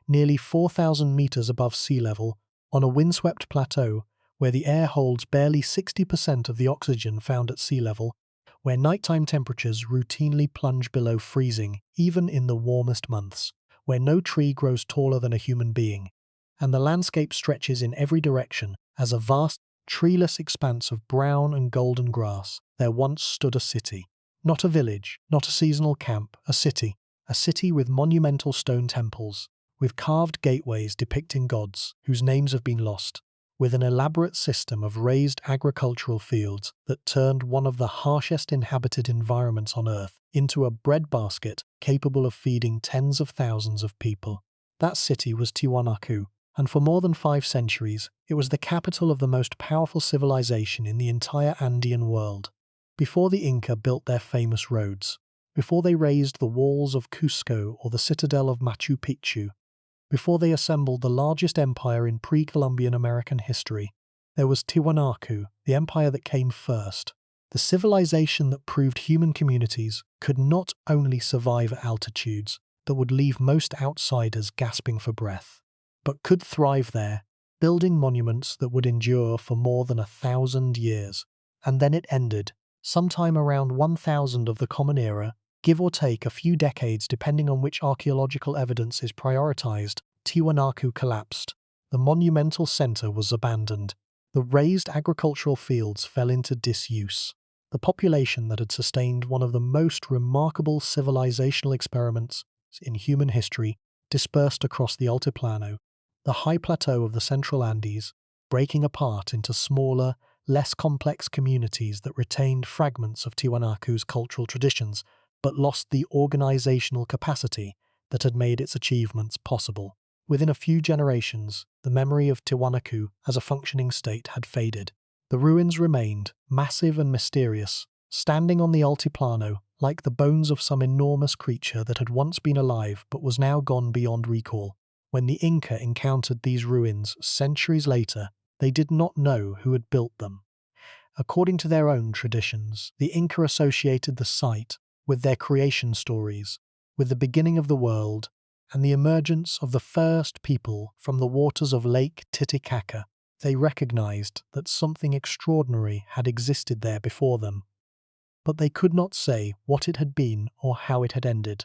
nearly 4,000 meters above sea level, on a windswept plateau where the air holds barely 60% of the oxygen found at sea level, where nighttime temperatures routinely plunge below freezing even in the warmest months, where no tree grows taller than a human being, and the landscape stretches in every direction as a vast, treeless expanse of brown and golden grass, there once stood a city. Not a village, not a seasonal camp, a city with monumental stone temples, with carved gateways depicting gods whose names have been lost, with an elaborate system of raised agricultural fields that turned one of the harshest inhabited environments on Earth into a breadbasket capable of feeding tens of thousands of people. That city was Tiwanaku, and for more than 5 centuries, it was the capital of the most powerful civilization in the entire Andean world. Before the Inca built their famous roads, before they raised the walls of Cusco or the citadel of Machu Picchu, before they assembled the largest empire in pre-Columbian American history, there was Tiwanaku, the empire that came first, the civilization that proved human communities could not only survive at altitudes that would leave most outsiders gasping for breath, but could thrive there, building monuments that would endure for more than 1,000 years. And then it ended, sometime around 1000 of the Common Era, give or take a few decades depending on which archaeological evidence is prioritized. Tiwanaku collapsed. The monumental center was abandoned. The raised agricultural fields fell into disuse. The population that had sustained one of the most remarkable civilizational experiments in human history dispersed across the Altiplano, the high plateau of the Central Andes, breaking apart into smaller, less complex communities that retained fragments of Tiwanaku's cultural traditions, but lost the organizational capacity that had made its achievements possible. Within a few generations, the memory of Tiwanaku as a functioning state had faded. The ruins remained, massive and mysterious, standing on the Altiplano like the bones of some enormous creature that had once been alive but was now gone beyond recall. When the Inca encountered these ruins centuries later, they did not know who had built them. According to their own traditions, the Inca associated the site with their creation stories, with the beginning of the world, and the emergence of the first people from the waters of Lake Titicaca. They recognized that something extraordinary had existed there before them, but they could not say what it had been or how it had ended.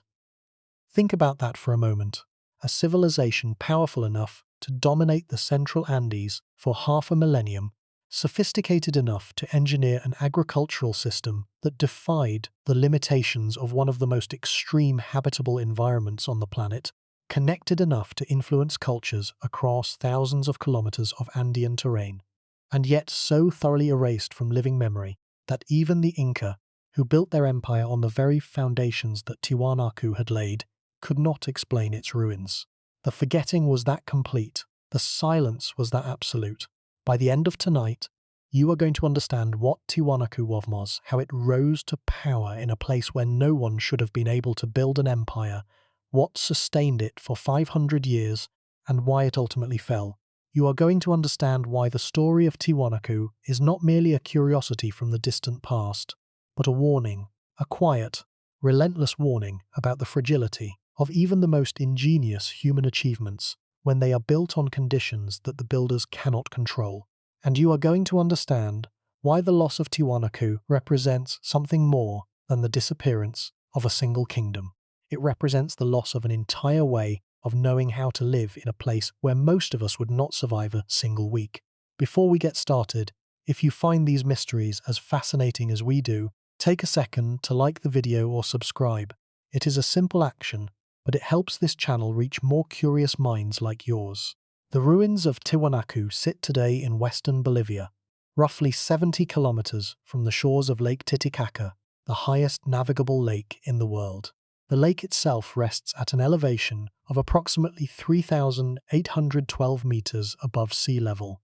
Think about that for a moment. A civilization powerful enough to dominate the Central Andes for half a millennium, sophisticated enough to engineer an agricultural system that defied the limitations of one of the most extreme habitable environments on the planet, connected enough to influence cultures across thousands of kilometers of Andean terrain, and yet so thoroughly erased from living memory that even the Inca, who built their empire on the very foundations that Tiwanaku had laid, could not explain its ruins. The forgetting was that complete, the silence was that absolute. By the end of tonight, you are going to understand what Tiwanaku was, how it rose to power in a place where no one should have been able to build an empire, what sustained it for 500 years, and why it ultimately fell. You are going to understand why the story of Tiwanaku is not merely a curiosity from the distant past, but a warning, a quiet, relentless warning about the fragility of even the most ingenious human achievements when they are built on conditions that the builders cannot control. And you are going to understand why the loss of Tiwanaku represents something more than the disappearance of a single kingdom. It represents the loss of an entire way of knowing how to live in a place where most of us would not survive a single week. Before we get started, if you find these mysteries as fascinating as we do, take a second to like the video or subscribe. It is a simple action, but it helps this channel reach more curious minds like yours. The ruins of Tiwanaku sit today in western Bolivia, roughly 70 kilometers from the shores of Lake Titicaca, the highest navigable lake in the world. The lake itself rests at an elevation of approximately 3,812 meters above sea level.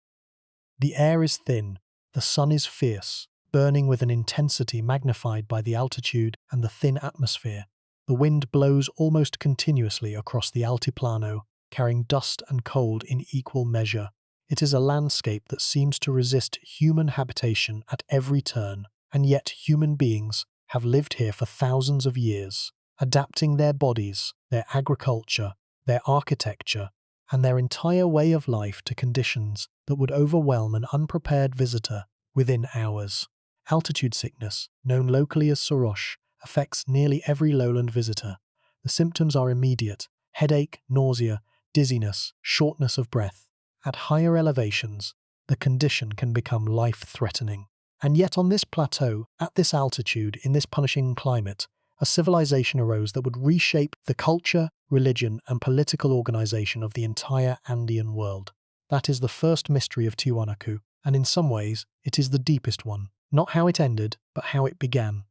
The air is thin, the sun is fierce, burning with an intensity magnified by the altitude and the thin atmosphere. The wind blows almost continuously across the Altiplano, carrying dust and cold in equal measure. It is a landscape that seems to resist human habitation at every turn, and yet human beings have lived here for thousands of years, adapting their bodies, their agriculture, their architecture, and their entire way of life to conditions that would overwhelm an unprepared visitor within hours. Altitude sickness, known locally as soroche, affects nearly every lowland visitor. The symptoms are immediate: headache, nausea, dizziness, shortness of breath. At higher elevations, the condition can become life-threatening. And yet on this plateau, at this altitude, in this punishing climate, a civilization arose that would reshape the culture, religion, and political organization of the entire Andean world. That is the first mystery of Tiwanaku, and in some ways, it is the deepest one. Not how it ended, but how it began.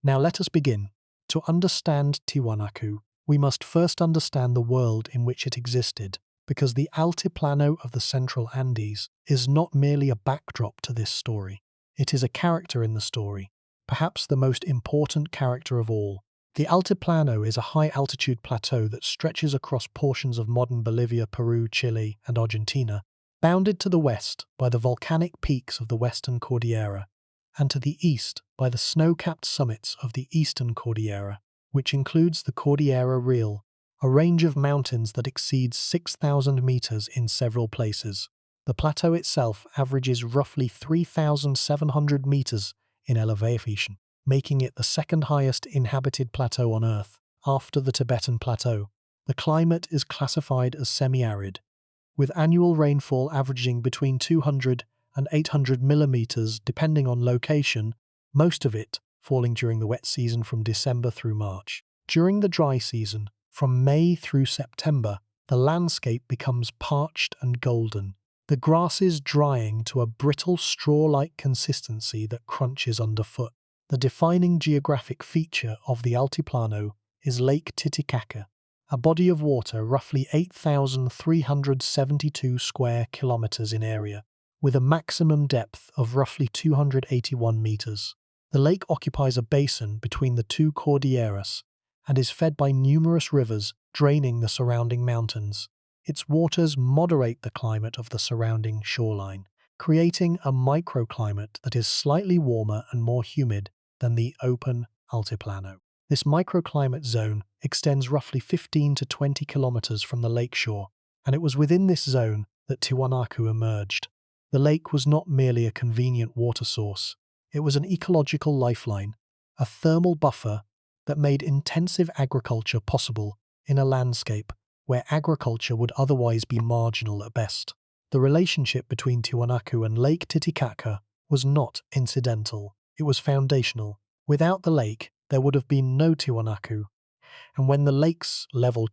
Now let us begin. To understand Tiwanaku, we must first understand the world in which it existed, because the Altiplano of the Central Andes is not merely a backdrop to this story. It is a character in the story, perhaps the most important character of all. The Altiplano is a high-altitude plateau that stretches across portions of modern Bolivia, Peru, Chile, and Argentina, bounded to the west by the volcanic peaks of the Western Cordillera, and to the east by the snow-capped summits of the Eastern Cordillera, which includes the Cordillera Real, a range of mountains that exceeds 6,000 meters in several places. The plateau itself averages roughly 3,700 meters in elevation, making it the second highest inhabited plateau on Earth, after the Tibetan Plateau. The climate is classified as semi-arid, with annual rainfall averaging between 200 and 800 millimeters depending on location, most of it falling during the wet season from December through March. During the dry season, from May through September, the landscape becomes parched and golden, the grasses drying to a brittle straw-like consistency that crunches underfoot. The defining geographic feature of the Altiplano is Lake Titicaca, a body of water roughly 8,372 square kilometers in area, with a maximum depth of roughly 281 meters. The lake occupies a basin between the two Cordilleras and is fed by numerous rivers draining the surrounding mountains. Its waters moderate the climate of the surrounding shoreline, creating a microclimate that is slightly warmer and more humid than the open Altiplano. This microclimate zone extends roughly 15 to 20 kilometers from the lakeshore, and it was within this zone that Tiwanaku emerged. The lake was not merely a convenient water source. It was an ecological lifeline, a thermal buffer that made intensive agriculture possible in a landscape where agriculture would otherwise be marginal at best. The relationship between Tiwanaku and Lake Titicaca was not incidental, it was foundational. Without the lake, there would have been no Tiwanaku, and when the lake's level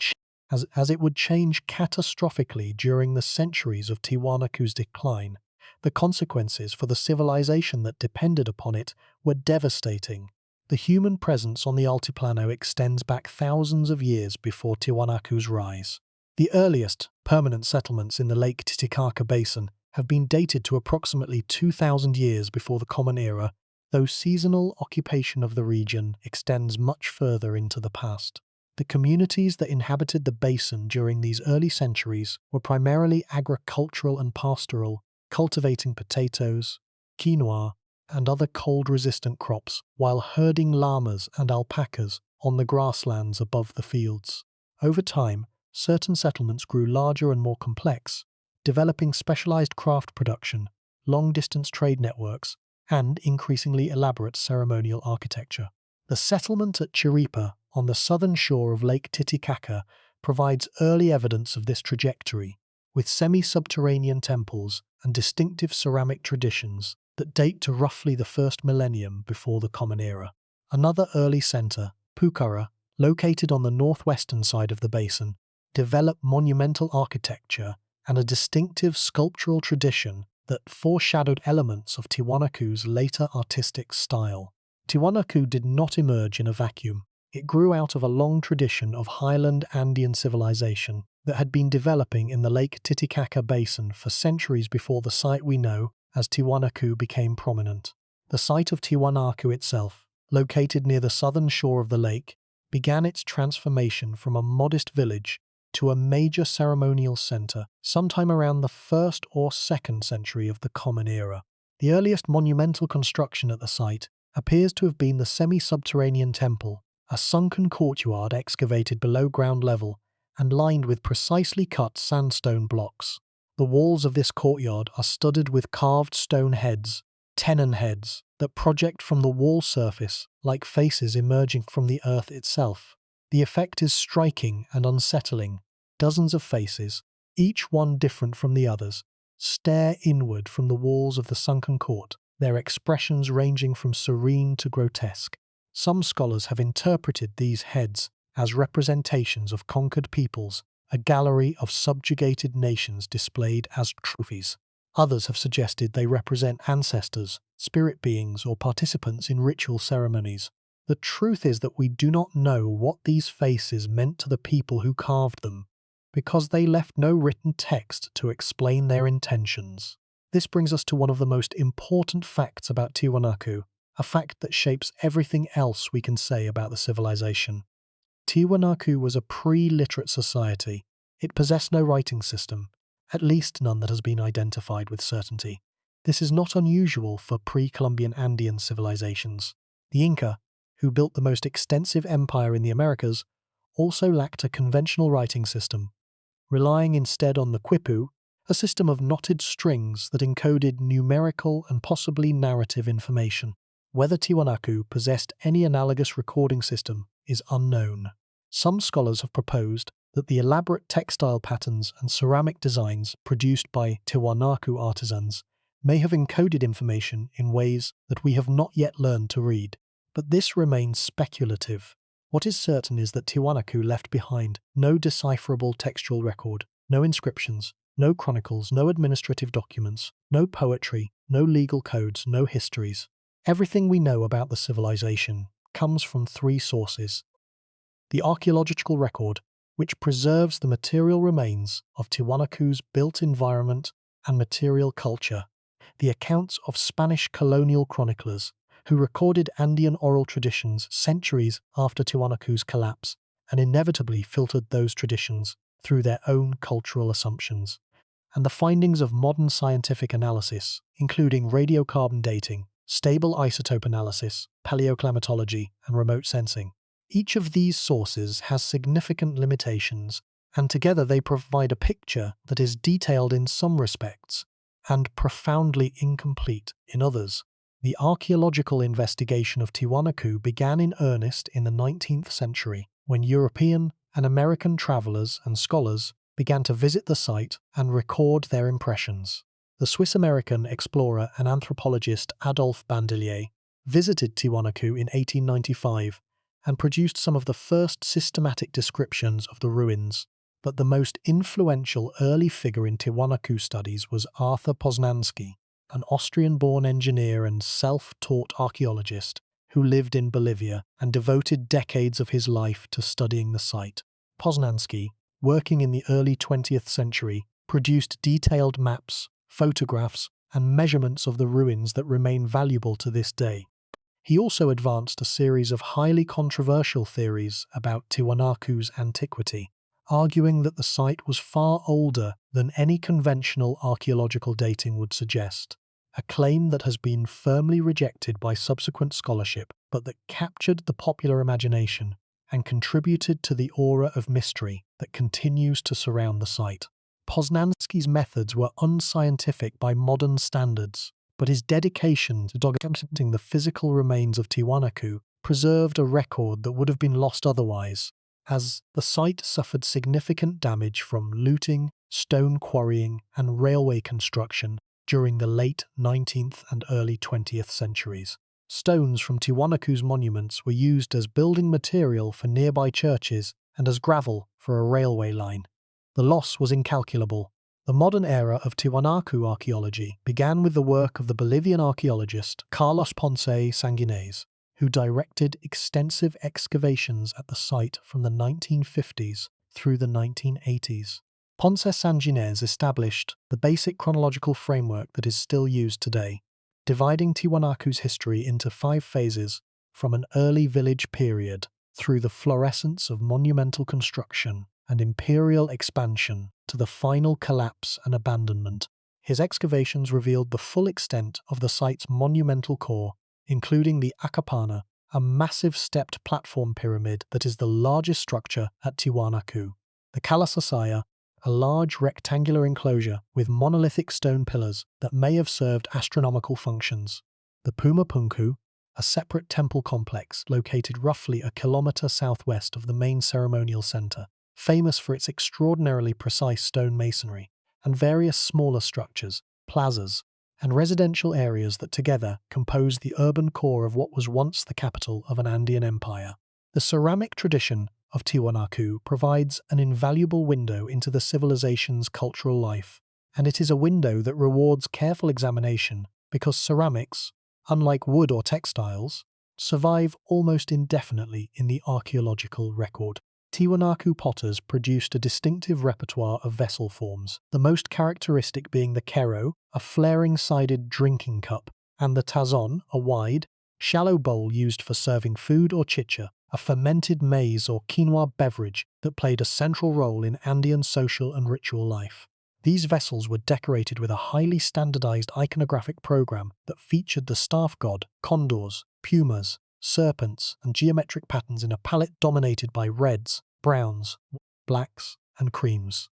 as it would change catastrophically during the centuries of Tiwanaku's decline, the consequences for the civilization that depended upon it were devastating. The human presence on the Altiplano extends back thousands of years before Tiwanaku's rise. The earliest permanent settlements in the Lake Titicaca Basin have been dated to approximately 2,000 years before the Common Era, though seasonal occupation of the region extends much further into the past. The communities that inhabited the basin during these early centuries were primarily agricultural and pastoral, cultivating potatoes, quinoa, and other cold-resistant crops, while herding llamas and alpacas on the grasslands above the fields. Over time, certain settlements grew larger and more complex, developing specialized craft production, long-distance trade networks, and increasingly elaborate ceremonial architecture. The settlement at Chiripa, on the southern shore of Lake Titicaca, provides early evidence of this trajectory, with semi-subterranean temples and distinctive ceramic traditions that date to roughly the first millennium before the Common Era. Another early center, Pucara, located on the northwestern side of the basin, developed monumental architecture and a distinctive sculptural tradition that foreshadowed elements of Tiwanaku's later artistic style. Tiwanaku did not emerge in a vacuum. It grew out of a long tradition of highland Andean civilization that had been developing in the Lake Titicaca Basin for centuries before the site we know as Tiwanaku became prominent. The site of Tiwanaku itself, located near the southern shore of the lake, began its transformation from a modest village to a major ceremonial center sometime around the 1st or 2nd century of the Common Era. The earliest monumental construction at the site appears to have been the semi-subterranean temple, a sunken courtyard excavated below ground level and lined with precisely cut sandstone blocks. The walls of this courtyard are studded with carved stone heads, tenon heads, that project from the wall surface like faces emerging from the earth itself. The effect is striking and unsettling. Dozens of faces, each one different from the others, stare inward from the walls of the sunken court, their expressions ranging from serene to grotesque. Some scholars have interpreted these heads as representations of conquered peoples, a gallery of subjugated nations displayed as trophies. Others have suggested they represent ancestors, spirit beings, or participants in ritual ceremonies. The truth is that we do not know what these faces meant to the people who carved them, because they left no written text to explain their intentions. This brings us to one of the most important facts about Tiwanaku, a fact that shapes everything else we can say about the civilization. Tiwanaku was a pre-literate society. It possessed no writing system, at least none that has been identified with certainty. This is not unusual for pre-Columbian Andean civilizations. The Inca, who built the most extensive empire in the Americas, also lacked a conventional writing system, relying instead on the quipu, a system of knotted strings that encoded numerical and possibly narrative information. Whether Tiwanaku possessed any analogous recording system is unknown. Some scholars have proposed that the elaborate textile patterns and ceramic designs produced by Tiwanaku artisans may have encoded information in ways that we have not yet learned to read. But this remains speculative. What is certain is that Tiwanaku left behind no decipherable textual record, no inscriptions, no chronicles, no administrative documents, no poetry, no legal codes, no histories. Everything we know about the civilization comes from three sources: the archaeological record, which preserves the material remains of Tiwanaku's built environment and material culture; the accounts of Spanish colonial chroniclers, who recorded Andean oral traditions centuries after Tiwanaku's collapse and inevitably filtered those traditions through their own cultural assumptions; and the findings of modern scientific analysis, including radiocarbon dating, stable isotope analysis, paleoclimatology, and remote sensing. Each of these sources has significant limitations, and together they provide a picture that is detailed in some respects and profoundly incomplete in others. The archaeological investigation of Tiwanaku began in earnest in the 19th century, when European and American travelers and scholars began to visit the site and record their impressions. The Swiss-American explorer and anthropologist Adolphe Bandelier visited Tiwanaku in 1895 and produced some of the first systematic descriptions of the ruins. But the most influential early figure in Tiwanaku studies was Arthur Poznański, an Austrian-born engineer and self-taught archaeologist who lived in Bolivia and devoted decades of his life to studying the site. Poznański, working in the early 20th century, produced detailed maps, photographs, and measurements of the ruins that remain valuable to this day. He also advanced a series of highly controversial theories about Tiwanaku's antiquity, arguing that the site was far older than any conventional archaeological dating would suggest, a claim that has been firmly rejected by subsequent scholarship, but that captured the popular imagination and contributed to the aura of mystery that continues to surround the site. Poznański's methods were unscientific by modern standards, but his dedication to documenting the physical remains of Tiwanaku preserved a record that would have been lost otherwise, as the site suffered significant damage from looting, stone quarrying, and railway construction during the late 19th and early 20th centuries. Stones from Tiwanaku's monuments were used as building material for nearby churches and as gravel for a railway line. The loss was incalculable. The modern era of Tiwanaku archaeology began with the work of the Bolivian archaeologist Carlos Ponce Sanguinés, who directed extensive excavations at the site from the 1950s through the 1980s. Ponce Sanguinés established the basic chronological framework that is still used today, dividing Tiwanaku's history into 5 phases from an early village period through the florescence of monumental construction and imperial expansion to the final collapse and abandonment. His excavations revealed the full extent of the site's monumental core, including the Akapana, a massive stepped platform pyramid that is the largest structure at Tiwanaku. The Kalasasaya, a large rectangular enclosure with monolithic stone pillars that may have served astronomical functions. The Puma Punku, a separate temple complex located roughly a kilometre southwest of the main ceremonial centre, famous for its extraordinarily precise stone masonry, and various smaller structures, plazas, and residential areas that together compose the urban core of what was once the capital of an Andean empire. The ceramic tradition of Tiwanaku provides an invaluable window into the civilization's cultural life, and it is a window that rewards careful examination because ceramics, unlike wood or textiles, survive almost indefinitely in the archaeological record. Tiwanaku potters produced a distinctive repertoire of vessel forms, the most characteristic being the kero, a flaring-sided drinking cup, and the tazon, a wide, shallow bowl used for serving food or chicha, a fermented maize or quinoa beverage that played a central role in Andean social and ritual life. These vessels were decorated with a highly standardized iconographic program that featured the staff god, condors, pumas, serpents, and geometric patterns in a palette dominated by reds, browns, blacks, and creams.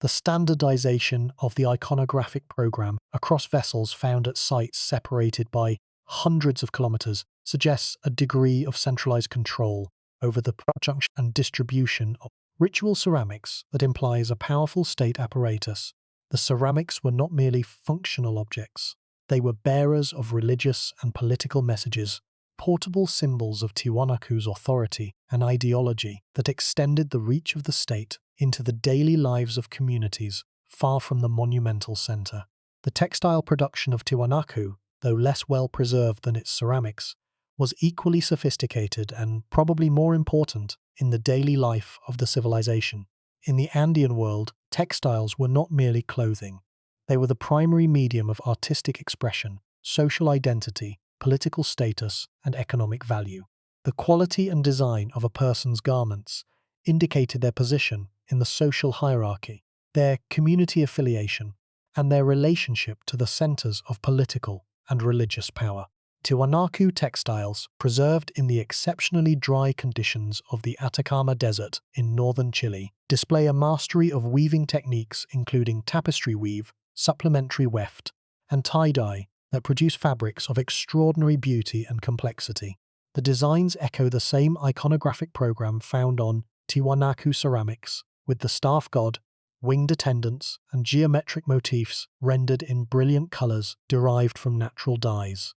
The standardization of the iconographic program across vessels found at sites separated by hundreds of kilometers suggests a degree of centralized control over the production and distribution of ritual ceramics that implies a powerful state apparatus. The ceramics were not merely functional objects, they were bearers of religious and political messages, portable symbols of Tiwanaku's authority and ideology that extended the reach of the state into the daily lives of communities far from the monumental center. The textile production of Tiwanaku, though less well preserved than its ceramics, was equally sophisticated and probably more important in the daily life of the civilization. In the Andean world, textiles were not merely clothing. They were the primary medium of artistic expression, social identity, political status, and economic value. The quality and design of a person's garments indicated their position in the social hierarchy, their community affiliation, and their relationship to the centers of political and religious power. Tiwanaku textiles, preserved in the exceptionally dry conditions of the Atacama Desert in northern Chile, display a mastery of weaving techniques including tapestry weave, supplementary weft, and tie-dye that produce fabrics of extraordinary beauty and complexity. The designs echo the same iconographic program found on Tiwanaku ceramics, with the staff god, winged attendants, and geometric motifs rendered in brilliant colors derived from natural dyes.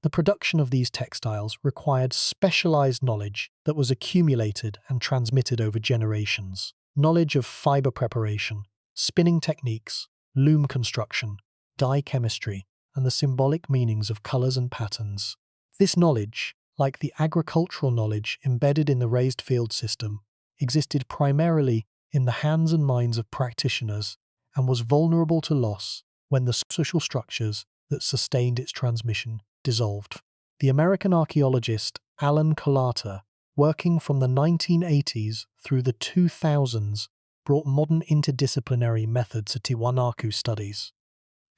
The production of these textiles required specialized knowledge that was accumulated and transmitted over generations. Knowledge of fiber preparation, spinning techniques, loom construction, dye chemistry, and the symbolic meanings of colors and patterns. This knowledge, like the agricultural knowledge embedded in the raised field system, existed primarily in the hands and minds of practitioners and was vulnerable to loss when the social structures that sustained its transmission dissolved. The American archaeologist Alan Colata, working from the 1980s through the 2000s, brought modern interdisciplinary methods to Tiwanaku studies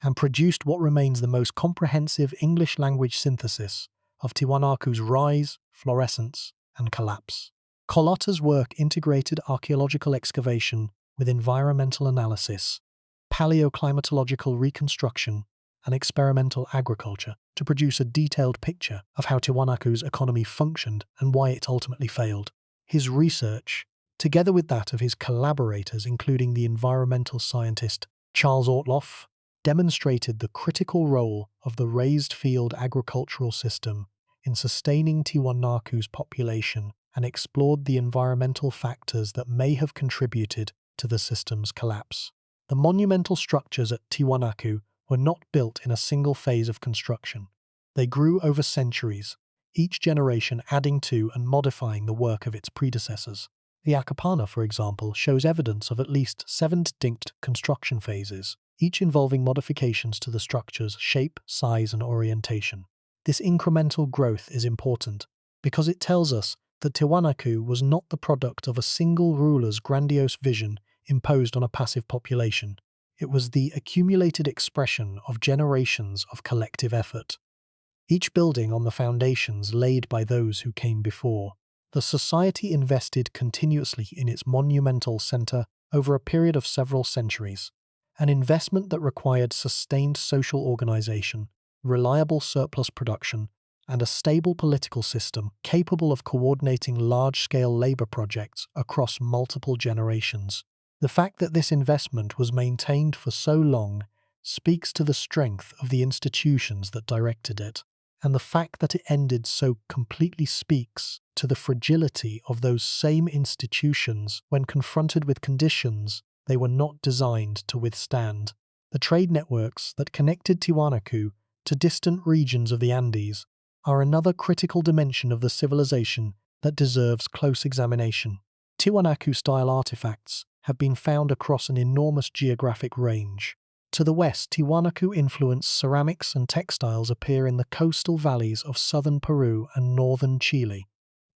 and produced what remains the most comprehensive English-language synthesis of Tiwanaku's rise, florescence, and collapse. Colata's work integrated archaeological excavation with environmental analysis, paleoclimatological reconstruction, and experimental agriculture to produce a detailed picture of how Tiwanaku's economy functioned and why it ultimately failed. His research, together with that of his collaborators including the environmental scientist Charles Ortloff, demonstrated the critical role of the raised field agricultural system in sustaining Tiwanaku's population and explored the environmental factors that may have contributed to the system's collapse. The monumental structures at Tiwanaku were not built in a single phase of construction. They grew over centuries, each generation adding to and modifying the work of its predecessors. The Akapana, for example, shows evidence of at least 7 distinct construction phases, each involving modifications to the structure's shape, size, and orientation. This incremental growth is important because it tells us that Tiwanaku was not the product of a single ruler's grandiose vision imposed on a passive population. It was the accumulated expression of generations of collective effort, each building on the foundations laid by those who came before. The society invested continuously in its monumental center over a period of several centuries, an investment that required sustained social organization, reliable surplus production, and a stable political system capable of coordinating large-scale labor projects across multiple generations. The fact that this investment was maintained for so long speaks to the strength of the institutions that directed it, and the fact that it ended so completely speaks to the fragility of those same institutions when confronted with conditions they were not designed to withstand. The trade networks that connected Tiwanaku to distant regions of the Andes are another critical dimension of the civilization that deserves close examination. Tiwanaku-style artifacts have been found across an enormous geographic range. To the west, Tiwanaku-influenced ceramics and textiles appear in the coastal valleys of southern Peru and northern Chile,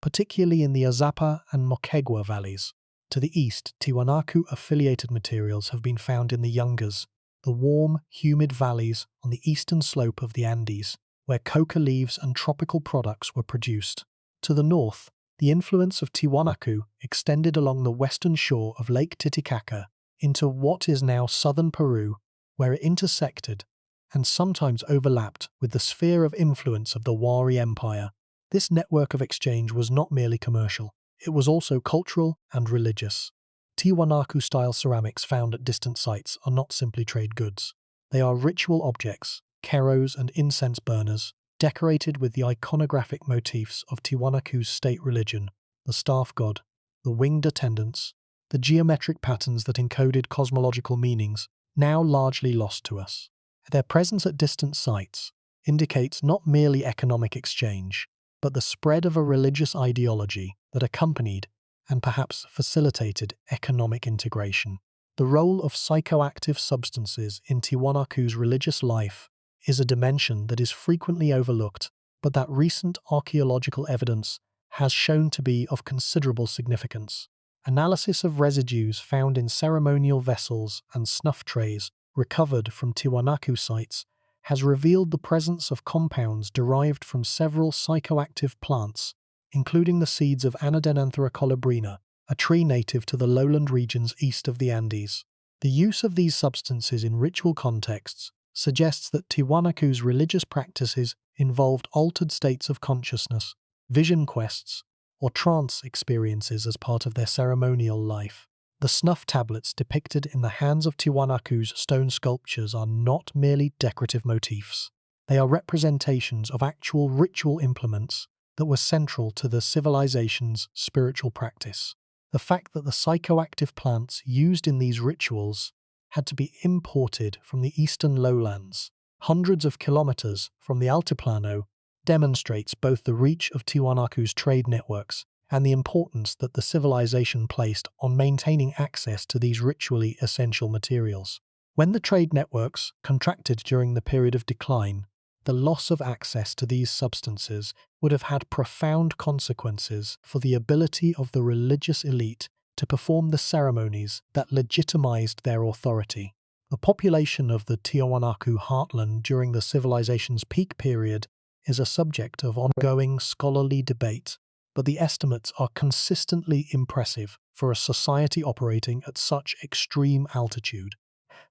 particularly in the Azapa and Moquegua valleys. To the east, Tiwanaku-affiliated materials have been found in the Yungas, the warm, humid valleys on the eastern slope of the Andes, where coca leaves and tropical products were produced. To the north, the influence of Tiwanaku extended along the western shore of Lake Titicaca into what is now southern Peru, where it intersected and sometimes overlapped with the sphere of influence of the Wari Empire. This network of exchange was not merely commercial, it was also cultural and religious. Tiwanaku-style ceramics found at distant sites are not simply trade goods. They are ritual objects, keros and incense burners, decorated with the iconographic motifs of Tiwanaku's state religion, the staff god, the winged attendants, the geometric patterns that encoded cosmological meanings, now largely lost to us. Their presence at distant sites indicates not merely economic exchange, but the spread of a religious ideology that accompanied and perhaps facilitated economic integration. The role of psychoactive substances in Tiwanaku's religious life is a dimension that is frequently overlooked, but that recent archaeological evidence has shown to be of considerable significance. Analysis of residues found in ceremonial vessels and snuff trays recovered from Tiwanaku sites has revealed the presence of compounds derived from several psychoactive plants, including the seeds of Anadenanthera colubrina, a tree native to the lowland regions east of the Andes. The use of these substances in ritual contexts suggests that Tiwanaku's religious practices involved altered states of consciousness, vision quests, or trance experiences as part of their ceremonial life. The snuff tablets depicted in the hands of Tiwanaku's stone sculptures are not merely decorative motifs. They are representations of actual ritual implements that were central to the civilization's spiritual practice. The fact that the psychoactive plants used in these rituals had to be imported from the eastern lowlands, hundreds of kilometers from the Altiplano, demonstrates both the reach of Tiwanaku's trade networks and the importance that the civilization placed on maintaining access to these ritually essential materials. When the trade networks contracted during the period of decline, the loss of access to these substances would have had profound consequences for the ability of the religious elite to perform the ceremonies that legitimized their authority. The population of the Tiwanaku heartland during the civilization's peak period is a subject of ongoing scholarly debate, but the estimates are consistently impressive for a society operating at such extreme altitude.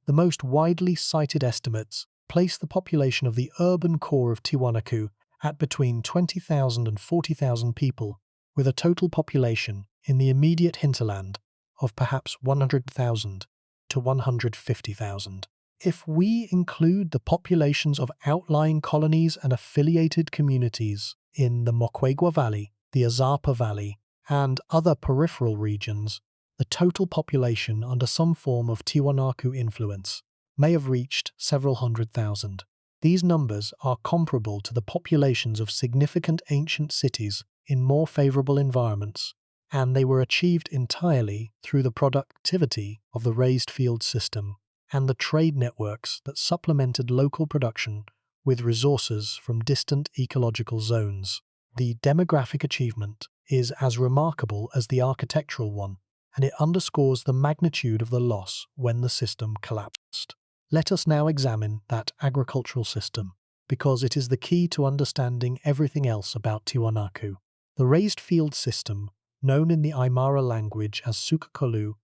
The most widely cited estimates place the population of the urban core of Tiwanaku at between 20,000 and 40,000 people, with a total population in the immediate hinterland of perhaps 100,000 to 150,000. If we include the populations of outlying colonies and affiliated communities in the Moquegua Valley, the Azapa Valley, and other peripheral regions, the total population under some form of Tiwanaku influence may have reached several 100,000. These numbers are comparable to the populations of significant ancient cities in more favorable environments, and they were achieved entirely through the productivity of the raised field system and the trade networks that supplemented local production with resources from distant ecological zones. The demographic achievement is as remarkable as the architectural one, and it underscores the magnitude of the loss when the system collapsed. Let us now examine that agricultural system, because it is the key to understanding everything else about Tiwanaku. The raised field system, known in the Aymara language as sukakolu,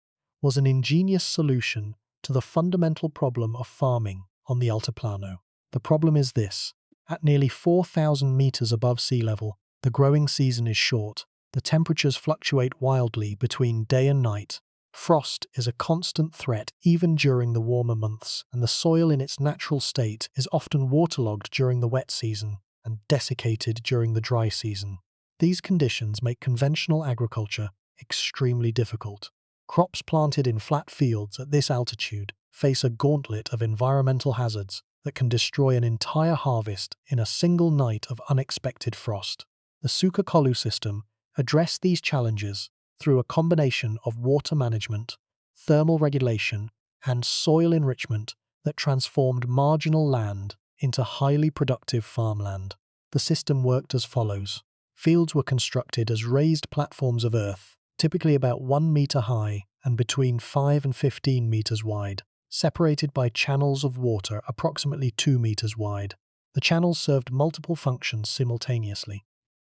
was an ingenious solution to the fundamental problem of farming on the Altiplano. The problem is this: at nearly 4,000 meters above sea level, the growing season is short. The temperatures fluctuate wildly between day and night. Frost is a constant threat even during the warmer months, and the soil in its natural state is often waterlogged during the wet season and desiccated during the dry season. These conditions make conventional agriculture extremely difficult. Crops planted in flat fields at this altitude face a gauntlet of environmental hazards that can destroy an entire harvest in a single night of unexpected frost. The Sukakolu system addressed these challenges through a combination of water management, thermal regulation, and soil enrichment that transformed marginal land into highly productive farmland. The system worked as follows. Fields were constructed as raised platforms of earth, typically about 1 meter high and between 5 and 15 meters wide, separated by channels of water approximately 2 meters wide. The channels served multiple functions simultaneously.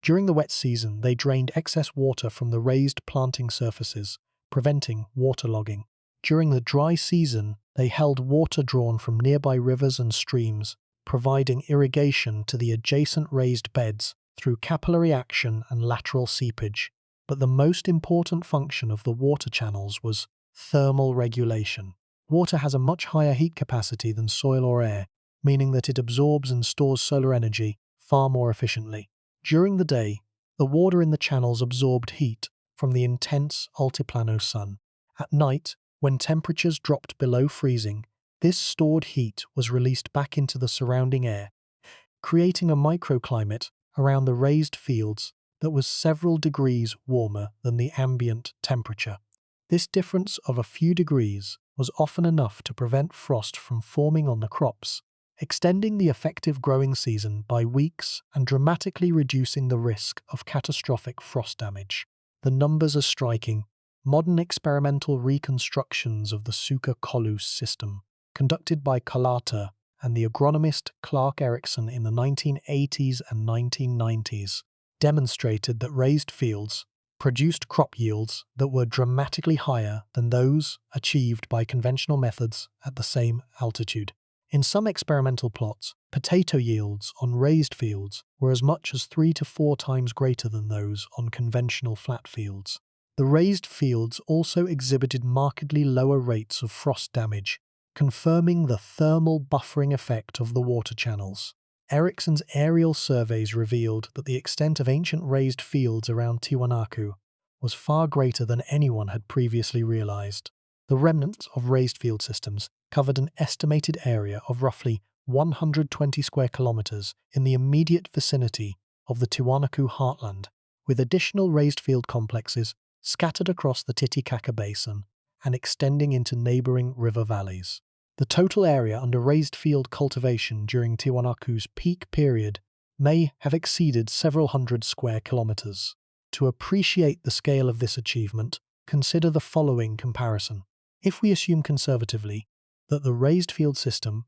During the wet season, they drained excess water from the raised planting surfaces, preventing waterlogging. During the dry season, they held water drawn from nearby rivers and streams, providing irrigation to the adjacent raised beds through capillary action and lateral seepage. But the most important function of the water channels was thermal regulation. Water has a much higher heat capacity than soil or air, meaning that it absorbs and stores solar energy far more efficiently. During the day, the water in the channels absorbed heat from the intense altiplano sun. At night, when temperatures dropped below freezing, this stored heat was released back into the surrounding air, creating a microclimate around the raised fields that was several degrees warmer than the ambient temperature. This difference of a few degrees was often enough to prevent frost from forming on the crops, extending the effective growing season by weeks and dramatically reducing the risk of catastrophic frost damage. The numbers are striking. Modern experimental reconstructions of the Sukakolu system, conducted by Kalata and the agronomist Clark Erickson in the 1980s and 1990s, demonstrated that raised fields produced crop yields that were dramatically higher than those achieved by conventional methods at the same altitude. In some experimental plots, potato yields on raised fields were as much as 3 to 4 times greater than those on conventional flat fields. The raised fields also exhibited markedly lower rates of frost damage, confirming the thermal buffering effect of the water channels. Erickson's aerial surveys revealed that the extent of ancient raised fields around Tiwanaku was far greater than anyone had previously realized. The remnants of raised field systems covered an estimated area of roughly 120 square kilometers in the immediate vicinity of the Tiwanaku heartland, with additional raised field complexes scattered across the Titicaca Basin and extending into neighboring river valleys. The total area under raised field cultivation during Tiwanaku's peak period may have exceeded several hundred square kilometers. To appreciate the scale of this achievement, consider the following comparison. If we assume conservatively that the raised field system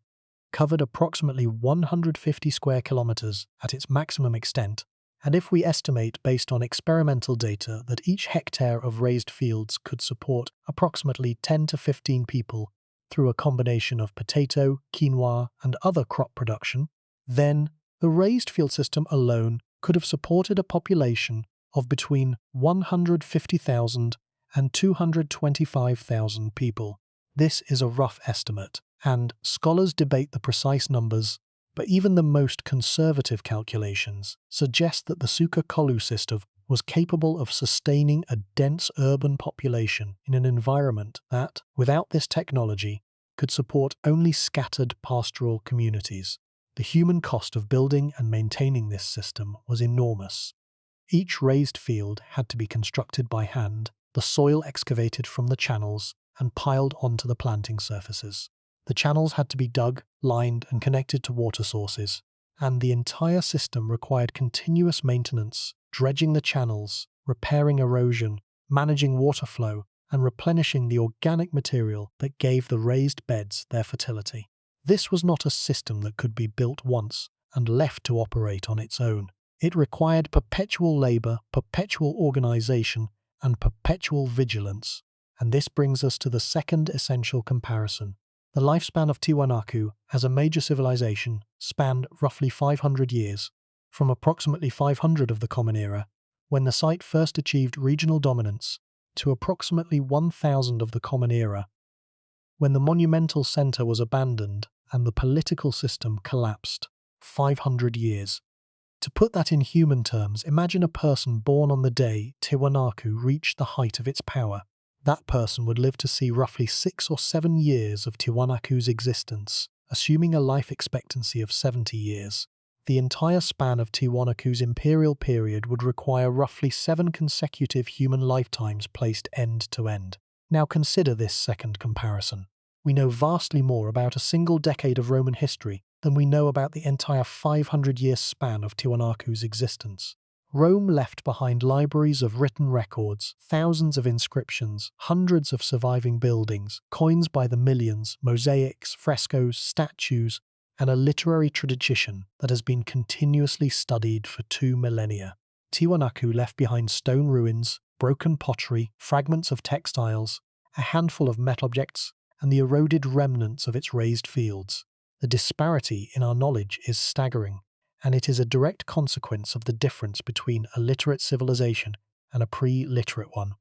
covered approximately 150 square kilometers at its maximum extent, and if we estimate based on experimental data that each hectare of raised fields could support approximately 10 to 15 people through a combination of potato, quinoa, and other crop production, then the raised field system alone could have supported a population of between 150,000 and 225,000 people. This is a rough estimate, and scholars debate the precise numbers, but even the most conservative calculations suggest that the Sukakolu system was capable of sustaining a dense urban population in an environment that, without this technology, could support only scattered pastoral communities. The human cost of building and maintaining this system was enormous. Each raised field had to be constructed by hand, the soil excavated from the channels and piled onto the planting surfaces. The channels had to be dug, lined, and connected to water sources, and the entire system required continuous maintenance, dredging the channels, repairing erosion, managing water flow, and replenishing the organic material that gave the raised beds their fertility. This was not a system that could be built once and left to operate on its own. It required perpetual labor, perpetual organization, and perpetual vigilance. And this brings us to the second essential comparison. The lifespan of Tiwanaku as a major civilization spanned roughly 500 years, from approximately 500 of the Common Era, when the site first achieved regional dominance, to approximately 1000 of the Common Era, when the monumental center was abandoned and the political system collapsed. 500 years. To put that in human terms, imagine a person born on the day Tiwanaku reached the height of its power. That person would live to see roughly 6 or 7 years of Tiwanaku's existence, assuming a life expectancy of 70 years. The entire span of Tiwanaku's imperial period would require roughly 7 consecutive human lifetimes placed end to end. Now consider this second comparison. We know vastly more about a single decade of Roman history than we know about the entire 500-year span of Tiwanaku's existence. Rome left behind libraries of written records, thousands of inscriptions, hundreds of surviving buildings, coins by the millions, mosaics, frescoes, statues, and a literary tradition that has been continuously studied for 2 millennia. Tiwanaku left behind stone ruins, broken pottery, fragments of textiles, a handful of metal objects, and the eroded remnants of its raised fields. The disparity in our knowledge is staggering, and it is a direct consequence of the difference between a literate civilization and a pre-literate one.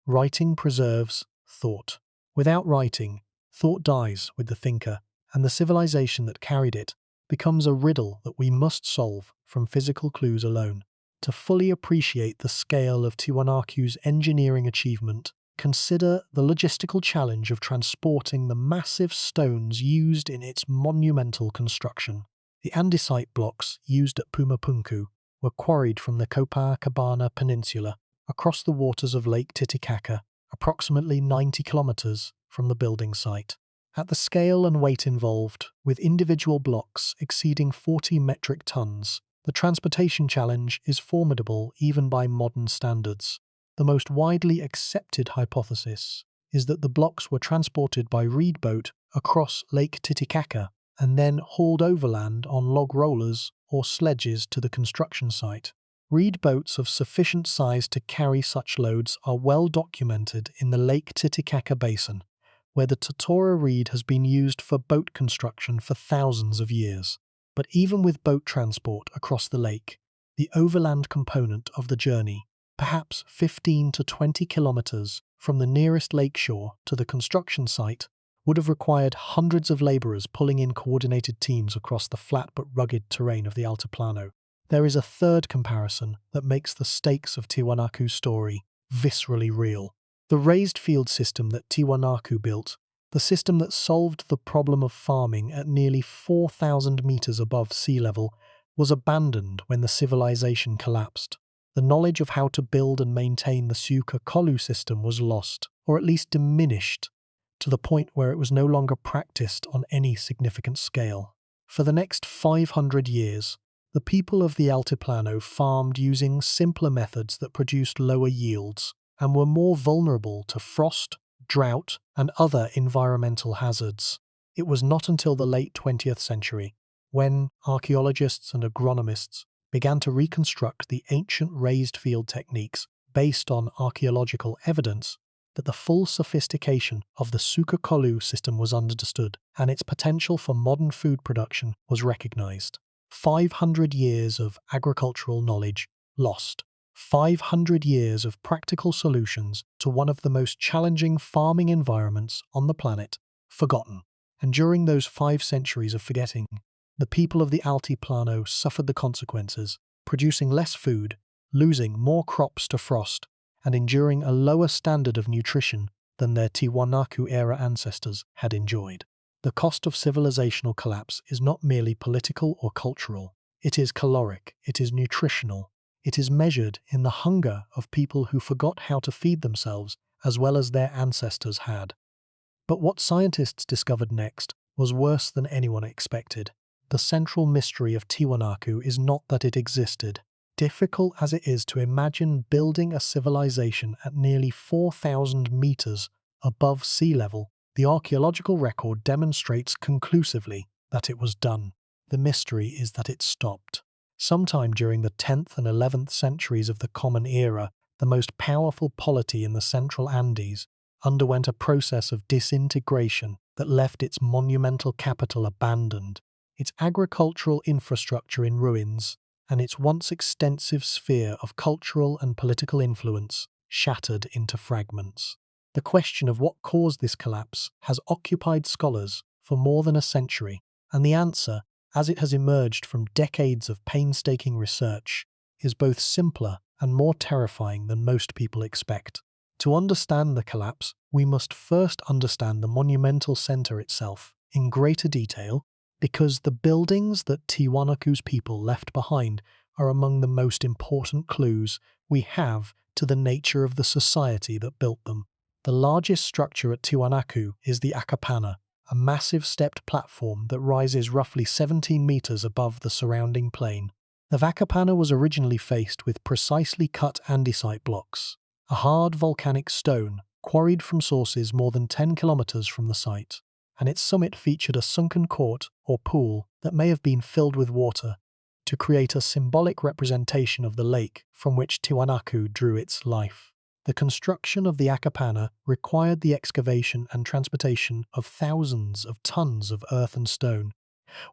Writing preserves thought. Without writing, thought dies with the thinker, and the civilization that carried it becomes a riddle that we must solve from physical clues alone. To fully appreciate the scale of Tiwanaku's engineering achievement, consider the logistical challenge of transporting the massive stones used in its monumental construction. The andesite blocks used at Puma Punku were quarried from the Copacabana Peninsula across the waters of Lake Titicaca, approximately 90 kilometers from the building site. At the scale and weight involved, with individual blocks exceeding 40 metric tons, the transportation challenge is formidable even by modern standards. The most widely accepted hypothesis is that the blocks were transported by reed boat across Lake Titicaca and then hauled overland on log rollers or sledges to the construction site. Reed boats of sufficient size to carry such loads are well documented in the Lake Titicaca Basin, where the totora reed has been used for boat construction for thousands of years. But even with boat transport across the lake, the overland component of the journey, perhaps 15 to 20 kilometers from the nearest lakeshore to the construction site, would have required hundreds of laborers pulling in coordinated teams across the flat but rugged terrain of the Altiplano. There is a third comparison that makes the stakes of Tiwanaku's story viscerally real. The raised field system that Tiwanaku built, the system that solved the problem of farming at nearly 4,000 meters above sea level, was abandoned when the civilization collapsed. The knowledge of how to build and maintain the sunken system was lost, or at least diminished, to the point where it was no longer practiced on any significant scale. For the next 500 years, the people of the Altiplano farmed using simpler methods that produced lower yields and were more vulnerable to frost, drought, and other environmental hazards. It was not until the late 20th century, when archaeologists and agronomists began to reconstruct the ancient raised field techniques based on archaeological evidence, that the full sophistication of the sunken system was understood and its potential for modern food production was recognized. 500 years of agricultural knowledge lost. 500 years of practical solutions to one of the most challenging farming environments on the planet forgotten. And during those 5 centuries of forgetting, the people of the Altiplano suffered the consequences, producing less food, losing more crops to frost, and enduring a lower standard of nutrition than their Tiwanaku-era ancestors had enjoyed. The cost of civilizational collapse is not merely political or cultural. It is caloric, it is nutritional, it is measured in the hunger of people who forgot how to feed themselves as well as their ancestors had. But what scientists discovered next was worse than anyone expected. The central mystery of Tiwanaku is not that it existed. Difficult as it is to imagine building a civilization at nearly 4,000 meters above sea level, the archaeological record demonstrates conclusively that it was done. The mystery is that it stopped. Sometime during the 10th and 11th centuries of the Common Era, the most powerful polity in the central Andes underwent a process of disintegration that left its monumental capital abandoned, its agricultural infrastructure in ruins, and its once extensive sphere of cultural and political influence shattered into fragments. The question of what caused this collapse has occupied scholars for more than a century, and the answer, as it has emerged from decades of painstaking research, is both simpler and more terrifying than most people expect. To understand the collapse, we must first understand the monumental center itself in greater detail, because the buildings that Tiwanaku's people left behind are among the most important clues we have to the nature of the society that built them. The largest structure at Tiwanaku is the Acapana, a massive stepped platform that rises roughly 17 meters above the surrounding plain. The Acapana was originally faced with precisely cut andesite blocks, a hard volcanic stone quarried from sources more than 10 kilometers from the site, and its summit featured a sunken court or pool that may have been filled with water to create a symbolic representation of the lake from which Tiwanaku drew its life. The construction of the Acapana required the excavation and transportation of thousands of tons of earth and stone,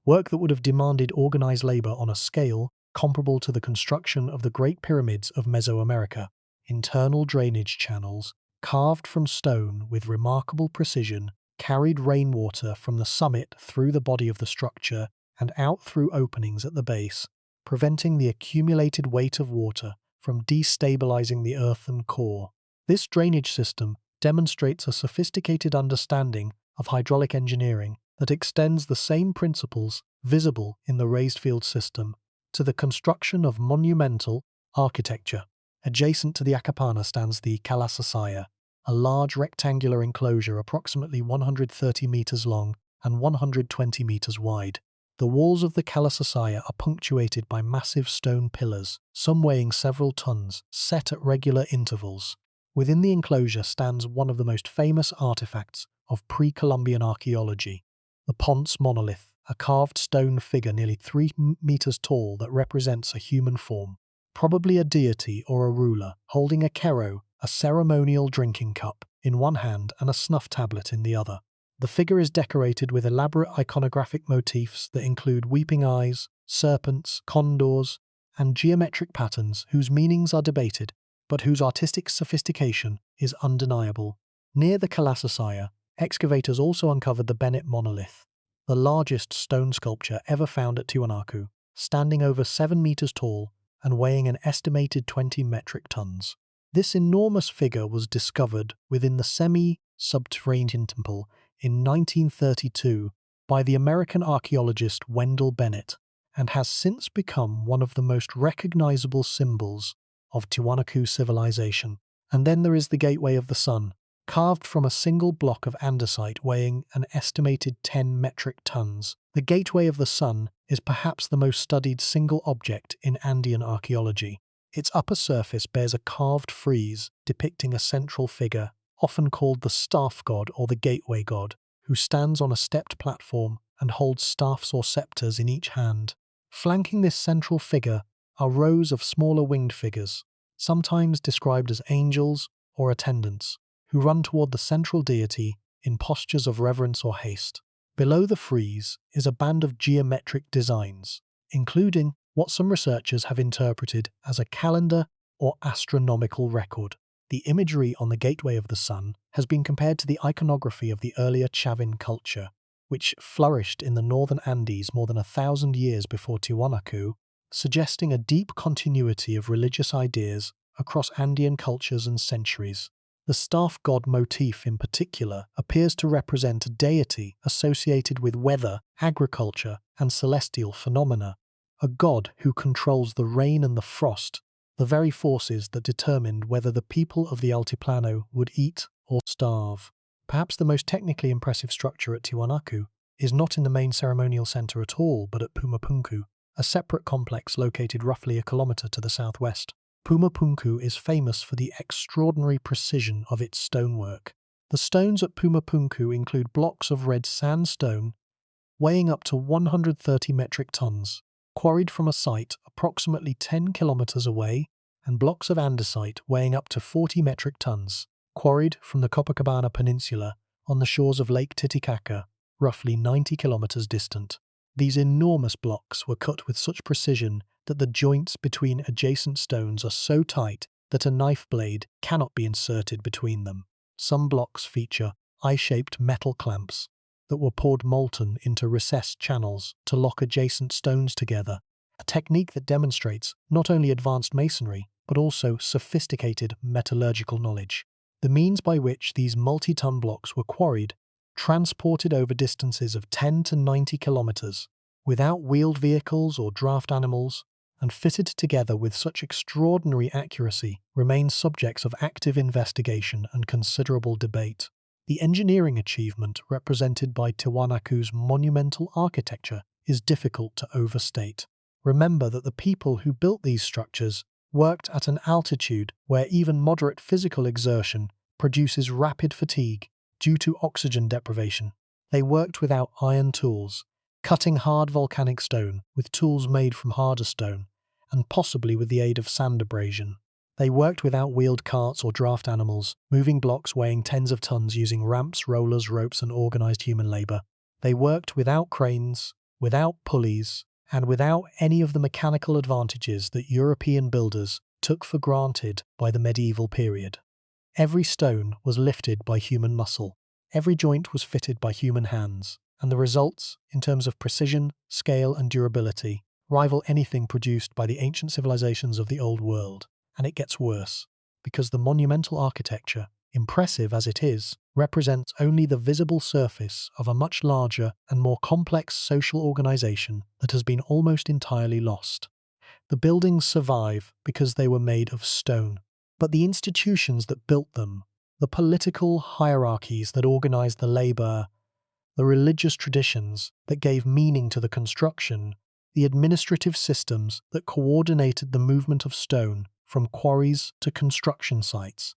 work that would have demanded organized labor on a scale comparable to the construction of the Great Pyramids of Mesoamerica. Internal drainage channels, carved from stone with remarkable precision, carried rainwater from the summit through the body of the structure and out through openings at the base, preventing the accumulated weight of water from destabilizing the earthen core. This drainage system demonstrates a sophisticated understanding of hydraulic engineering that extends the same principles visible in the raised field system to the construction of monumental architecture. Adjacent to the Acapana stands the Kalasasaya, a large rectangular enclosure approximately 130 meters long and 120 meters wide. The walls of the Kalasasaya are punctuated by massive stone pillars, some weighing several tons, set at regular intervals. Within the enclosure stands one of the most famous artifacts of pre-Columbian archaeology, the Ponce monolith, a carved stone figure nearly 3 meters tall that represents a human form, probably a deity or a ruler, holding a kero, a ceremonial drinking cup, in one hand and a snuff tablet in the other. The figure is decorated with elaborate iconographic motifs that include weeping eyes, serpents, condors, and geometric patterns whose meanings are debated, but whose artistic sophistication is undeniable. Near the Kalasasaya, excavators also uncovered the Bennett monolith, the largest stone sculpture ever found at Tiwanaku, standing over 7 meters tall and weighing an estimated 20 metric tons. This enormous figure was discovered within the semi-subterranean temple in 1932 by the American archaeologist Wendell Bennett, and has since become one of the most recognizable symbols of Tiwanaku civilization. And then there is the Gateway of the Sun, carved from a single block of andesite weighing an estimated 10 metric tons. The Gateway of the Sun is perhaps the most studied single object in Andean archaeology. Its upper surface bears a carved frieze depicting a central figure, often called the staff god or the gateway god, who stands on a stepped platform and holds staffs or scepters in each hand. Flanking this central figure are rows of smaller winged figures, sometimes described as angels or attendants, who run toward the central deity in postures of reverence or haste. Below the frieze is a band of geometric designs, including what some researchers have interpreted as a calendar or astronomical record. The imagery on the Gateway of the Sun has been compared to the iconography of the earlier Chavin culture, which flourished in the northern Andes more than 1,000 years before Tiwanaku, suggesting a deep continuity of religious ideas across Andean cultures and centuries. The staff god motif in particular appears to represent a deity associated with weather, agriculture, and celestial phenomena, a god who controls the rain and the frost, the very forces that determined whether the people of the Altiplano would eat or starve. Perhaps the most technically impressive structure at Tiwanaku is not in the main ceremonial center at all, but at Puma Punku, a separate complex located roughly a kilometer to the southwest. Puma Punku is famous for the extraordinary precision of its stonework. The stones at Puma Punku include blocks of red sandstone weighing up to 130 metric tons, quarried from a site approximately 10 kilometers away, and blocks of andesite weighing up to 40 metric tons, quarried from the Copacabana Peninsula on the shores of Lake Titicaca, roughly 90 kilometers distant. These enormous blocks were cut with such precision that the joints between adjacent stones are so tight that a knife blade cannot be inserted between them. Some blocks feature eye-shaped metal clamps that were poured molten into recessed channels to lock adjacent stones together, a technique that demonstrates not only advanced masonry, but also sophisticated metallurgical knowledge. The means by which these multi-ton blocks were quarried, transported over distances of 10 to 90 kilometers, without wheeled vehicles or draft animals, and fitted together with such extraordinary accuracy, remain subjects of active investigation and considerable debate. The engineering achievement represented by Tiwanaku's monumental architecture is difficult to overstate. Remember that the people who built these structures worked at an altitude where even moderate physical exertion produces rapid fatigue due to oxygen deprivation. They worked without iron tools, cutting hard volcanic stone with tools made from harder stone, and possibly with the aid of sand abrasion. They worked without wheeled carts or draft animals, moving blocks weighing tens of tons using ramps, rollers, ropes, and organized human labor. They worked without cranes, without pulleys, and without any of the mechanical advantages that European builders took for granted by the medieval period. Every stone was lifted by human muscle. Every joint was fitted by human hands, and the results, in terms of precision, scale, and durability, rival anything produced by the ancient civilizations of the Old World. And it gets worse, because the monumental architecture, impressive as it is, represents only the visible surface of a much larger and more complex social organization that has been almost entirely lost. The buildings survive because they were made of stone, but the institutions that built them, the political hierarchies that organized the labor, the religious traditions that gave meaning to the construction, the administrative systems that coordinated the movement of stone from quarries to construction sites,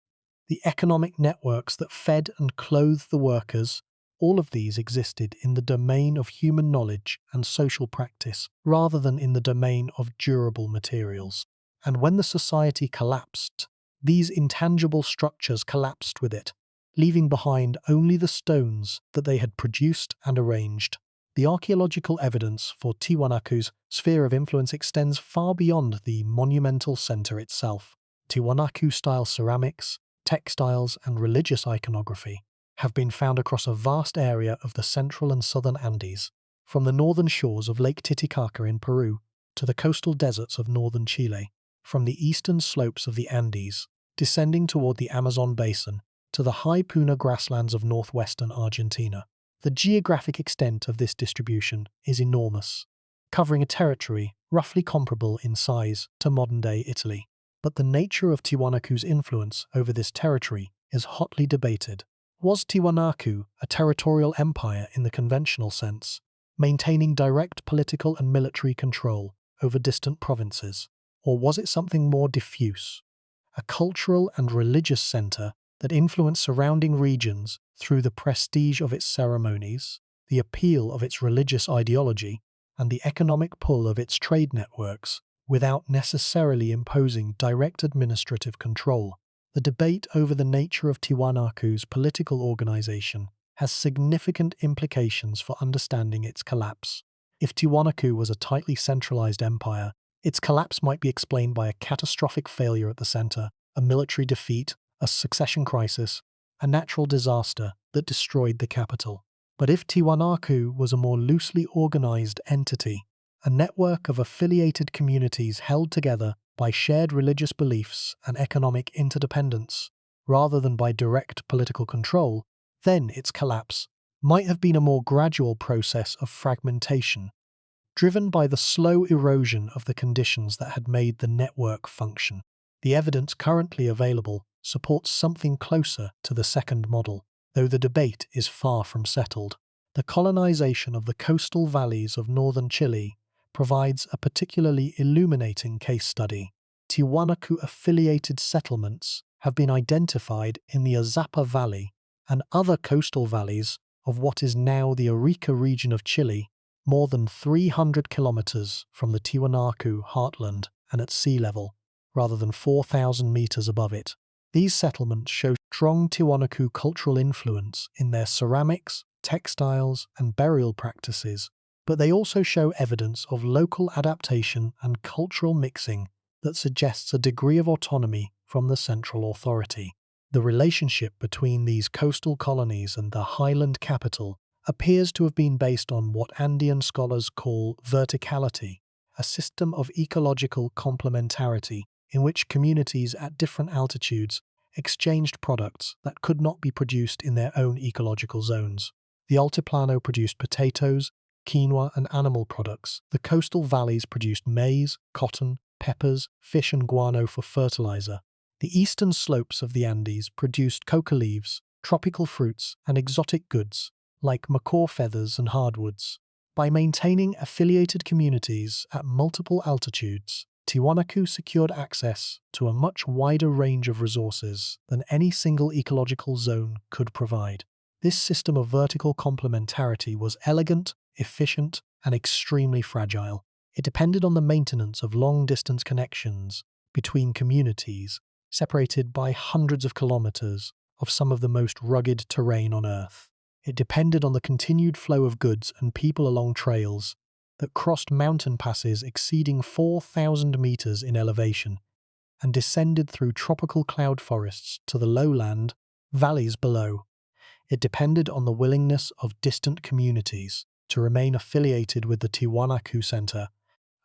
the economic networks that fed and clothed the workers, all of these existed in the domain of human knowledge and social practice rather than in the domain of durable materials. And when the society collapsed, these intangible structures collapsed with it, leaving behind only the stones that they had produced and arranged. The archaeological evidence for Tiwanaku's sphere of influence extends far beyond the monumental center itself. Tiwanaku-style ceramics, textiles, and religious iconography have been found across a vast area of the central and southern Andes, from the northern shores of Lake Titicaca in Peru to the coastal deserts of northern Chile, from the eastern slopes of the Andes, descending toward the Amazon basin, to the high Puna grasslands of northwestern Argentina. The geographic extent of this distribution is enormous, covering a territory roughly comparable in size to modern-day Italy. But the nature of Tiwanaku's influence over this territory is hotly debated. Was Tiwanaku a territorial empire in the conventional sense, maintaining direct political and military control over distant provinces? Or was it something more diffuse, a cultural and religious center that influenced surrounding regions through the prestige of its ceremonies, the appeal of its religious ideology, and the economic pull of its trade networks, without necessarily imposing direct administrative control? The debate over the nature of Tiwanaku's political organization has significant implications for understanding its collapse. If Tiwanaku was a tightly centralized empire, its collapse might be explained by a catastrophic failure at the center, a military defeat, a succession crisis, a natural disaster that destroyed the capital. But if Tiwanaku was a more loosely organized entity, a network of affiliated communities held together by shared religious beliefs and economic interdependence, rather than by direct political control, then its collapse might have been a more gradual process of fragmentation, driven by the slow erosion of the conditions that had made the network function. The evidence currently available supports something closer to the second model, though the debate is far from settled. The colonization of the coastal valleys of northern Chile provides a particularly illuminating case study. Tiwanaku-affiliated settlements have been identified in the Azapa Valley and other coastal valleys of what is now the Arica region of Chile, more than 300 kilometers from the Tiwanaku heartland and at sea level, rather than 4,000 meters above it. These settlements show strong Tiwanaku cultural influence in their ceramics, textiles, and burial practices, but they also show evidence of local adaptation and cultural mixing that suggests a degree of autonomy from the central authority. The relationship between these coastal colonies and the highland capital appears to have been based on what Andean scholars call verticality, a system of ecological complementarity in which communities at different altitudes exchanged products that could not be produced in their own ecological zones. The Altiplano produced potatoes, quinoa, and animal products. The coastal valleys produced maize, cotton, peppers, fish, and guano for fertilizer. The eastern slopes of the Andes produced coca leaves, tropical fruits, and exotic goods, like macaw feathers and hardwoods. By maintaining affiliated communities at multiple altitudes, Tiwanaku secured access to a much wider range of resources than any single ecological zone could provide. This system of vertical complementarity was elegant, efficient, and extremely fragile. It depended on the maintenance of long-distance connections between communities, separated by hundreds of kilometers of some of the most rugged terrain on Earth. It depended on the continued flow of goods and people along trails that crossed mountain passes exceeding 4,000 meters in elevation and descended through tropical cloud forests to the lowland valleys below. It depended on the willingness of distant communities to remain affiliated with the Tiwanaku Center,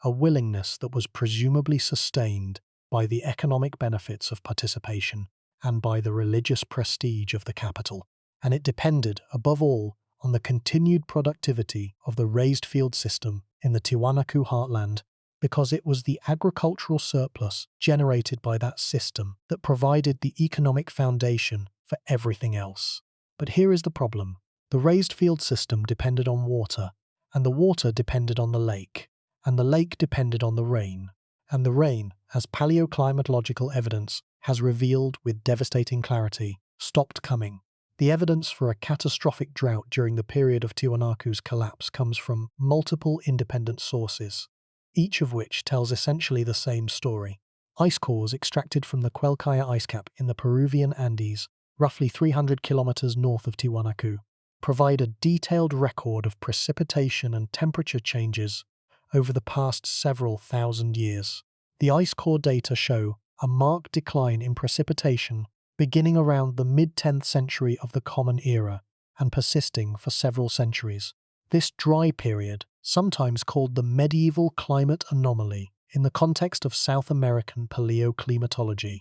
a willingness that was presumably sustained by the economic benefits of participation and by the religious prestige of the capital. And it depended, above all, on the continued productivity of the raised field system in the Tiwanaku heartland, because it was the agricultural surplus generated by that system that provided the economic foundation for everything else. But here is the problem. The raised field system depended on water, and the water depended on the lake, and the lake depended on the rain, and the rain, as paleoclimatological evidence has revealed with devastating clarity, stopped coming. The evidence for a catastrophic drought during the period of Tiwanaku's collapse comes from multiple independent sources, each of which tells essentially the same story. Ice cores extracted from the Quelcaya ice cap in the Peruvian Andes, roughly 300 kilometers north of Tiwanaku, provide a detailed record of precipitation and temperature changes over the past several thousand years. The ice core data show a marked decline in precipitation beginning around the mid-10th century of the Common Era and persisting for several centuries. This dry period, sometimes called the medieval climate anomaly in the context of South American paleoclimatology,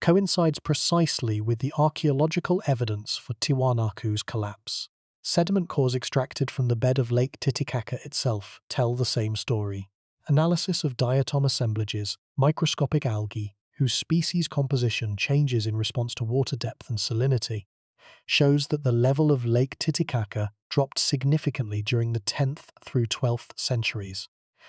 coincides precisely with the archaeological evidence for Tiwanaku's collapse. Sediment cores extracted from the bed of Lake Titicaca itself tell the same story. Analysis of diatom assemblages, microscopic algae, whose species composition changes in response to water depth and salinity, shows that the level of Lake Titicaca dropped significantly during the 10th through 12th centuries.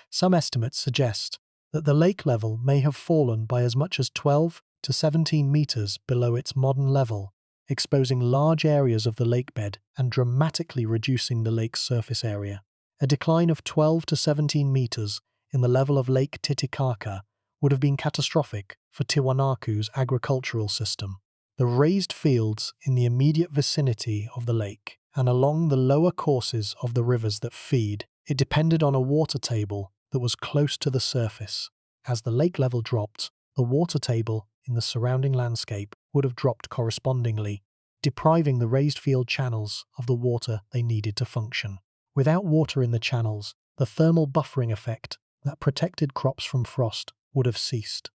Some estimates suggest that the lake level may have fallen by as much as 12 to 17 meters below its modern level, exposing large areas of the lakebed and dramatically reducing the lake's surface area. A decline of 12 to 17 meters in the level of Lake Titicaca would have been catastrophic for Tiwanaku's agricultural system. The raised fields in the immediate vicinity of the lake and along the lower courses of the rivers that feed it depended on a water table that was close to the surface. As the lake level dropped, the water table in the surrounding landscape would have dropped correspondingly, depriving the raised field channels of the water they needed to function. Without water in the channels, the thermal buffering effect that protected crops from frost would have ceased.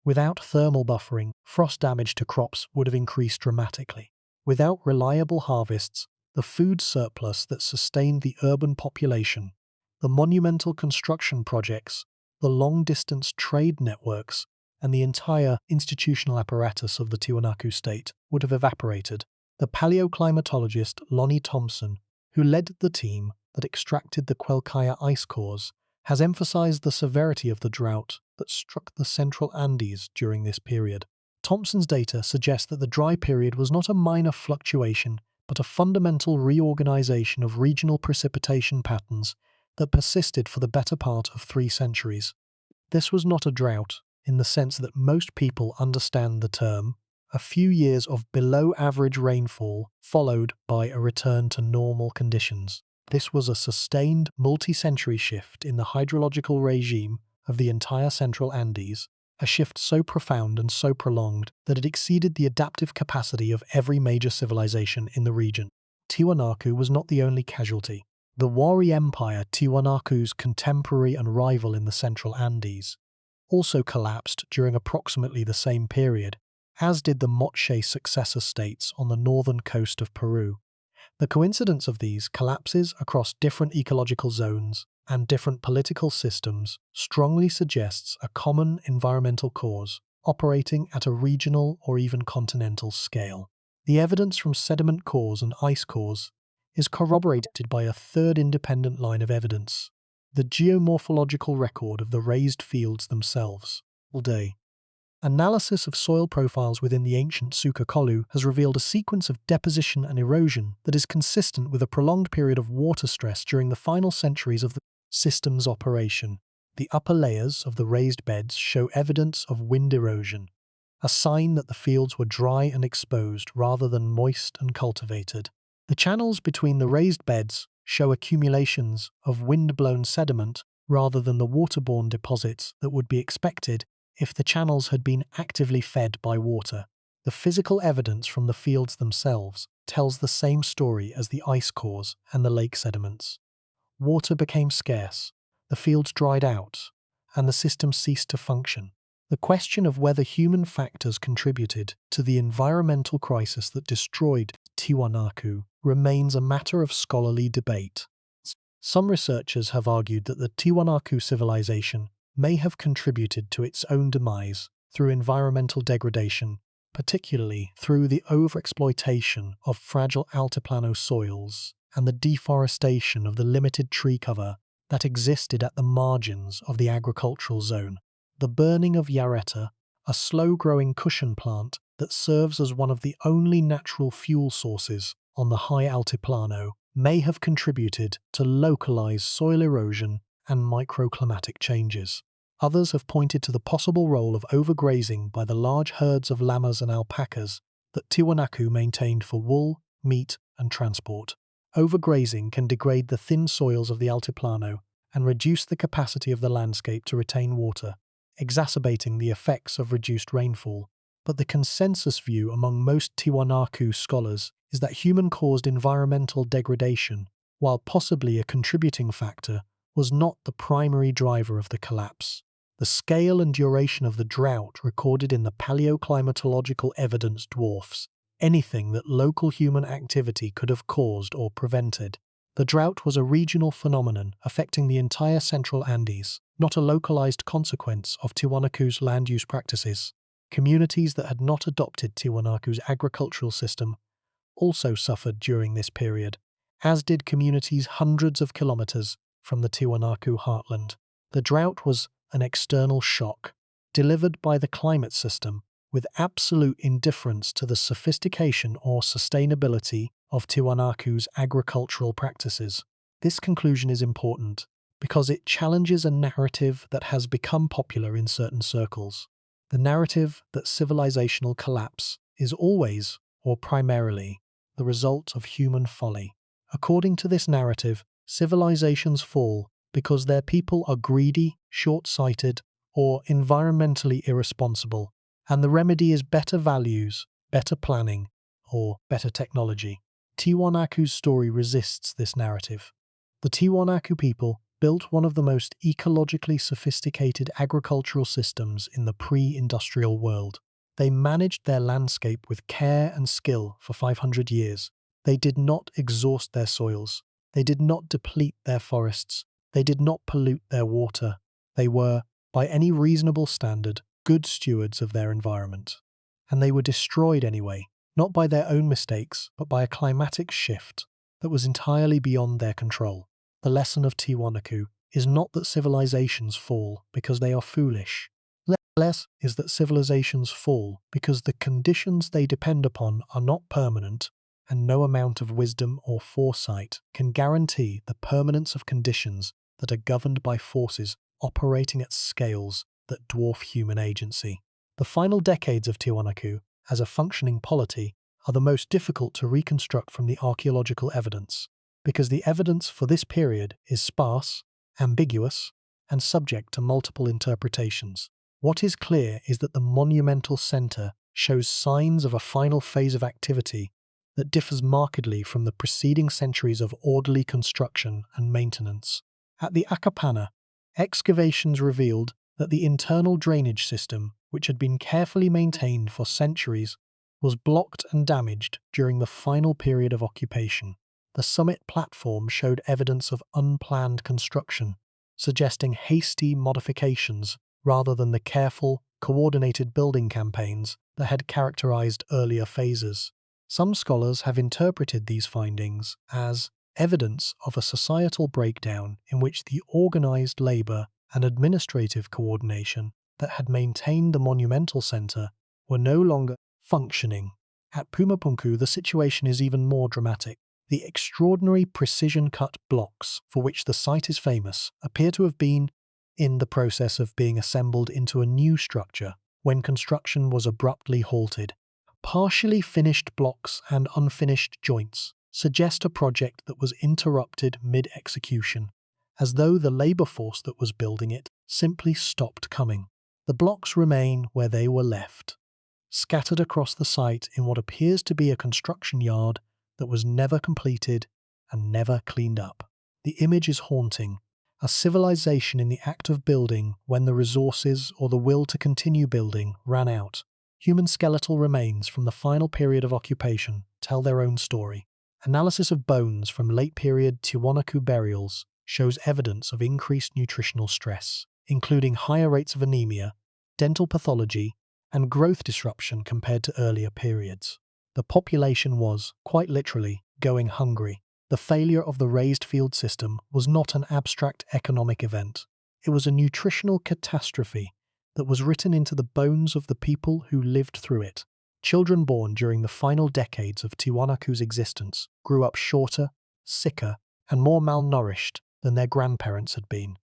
Without thermal buffering, frost damage to crops would have increased dramatically. Without reliable harvests, the food surplus that sustained the urban population, the monumental construction projects, the long-distance trade networks, and the entire institutional apparatus of the Tiwanaku state would have evaporated. The paleoclimatologist Lonnie Thompson, who led the team that extracted the Quelcaya ice cores, has emphasized the severity of the drought that struck the central Andes during this period. Thompson's data suggests that the dry period was not a minor fluctuation, but a fundamental reorganization of regional precipitation patterns that persisted for the better part of 3 centuries. This was not a drought, in the sense that most people understand the term. A few years of below-average rainfall followed by a return to normal conditions. This was a sustained multi-century shift in the hydrological regime of the entire Central Andes, a shift so profound and so prolonged that it exceeded the adaptive capacity of every major civilization in the region. Tiwanaku was not the only casualty. The Wari Empire, Tiwanaku's contemporary and rival in the Central Andes, also collapsed during approximately the same period, as did the Moche successor states on the northern coast of Peru. The coincidence of these collapses across different ecological zones and different political systems strongly suggests a common environmental cause operating at a regional or even continental scale. The evidence from sediment cores and ice cores is corroborated by a third independent line of evidence: the geomorphological record of the raised fields themselves. All day. Analysis of soil profiles within the ancient Suka Kolu has revealed a sequence of deposition and erosion that is consistent with a prolonged period of water stress during the final centuries of the system's operation. The upper layers of the raised beds show evidence of wind erosion, a sign that the fields were dry and exposed rather than moist and cultivated. The channels between the raised beds show accumulations of wind-blown sediment rather than the waterborne deposits that would be expected if the channels had been actively fed by water. The physical evidence from the fields themselves tells the same story as the ice cores and the lake sediments. Water became scarce, the fields dried out, and the system ceased to function. The question of whether human factors contributed to the environmental crisis that destroyed Tiwanaku remains a matter of scholarly debate. Some researchers have argued that the Tiwanaku civilization may have contributed to its own demise through environmental degradation, particularly through the overexploitation of fragile altiplano soils and the deforestation of the limited tree cover that existed at the margins of the agricultural zone. The burning of yareta, a slow-growing cushion plant that serves as one of the only natural fuel sources on the high altiplano, may have contributed to localized soil erosion and microclimatic changes. Others have pointed to the possible role of overgrazing by the large herds of llamas and alpacas that Tiwanaku maintained for wool, meat, and transport. Overgrazing can degrade the thin soils of the altiplano and reduce the capacity of the landscape to retain water, exacerbating the effects of reduced rainfall. But the consensus view among most Tiwanaku scholars is that human-caused environmental degradation, while possibly a contributing factor, was not the primary driver of the collapse. The scale and duration of the drought recorded in the paleoclimatological evidence dwarfs anything that local human activity could have caused or prevented. The drought was a regional phenomenon affecting the entire Central Andes, not a localized consequence of Tiwanaku's land use practices. Communities that had not adopted Tiwanaku's agricultural system also suffered during this period, as did communities hundreds of kilometers from the Tiwanaku heartland. The drought was an external shock, delivered by the climate system, with absolute indifference to the sophistication or sustainability of Tiwanaku's agricultural practices. This conclusion is important because it challenges a narrative that has become popular in certain circles. The narrative that civilizational collapse is always, or primarily, the result of human folly. According to this narrative, civilizations fall because their people are greedy, short-sighted, or environmentally irresponsible, and the remedy is better values, better planning, or better technology. Tiwanaku's story resists this narrative. The Tiwanaku people built one of the most ecologically sophisticated agricultural systems in the pre-industrial world. They managed their landscape with care and skill for 500 years. They did not exhaust their soils. They did not deplete their forests. They did not pollute their water. They were, by any reasonable standard, good stewards of their environment. And they were destroyed anyway, not by their own mistakes, but by a climatic shift that was entirely beyond their control. The lesson of Tiwanaku is not that civilizations fall because they are foolish. Less is that civilizations fall because the conditions they depend upon are not permanent and no amount of wisdom or foresight can guarantee the permanence of conditions that are governed by forces operating at scales that dwarf human agency. The final decades of Tiwanaku, as a functioning polity, are the most difficult to reconstruct from the archaeological evidence, because the evidence for this period is sparse, ambiguous, and subject to multiple interpretations. What is clear is that the monumental centre shows signs of a final phase of activity that differs markedly from the preceding centuries of orderly construction and maintenance. At the Akapana, excavations revealed that the internal drainage system, which had been carefully maintained for centuries, was blocked and damaged during the final period of occupation. The summit platform showed evidence of unplanned construction, suggesting hasty modifications rather than the careful, coordinated building campaigns that had characterized earlier phases. Some scholars have interpreted these findings as evidence of a societal breakdown in which the organized labor and administrative coordination that had maintained the monumental center were no longer functioning. At Puma Punku, the situation is even more dramatic. The extraordinary precision-cut blocks for which the site is famous appear to have been in the process of being assembled into a new structure when construction was abruptly halted. Partially finished blocks and unfinished joints suggest a project that was interrupted mid-execution, as though the labor force that was building it simply stopped coming. The blocks remain where they were left, scattered across the site in what appears to be a construction yard that was never completed and never cleaned up. The image is haunting, a civilization in the act of building when the resources or the will to continue building ran out. Human skeletal remains from the final period of occupation tell their own story. Analysis of bones from late-period Tiwanaku burials shows evidence of increased nutritional stress, including higher rates of anemia, dental pathology, and growth disruption compared to earlier periods. The population was, quite literally, going hungry. The failure of the raised field system was not an abstract economic event. It was a nutritional catastrophe that was written into the bones of the people who lived through it. Children born during the final decades of Tiwanaku's existence grew up shorter, sicker, and more malnourished than their grandparents had been.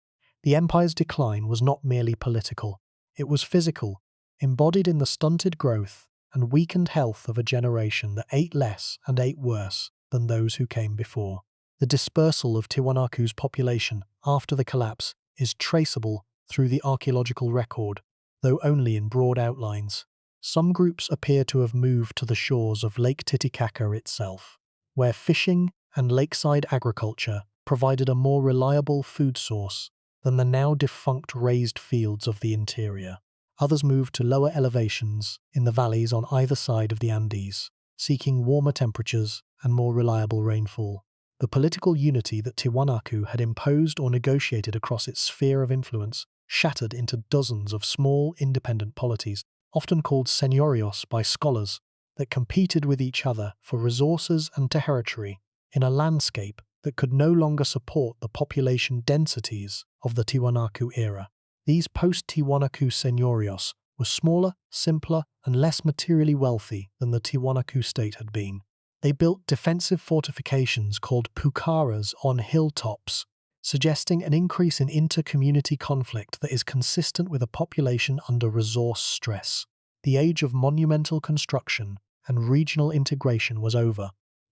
The empire's decline was not merely political. It was physical, embodied in the stunted growth and weakened health of a generation that ate less and ate worse than those who came before. The dispersal of Tiwanaku's population after the collapse is traceable through the archaeological record, though only in broad outlines. Some groups appear to have moved to the shores of Lake Titicaca itself, where fishing and lakeside agriculture provided a more reliable food source than the now defunct raised fields of the interior. Others moved to lower elevations in the valleys on either side of the Andes, seeking warmer temperatures and more reliable rainfall. The political unity that Tiwanaku had imposed or negotiated across its sphere of influence shattered into dozens of small independent polities, often called señorios by scholars, that competed with each other for resources and territory in a landscape that could no longer support the population densities of the Tiwanaku era. These post-Tiwanaku señorios were smaller, simpler, and less materially wealthy than the Tiwanaku state had been. They built defensive fortifications called pucaras on hilltops, suggesting an increase in inter-community conflict that is consistent with a population under resource stress. The age of monumental construction and regional integration was over.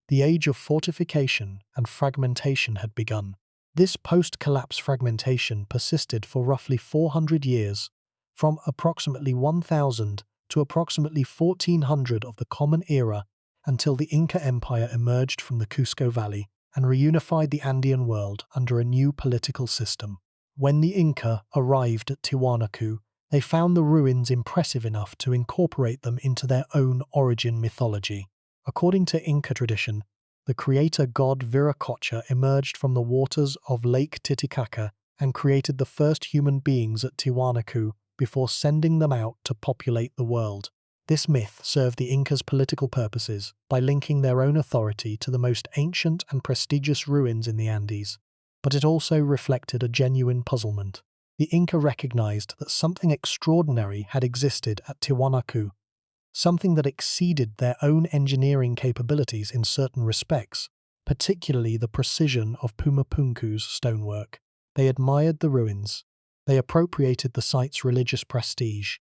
The age of fortification and fragmentation had begun. This post-collapse fragmentation persisted for roughly 400 years, from approximately 1000 to approximately 1400 of the Common Era, until the Inca Empire emerged from the Cusco Valley and reunified the Andean world under a new political system. When the Inca arrived at Tiwanaku, they found the ruins impressive enough to incorporate them into their own origin mythology. According to Inca tradition, the creator god Viracocha emerged from the waters of Lake Titicaca and created the first human beings at Tiwanaku before sending them out to populate the world. This myth served the Incas' political purposes by linking their own authority to the most ancient and prestigious ruins in the Andes, but it also reflected a genuine puzzlement. The Inca recognized that something extraordinary had existed at Tiwanaku, something that exceeded their own engineering capabilities in certain respects, particularly the precision of Puma Punku's stonework. They admired the ruins. They appropriated the site's religious prestige,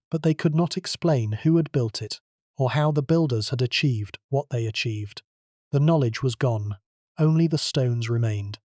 but they could not explain who had built it or how the builders had achieved what they achieved. The knowledge was gone. Only the stones remained.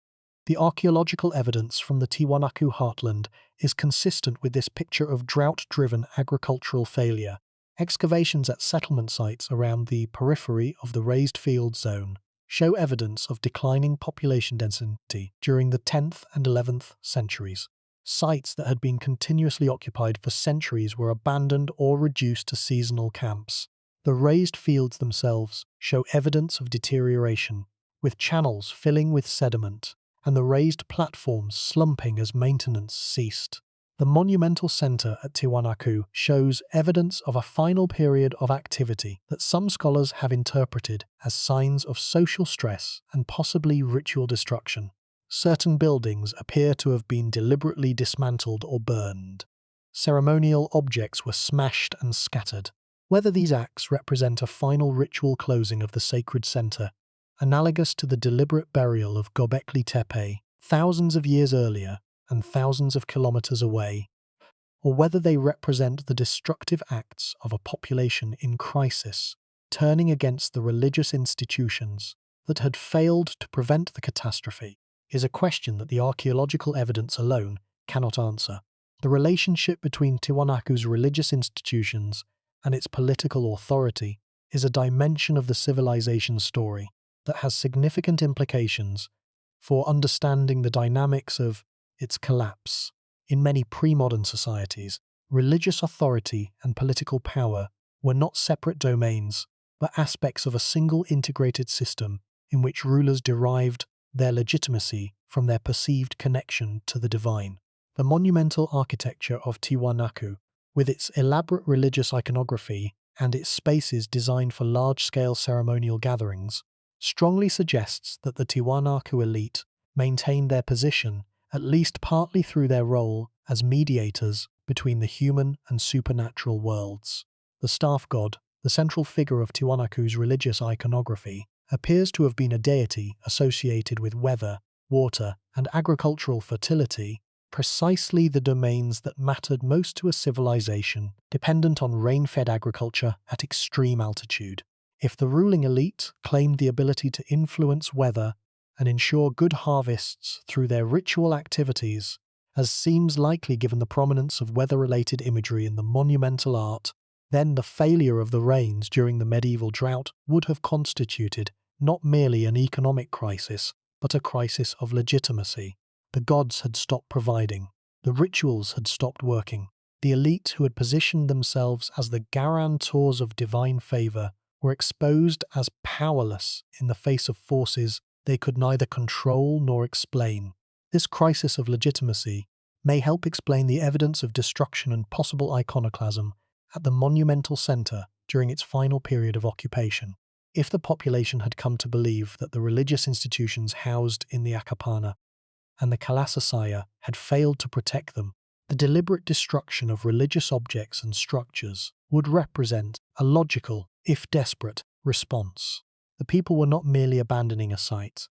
The archaeological evidence from the Tiwanaku heartland is consistent with this picture of drought-driven agricultural failure. Excavations at settlement sites around the periphery of the raised field zone show evidence of declining population density during the 10th and 11th centuries. Sites that had been continuously occupied for centuries were abandoned or reduced to seasonal camps. The raised fields themselves show evidence of deterioration, with channels filling with sediment and the raised platforms slumping as maintenance ceased. The monumental centre at Tiwanaku shows evidence of a final period of activity that some scholars have interpreted as signs of social stress and possibly ritual destruction. Certain buildings appear to have been deliberately dismantled or burned. Ceremonial objects were smashed and scattered. Whether these acts represent a final ritual closing of the sacred centre, analogous to the deliberate burial of Göbekli Tepe thousands of years earlier and thousands of kilometers away, or whether they represent the destructive acts of a population in crisis, turning against the religious institutions that had failed to prevent the catastrophe, is a question that the archaeological evidence alone cannot answer. The relationship between Tiwanaku's religious institutions and its political authority is a dimension of the civilization's story that has significant implications for understanding the dynamics of its collapse. In many pre-modern societies, religious authority and political power were not separate domains, but aspects of a single integrated system in which rulers derived their legitimacy from their perceived connection to the divine. The monumental architecture of Tiwanaku, with its elaborate religious iconography and its spaces designed for large-scale ceremonial gatherings, strongly suggests that the Tiwanaku elite maintained their position at least partly through their role as mediators between the human and supernatural worlds. The staff god, the central figure of Tiwanaku's religious iconography, appears to have been a deity associated with weather, water, and agricultural fertility, precisely the domains that mattered most to a civilization dependent on rain-fed agriculture at extreme altitude. If the ruling elite claimed the ability to influence weather and ensure good harvests through their ritual activities, as seems likely given the prominence of weather-related imagery in the monumental art, then the failure of the rains during the medieval drought would have constituted not merely an economic crisis, but a crisis of legitimacy. The gods had stopped providing. The rituals had stopped working. The elite who had positioned themselves as the guarantors of divine favour were exposed as powerless in the face of forces they could neither control nor explain. This crisis of legitimacy may help explain the evidence of destruction and possible iconoclasm at the monumental centre during its final period of occupation. If the population had come to believe that the religious institutions housed in the Akapana and the Kalasasaya had failed to protect them, the deliberate destruction of religious objects and structures would represent a logical, if desperate, response. The people were not merely abandoning a site.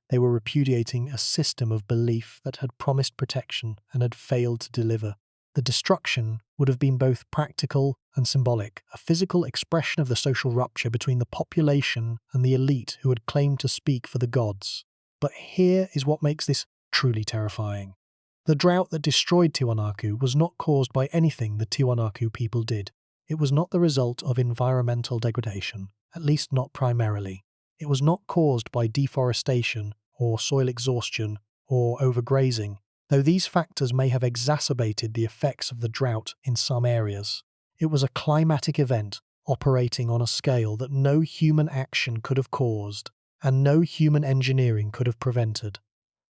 They were repudiating a system of belief that had promised protection and had failed to deliver. The destruction would have been both practical and symbolic, a physical expression of the social rupture between the population and the elite who had claimed to speak for the gods. But here is what makes this truly terrifying. The drought that destroyed Tiwanaku was not caused by anything the Tiwanaku people did. It was not the result of environmental degradation, at least not primarily. It was not caused by deforestation or soil exhaustion or overgrazing, though these factors may have exacerbated the effects of the drought in some areas. It was a climatic event operating on a scale that no human action could have caused and no human engineering could have prevented.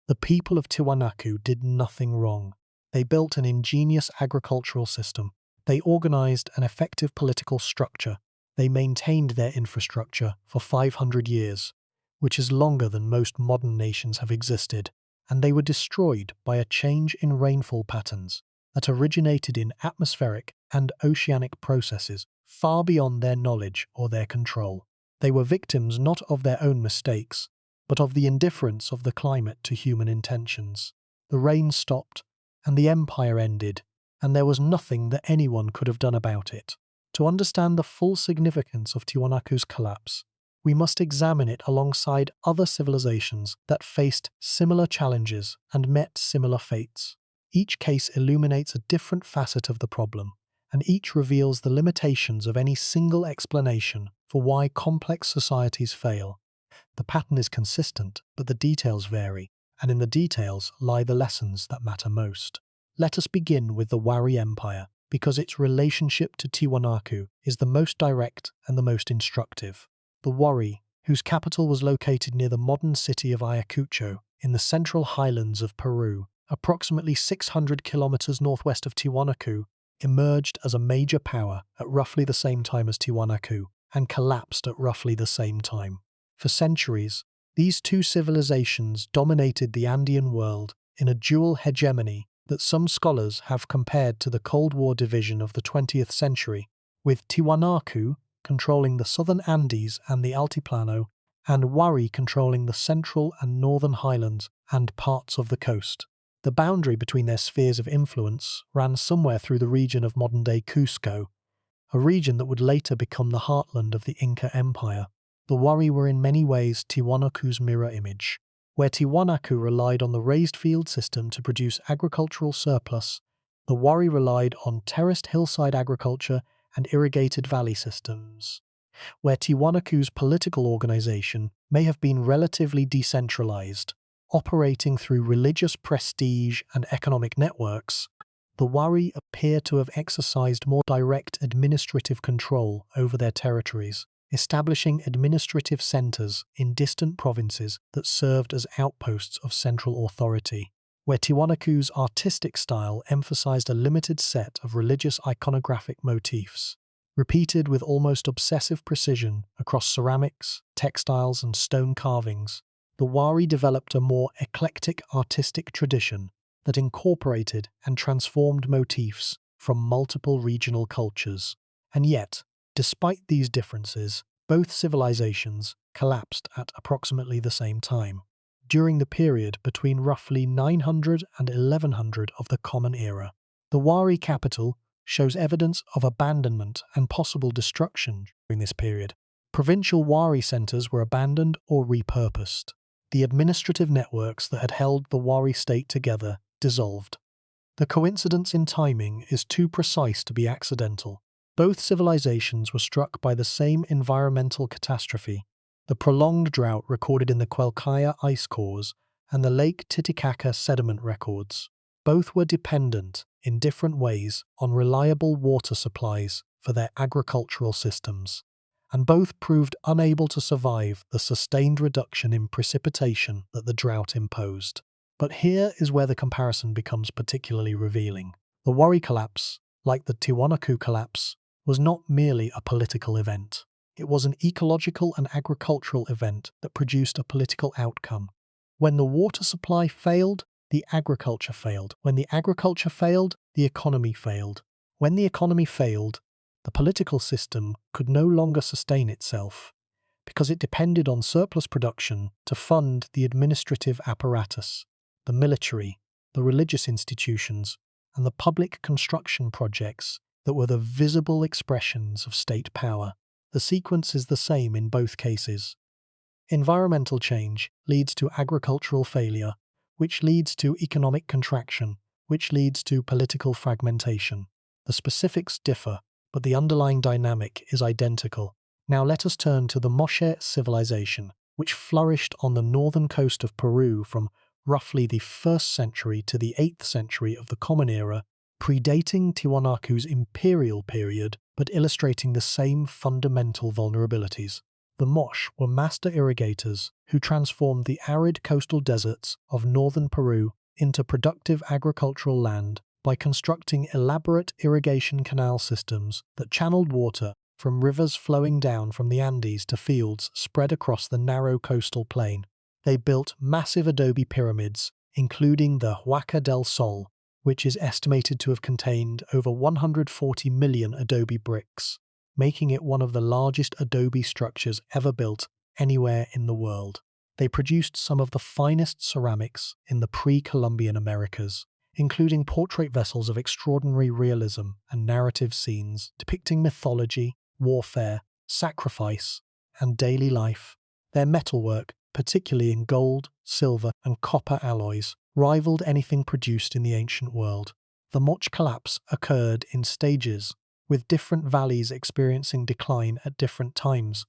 The people of Tiwanaku did nothing wrong. They built an ingenious agricultural system. They organized an effective political structure. They maintained their infrastructure for 500 years, which is longer than most modern nations have existed, and they were destroyed by a change in rainfall patterns that originated in atmospheric and oceanic processes far beyond their knowledge or their control. They were victims not of their own mistakes, but of the indifference of the climate to human intentions. The rain stopped, and the empire ended, and there was nothing that anyone could have done about it. To understand the full significance of Tiwanaku's collapse, we must examine it alongside other civilizations that faced similar challenges and met similar fates. Each case illuminates a different facet of the problem, and each reveals the limitations of any single explanation for why complex societies fail. The pattern is consistent, but the details vary, and in the details lie the lessons that matter most. Let us begin with the Wari Empire, because its relationship to Tiwanaku is the most direct and the most instructive. The Wari, whose capital was located near the modern city of Ayacucho in the central highlands of Peru, approximately 600 kilometers northwest of Tiwanaku, emerged as a major power at roughly the same time as Tiwanaku and collapsed at roughly the same time. For centuries, these two civilizations dominated the Andean world in a dual hegemony that some scholars have compared to the Cold War division of the 20th century, with Tiwanaku controlling the southern Andes and the Altiplano, and Wari controlling the central and northern highlands and parts of the coast. The boundary between their spheres of influence ran somewhere through the region of modern-day Cusco, a region that would later become the heartland of the Inca Empire. The Wari were in many ways Tiwanaku's mirror image. Where Tiwanaku relied on the raised field system to produce agricultural surplus, the Wari relied on terraced hillside agriculture and irrigated valley systems. Where Tiwanaku's political organization may have been relatively decentralized, operating through religious prestige and economic networks, the Wari appear to have exercised more direct administrative control over their territories, establishing administrative centers in distant provinces that served as outposts of central authority. Where Tiwanaku's artistic style emphasized a limited set of religious iconographic motifs, repeated with almost obsessive precision across ceramics, textiles, and stone carvings, the Wari developed a more eclectic artistic tradition that incorporated and transformed motifs from multiple regional cultures. And yet, despite these differences, both civilizations collapsed at approximately the same time, during the period between roughly 900 and 1100 of the Common Era. The Wari capital shows evidence of abandonment and possible destruction during this period. Provincial Wari centers were abandoned or repurposed. The administrative networks that had held the Wari state together dissolved. The coincidence in timing is too precise to be accidental. Both civilizations were struck by the same environmental catastrophe, the prolonged drought recorded in the Quelcaya ice cores and the Lake Titicaca sediment records. Both were dependent, in different ways, on reliable water supplies for their agricultural systems, and both proved unable to survive the sustained reduction in precipitation that the drought imposed. But here is where the comparison becomes particularly revealing. The Wari collapse, like the Tiwanaku collapse, was not merely a political event. It was an ecological and agricultural event that produced a political outcome. When the water supply failed, the agriculture failed. When the agriculture failed, the economy failed. When the economy failed, the political system could no longer sustain itself, because it depended on surplus production to fund the administrative apparatus, the military, the religious institutions, and the public construction projects that were the visible expressions of state power. The sequence is the same in both cases. Environmental change leads to agricultural failure, which leads to economic contraction, which leads to political fragmentation. The specifics differ, but the underlying dynamic is identical. Now let us turn to the Moche civilization, which flourished on the northern coast of Peru from roughly the 1st century to the 8th century of the Common Era, predating Tiwanaku's imperial period, but illustrating the same fundamental vulnerabilities. The Moche were master irrigators who transformed the arid coastal deserts of northern Peru into productive agricultural land by constructing elaborate irrigation canal systems that channeled water from rivers flowing down from the Andes to fields spread across the narrow coastal plain. They built massive adobe pyramids, including the Huaca del Sol, which is estimated to have contained over 140 million adobe bricks. making it one of the largest adobe structures ever built anywhere in the world. They produced some of the finest ceramics in the pre-Columbian Americas, including portrait vessels of extraordinary realism and narrative scenes depicting mythology, warfare, sacrifice, and daily life. Their metalwork, particularly in gold, silver, and copper alloys, rivaled anything produced in the ancient world. The Moche collapse occurred in stages, with different valleys experiencing decline at different times,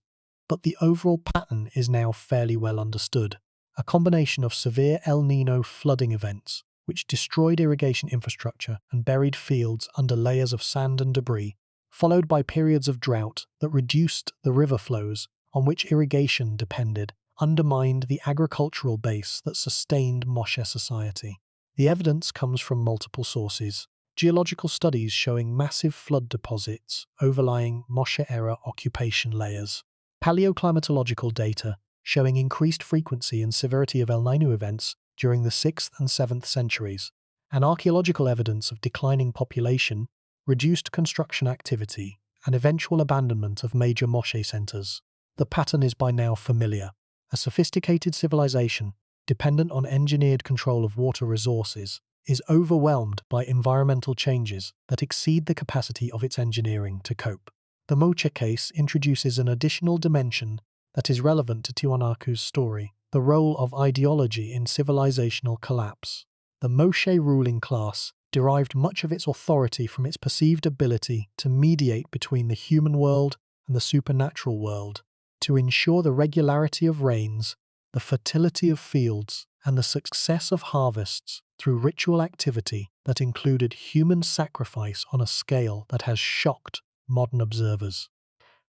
but the overall pattern is now fairly well understood. A combination of severe El Niño flooding events, which destroyed irrigation infrastructure and buried fields under layers of sand and debris, followed by periods of drought that reduced the river flows on which irrigation depended, undermined the agricultural base that sustained Moche society. The evidence comes from multiple sources. Geological studies showing massive flood deposits overlying Moche-era occupation layers. Paleoclimatological data showing increased frequency and severity of El Niño events during the 6th and 7th centuries. And archaeological evidence of declining population, reduced construction activity, and eventual abandonment of major Moche centers. The pattern is by now familiar. A sophisticated civilization, dependent on engineered control of water resources, is overwhelmed by environmental changes that exceed the capacity of its engineering to cope. The Moche case introduces an additional dimension that is relevant to Tiwanaku's story, the role of ideology in civilizational collapse. The Moche ruling class derived much of its authority from its perceived ability to mediate between the human world and the supernatural world, to ensure the regularity of rains, the fertility of fields, and the success of harvests through ritual activity that included human sacrifice on a scale that has shocked modern observers.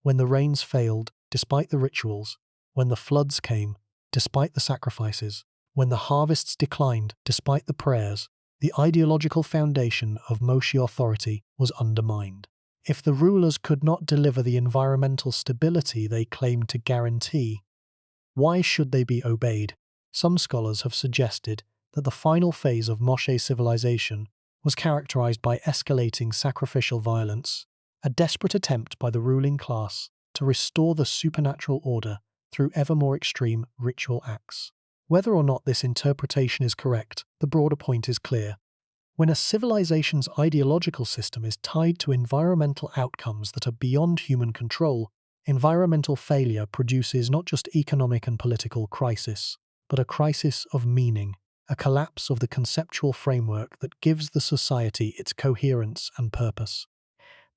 When the rains failed, despite the rituals, when the floods came, despite the sacrifices, when the harvests declined, despite the prayers, the ideological foundation of Moche authority was undermined. If the rulers could not deliver the environmental stability they claimed to guarantee, why should they be obeyed? Some scholars have suggested that the final phase of Moche civilization was characterized by escalating sacrificial violence, a desperate attempt by the ruling class to restore the supernatural order through ever more extreme ritual acts. Whether or not this interpretation is correct, the broader point is clear. When a civilization's ideological system is tied to environmental outcomes that are beyond human control, environmental failure produces not just economic and political crisis, but a crisis of meaning, a collapse of the conceptual framework that gives the society its coherence and purpose.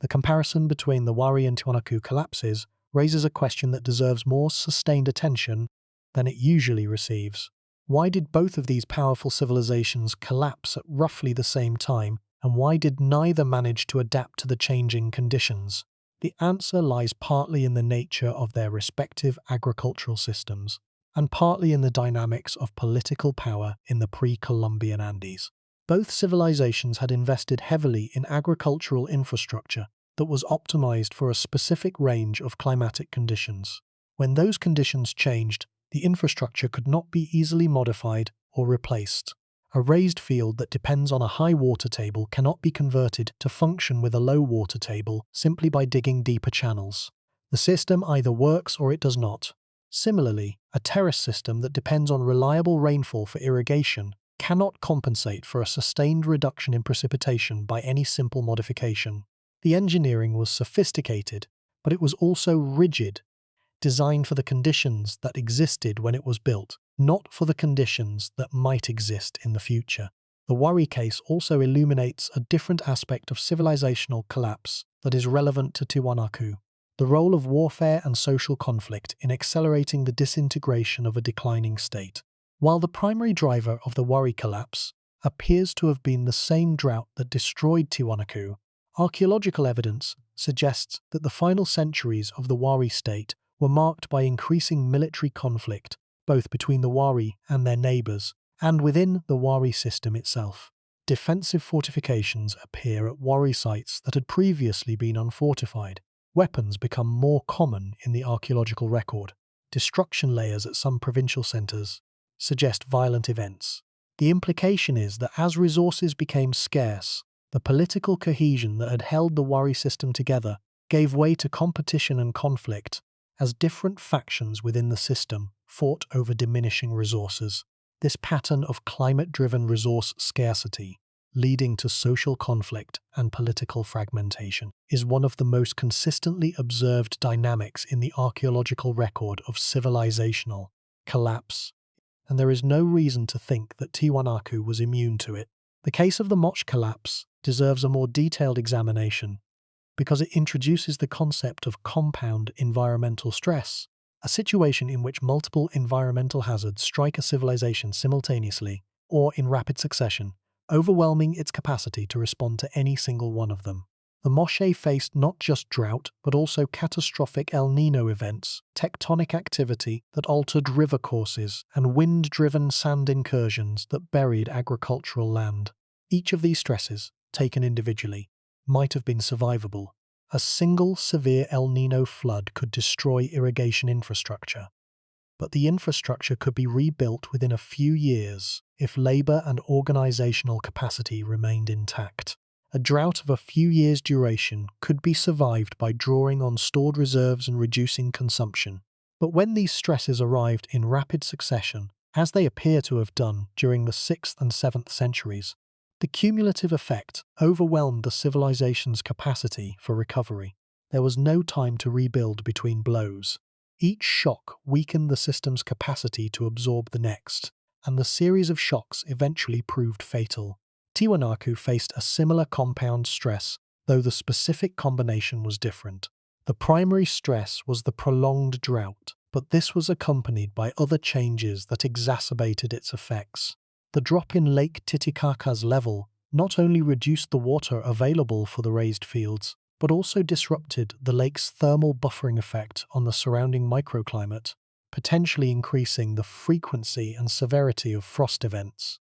The comparison between the Wari and Tiwanaku collapses raises a question that deserves more sustained attention than it usually receives. Why did both of these powerful civilizations collapse at roughly the same time, and why did neither manage to adapt to the changing conditions? The answer lies partly in the nature of their respective agricultural systems, and partly in the dynamics of political power in the pre-Columbian Andes. Both civilizations had invested heavily in agricultural infrastructure that was optimized for a specific range of climatic conditions. When those conditions changed, the infrastructure could not be easily modified or replaced. A raised field that depends on a high water table cannot be converted to function with a low water table simply by digging deeper channels. The system either works or it does not. Similarly, a terrace system that depends on reliable rainfall for irrigation cannot compensate for a sustained reduction in precipitation by any simple modification. The engineering was sophisticated, but it was also rigid, designed for the conditions that existed when it was built, not for the conditions that might exist in the future. The Wari case also illuminates a different aspect of civilizational collapse that is relevant to Tiwanaku: the role of warfare and social conflict in accelerating the disintegration of a declining state. While the primary driver of the Wari collapse appears to have been the same drought that destroyed Tiwanaku, archaeological evidence suggests that the final centuries of the Wari state were marked by increasing military conflict, both between the Wari and their neighbours, and within the Wari system itself. Defensive fortifications appear at Wari sites that had previously been unfortified. Weapons become more common in the archaeological record. Destruction layers at some provincial centres suggest violent events. The implication is that as resources became scarce, the political cohesion that had held the Wari system together gave way to competition and conflict as different factions within the system fought over diminishing resources. This pattern of climate-driven resource scarcity, leading to social conflict and political fragmentation, is one of the most consistently observed dynamics in the archaeological record of civilizational collapse, and there is no reason to think that Tiwanaku was immune to it. The case of the Moche collapse deserves a more detailed examination because it introduces the concept of compound environmental stress, a situation in which multiple environmental hazards strike a civilization simultaneously or in rapid succession, overwhelming its capacity to respond to any single one of them. The Moche faced not just drought, but also catastrophic El Niño events, tectonic activity that altered river courses, and wind-driven sand incursions that buried agricultural land. Each of these stresses, taken individually, might have been survivable. A single severe El Niño flood could destroy irrigation infrastructure, but the infrastructure could be rebuilt within a few years if labor and organizational capacity remained intact. A drought of a few years' duration could be survived by drawing on stored reserves and reducing consumption. But when these stresses arrived in rapid succession, as they appear to have done during the 6th and 7th centuries, the cumulative effect overwhelmed the civilization's capacity for recovery. There was no time to rebuild between blows. Each shock weakened the system's capacity to absorb the next, and the series of shocks eventually proved fatal. Tiwanaku faced a similar compound stress, though the specific combination was different. The primary stress was the prolonged drought, but this was accompanied by other changes that exacerbated its effects. The drop in Lake Titicaca's level not only reduced the water available for the raised fields, but also disrupted the lake's thermal buffering effect on the surrounding microclimate, potentially increasing the frequency and severity of frost events.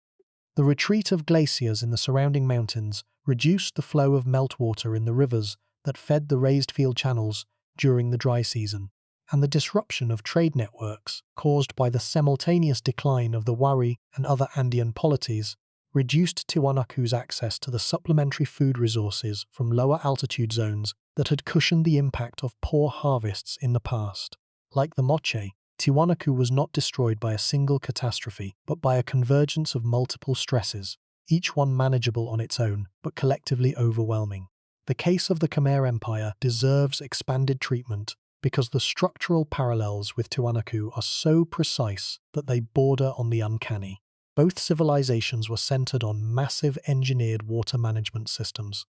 The retreat of glaciers in the surrounding mountains reduced the flow of meltwater in the rivers that fed the raised field channels during the dry season, and the disruption of trade networks caused by the simultaneous decline of the Wari and other Andean polities reduced Tiwanaku's access to the supplementary food resources from lower altitude zones that had cushioned the impact of poor harvests in the past. Like the Moche, Tiwanaku was not destroyed by a single catastrophe, but by a convergence of multiple stresses, each one manageable on its own, but collectively overwhelming. The case of the Khmer Empire deserves expanded treatment because the structural parallels with Tiwanaku are so precise that they border on the uncanny. Both civilizations were centered on massive engineered water management systems.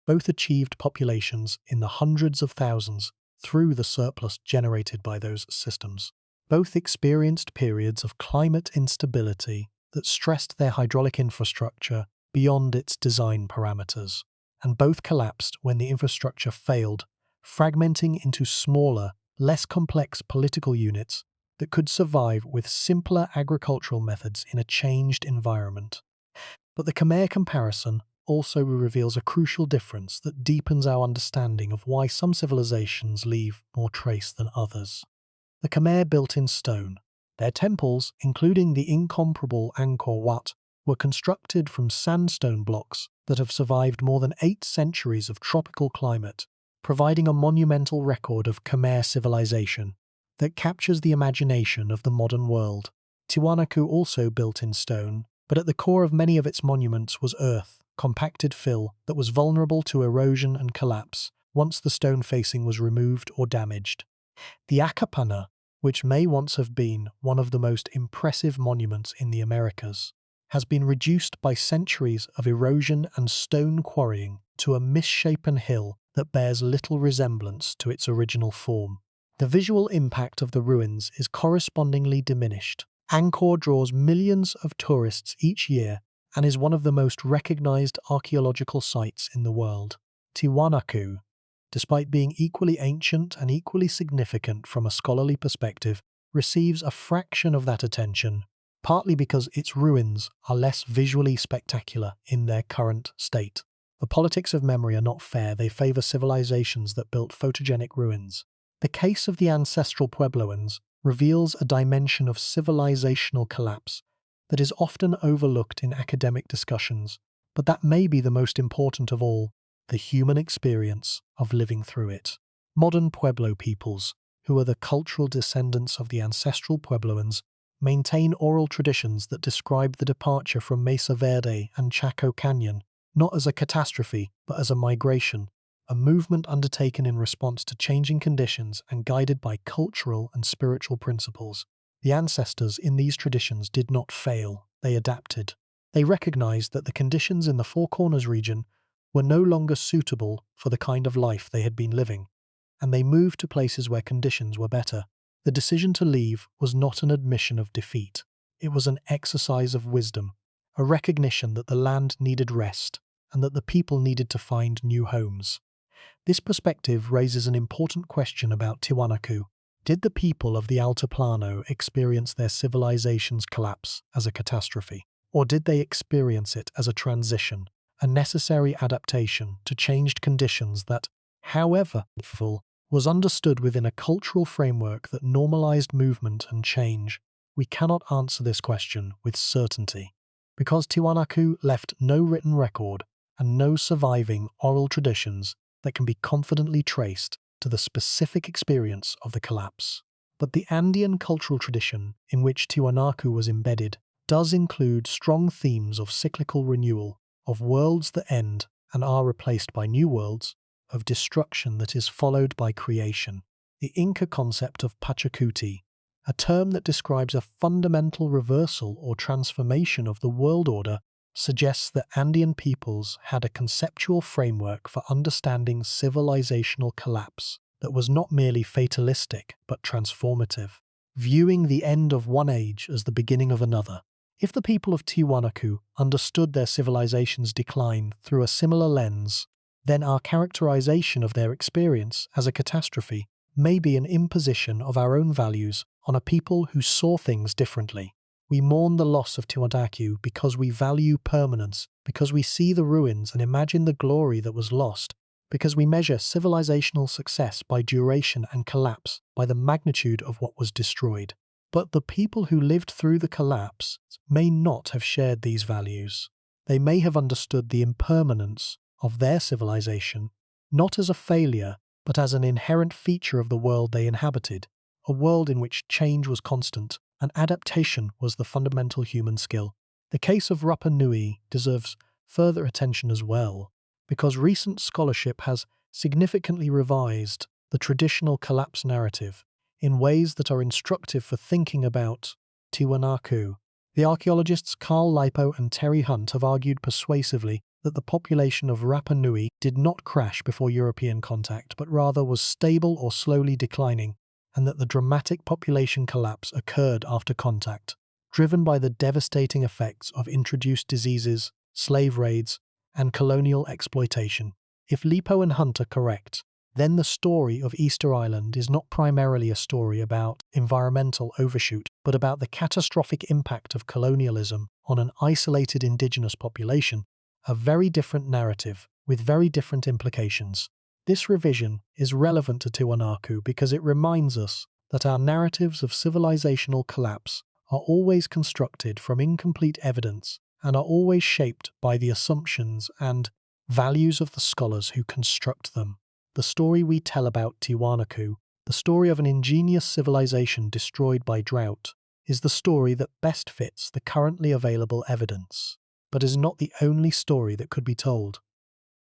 Both achieved populations in the hundreds of thousands through the surplus generated by those systems. Both experienced periods of climate instability that stressed their hydraulic infrastructure beyond its design parameters, and both collapsed when the infrastructure failed, fragmenting into smaller, less complex political units that could survive with simpler agricultural methods in a changed environment. But the Khmer comparison also reveals a crucial difference that deepens our understanding of why some civilizations leave more trace than others. The Khmer built in stone. Their temples, including the incomparable Angkor Wat, were constructed from sandstone blocks that have survived more than 8 centuries of tropical climate, providing a monumental record of Khmer civilization that captures the imagination of the modern world. Tiwanaku also built in stone, but at the core of many of its monuments was earth, compacted fill that was vulnerable to erosion and collapse once the stone facing was removed or damaged. The Akapana, which may once have been one of the most impressive monuments in the Americas, has been reduced by centuries of erosion and stone quarrying to a misshapen hill that bears little resemblance to its original form. The visual impact of the ruins is correspondingly diminished. Angkor draws millions of tourists each year and is one of the most recognized archaeological sites in the world. Tiwanaku, despite being equally ancient and equally significant from a scholarly perspective, receives a fraction of that attention, partly because its ruins are less visually spectacular in their current state. The politics of memory are not fair. They favor civilizations that built photogenic ruins. The case of the ancestral Puebloans reveals a dimension of civilizational collapse that is often overlooked in academic discussions, but that may be the most important of all. the human experience of living through it. Modern Pueblo peoples, who are the cultural descendants of the ancestral Puebloans, maintain oral traditions that describe the departure from Mesa Verde and Chaco Canyon, not as a catastrophe, but as a migration, a movement undertaken in response to changing conditions and guided by cultural and spiritual principles. The ancestors in these traditions did not fail, they adapted. They recognized that the conditions in the Four Corners region were no longer suitable for the kind of life they had been living, and they moved to places where conditions were better. The decision to leave was not an admission of defeat. It was an exercise of wisdom, a recognition that the land needed rest and that the people needed to find new homes. This perspective raises an important question about Tiwanaku. Did the people of the Altiplano experience their civilization's collapse as a catastrophe? Or did they experience it as a transition, a necessary adaptation to changed conditions that, however painful, was understood within a cultural framework that normalized movement and change? We cannot answer this question with certainty, because Tiwanaku left no written record and no surviving oral traditions that can be confidently traced to the specific experience of the collapse. But the Andean cultural tradition in which Tiwanaku was embedded does include strong themes of cyclical renewal, of worlds that end and are replaced by new worlds, of destruction that is followed by creation. The Inca concept of Pachacuti, a term that describes a fundamental reversal or transformation of the world order, suggests that Andean peoples had a conceptual framework for understanding civilizational collapse that was not merely fatalistic but transformative, viewing the end of one age as the beginning of another. If the people of Tiwanaku understood their civilization's decline through a similar lens, then our characterization of their experience as a catastrophe may be an imposition of our own values on a people who saw things differently. We mourn the loss of Tiwanaku because we value permanence, because we see the ruins and imagine the glory that was lost, because we measure civilizational success by duration and collapse by the magnitude of what was destroyed. But the people who lived through the collapse may not have shared these values. They may have understood the impermanence of their civilization, not as a failure, but as an inherent feature of the world they inhabited, a world in which change was constant and adaptation was the fundamental human skill. The case of Rapa Nui deserves further attention as well, because recent scholarship has significantly revised the traditional collapse narrative in ways that are instructive for thinking about Tiwanaku. The archaeologists Carl Lipo and Terry Hunt have argued persuasively that the population of Rapa Nui did not crash before European contact, but rather was stable or slowly declining, and that the dramatic population collapse occurred after contact, driven by the devastating effects of introduced diseases, slave raids, and colonial exploitation. If Lipo and Hunt are correct, then the story of Easter Island is not primarily a story about environmental overshoot, but about the catastrophic impact of colonialism on an isolated indigenous population, a very different narrative with very different implications. This revision is relevant to Tiwanaku because it reminds us that our narratives of civilizational collapse are always constructed from incomplete evidence and are always shaped by the assumptions and values of the scholars who construct them. The story we tell about Tiwanaku, the story of an ingenious civilization destroyed by drought, is the story that best fits the currently available evidence, but is not the only story that could be told.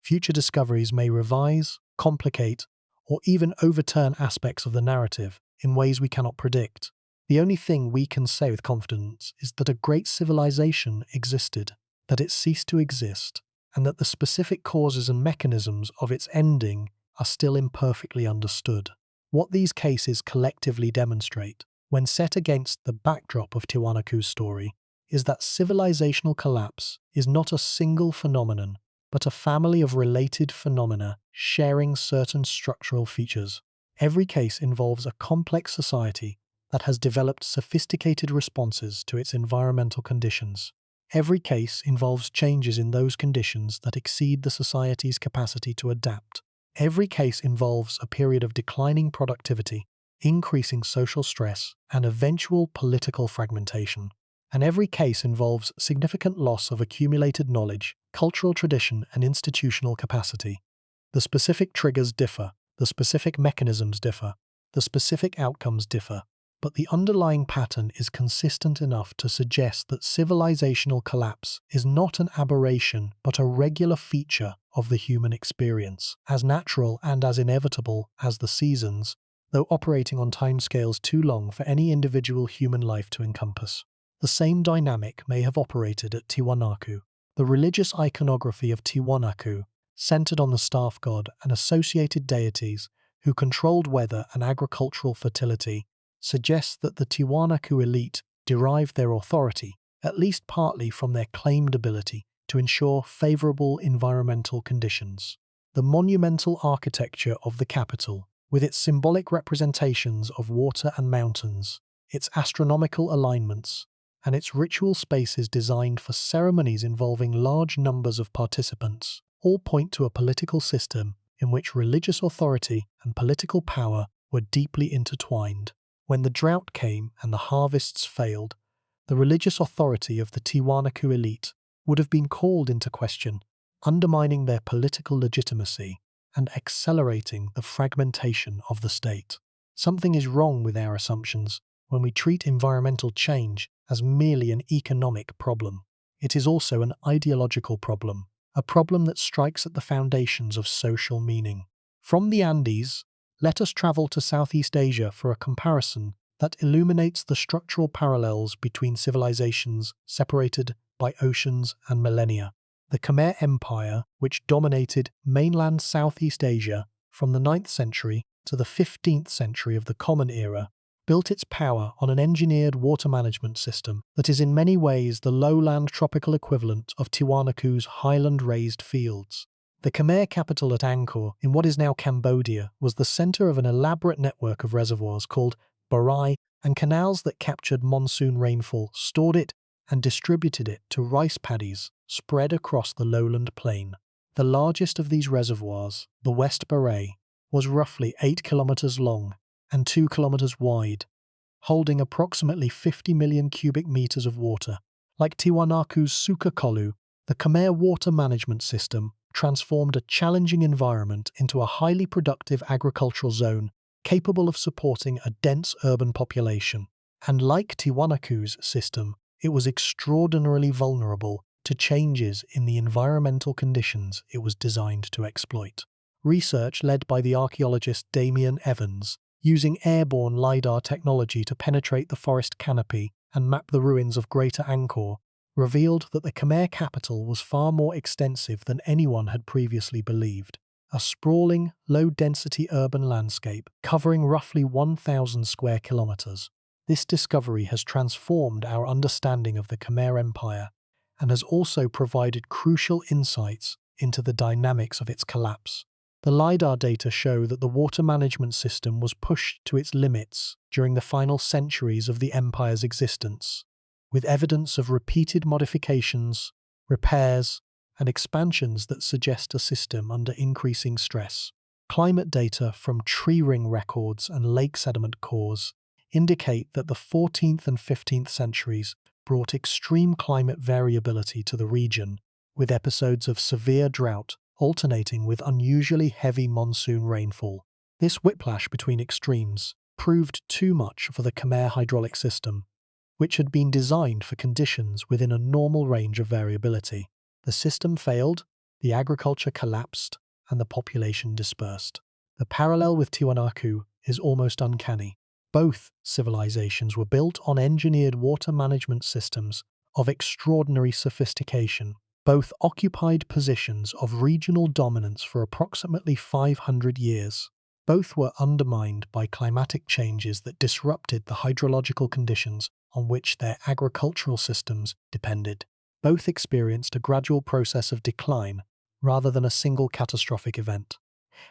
Future discoveries may revise, complicate, or even overturn aspects of the narrative in ways we cannot predict. The only thing we can say with confidence is that a great civilization existed, that it ceased to exist, and that the specific causes and mechanisms of its ending are still imperfectly understood. What these cases collectively demonstrate, when set against the backdrop of Tiwanaku's story, is that civilizational collapse is not a single phenomenon, but a family of related phenomena sharing certain structural features. Every case involves a complex society that has developed sophisticated responses to its environmental conditions. Every case involves changes in those conditions that exceed the society's capacity to adapt. Every case involves a period of declining productivity, increasing social stress, and eventual political fragmentation. And every case involves significant loss of accumulated knowledge, cultural tradition, and institutional capacity. The specific triggers differ, the specific mechanisms differ, the specific outcomes differ, but the underlying pattern is consistent enough to suggest that civilizational collapse is not an aberration but a regular feature of the human experience, as natural and as inevitable as the seasons, though operating on timescales too long for any individual human life to encompass. The same dynamic may have operated at Tiwanaku. The religious iconography of Tiwanaku, centered on the staff god and associated deities who controlled weather and agricultural fertility, suggests that the Tiwanaku elite derived their authority, at least partly, from their claimed ability to ensure favorable environmental conditions. The monumental architecture of the capital, with its symbolic representations of water and mountains, its astronomical alignments, and its ritual spaces designed for ceremonies involving large numbers of participants, all point to a political system in which religious authority and political power were deeply intertwined. When the drought came and the harvests failed, the religious authority of the Tiwanaku elite would have been called into question, undermining their political legitimacy and accelerating the fragmentation of the state. Something is wrong with our assumptions when we treat environmental change as merely an economic problem. It is also an ideological problem, a problem that strikes at the foundations of social meaning. From the Andes, let us travel to Southeast Asia for a comparison that illuminates the structural parallels between civilizations separated by oceans and millennia. The Khmer Empire, which dominated mainland Southeast Asia from the 9th century to the 15th century of the Common Era, built its power on an engineered water management system that is in many ways the lowland tropical equivalent of Tiwanaku's highland raised fields. The Khmer capital at Angkor, in what is now Cambodia, was the center of an elaborate network of reservoirs called barren, and canals that captured monsoon rainfall, stored it, and distributed it to rice paddies spread across the lowland plain. The largest of these reservoirs, the West Barren, was roughly 8 kilometers long and 2 kilometers wide, holding approximately 50 million cubic meters of water. Like Tiwanaku's Sukakolu, the Khmer water management system transformed a challenging environment into a highly productive agricultural zone capable of supporting a dense urban population. And like Tiwanaku's system, it was extraordinarily vulnerable to changes in the environmental conditions it was designed to exploit. Research led by the archaeologist Damien Evans, using airborne LiDAR technology to penetrate the forest canopy and map the ruins of Greater Angkor, revealed that the Khmer capital was far more extensive than anyone had previously believed. A sprawling, low-density urban landscape covering roughly 1,000 square kilometers. This discovery has transformed our understanding of the Khmer Empire and has also provided crucial insights into the dynamics of its collapse. The LiDAR data show that the water management system was pushed to its limits during the final centuries of the empire's existence, with evidence of repeated modifications, repairs, and expansions that suggest a system under increasing stress. Climate data from tree ring records and lake sediment cores indicate that the 14th and 15th centuries brought extreme climate variability to the region, with episodes of severe drought alternating with unusually heavy monsoon rainfall. This whiplash between extremes proved too much for the Khmer hydraulic system, which had been designed for conditions within a normal range of variability. The system failed, the agriculture collapsed, and the population dispersed. The parallel with Tiwanaku is almost uncanny. Both civilizations were built on engineered water management systems of extraordinary sophistication. Both occupied positions of regional dominance for approximately 500 years. Both were undermined by climatic changes that disrupted the hydrological conditions on which their agricultural systems depended. Both experienced a gradual process of decline rather than a single catastrophic event,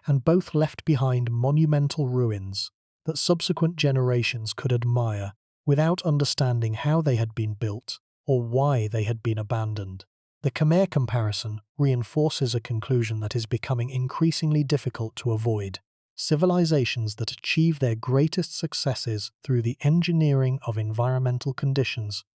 and both left behind monumental ruins that subsequent generations could admire without understanding how they had been built or why they had been abandoned. The Khmer comparison reinforces a conclusion that is becoming increasingly difficult to avoid. Civilizations that achieve their greatest successes through the engineering of environmental conditions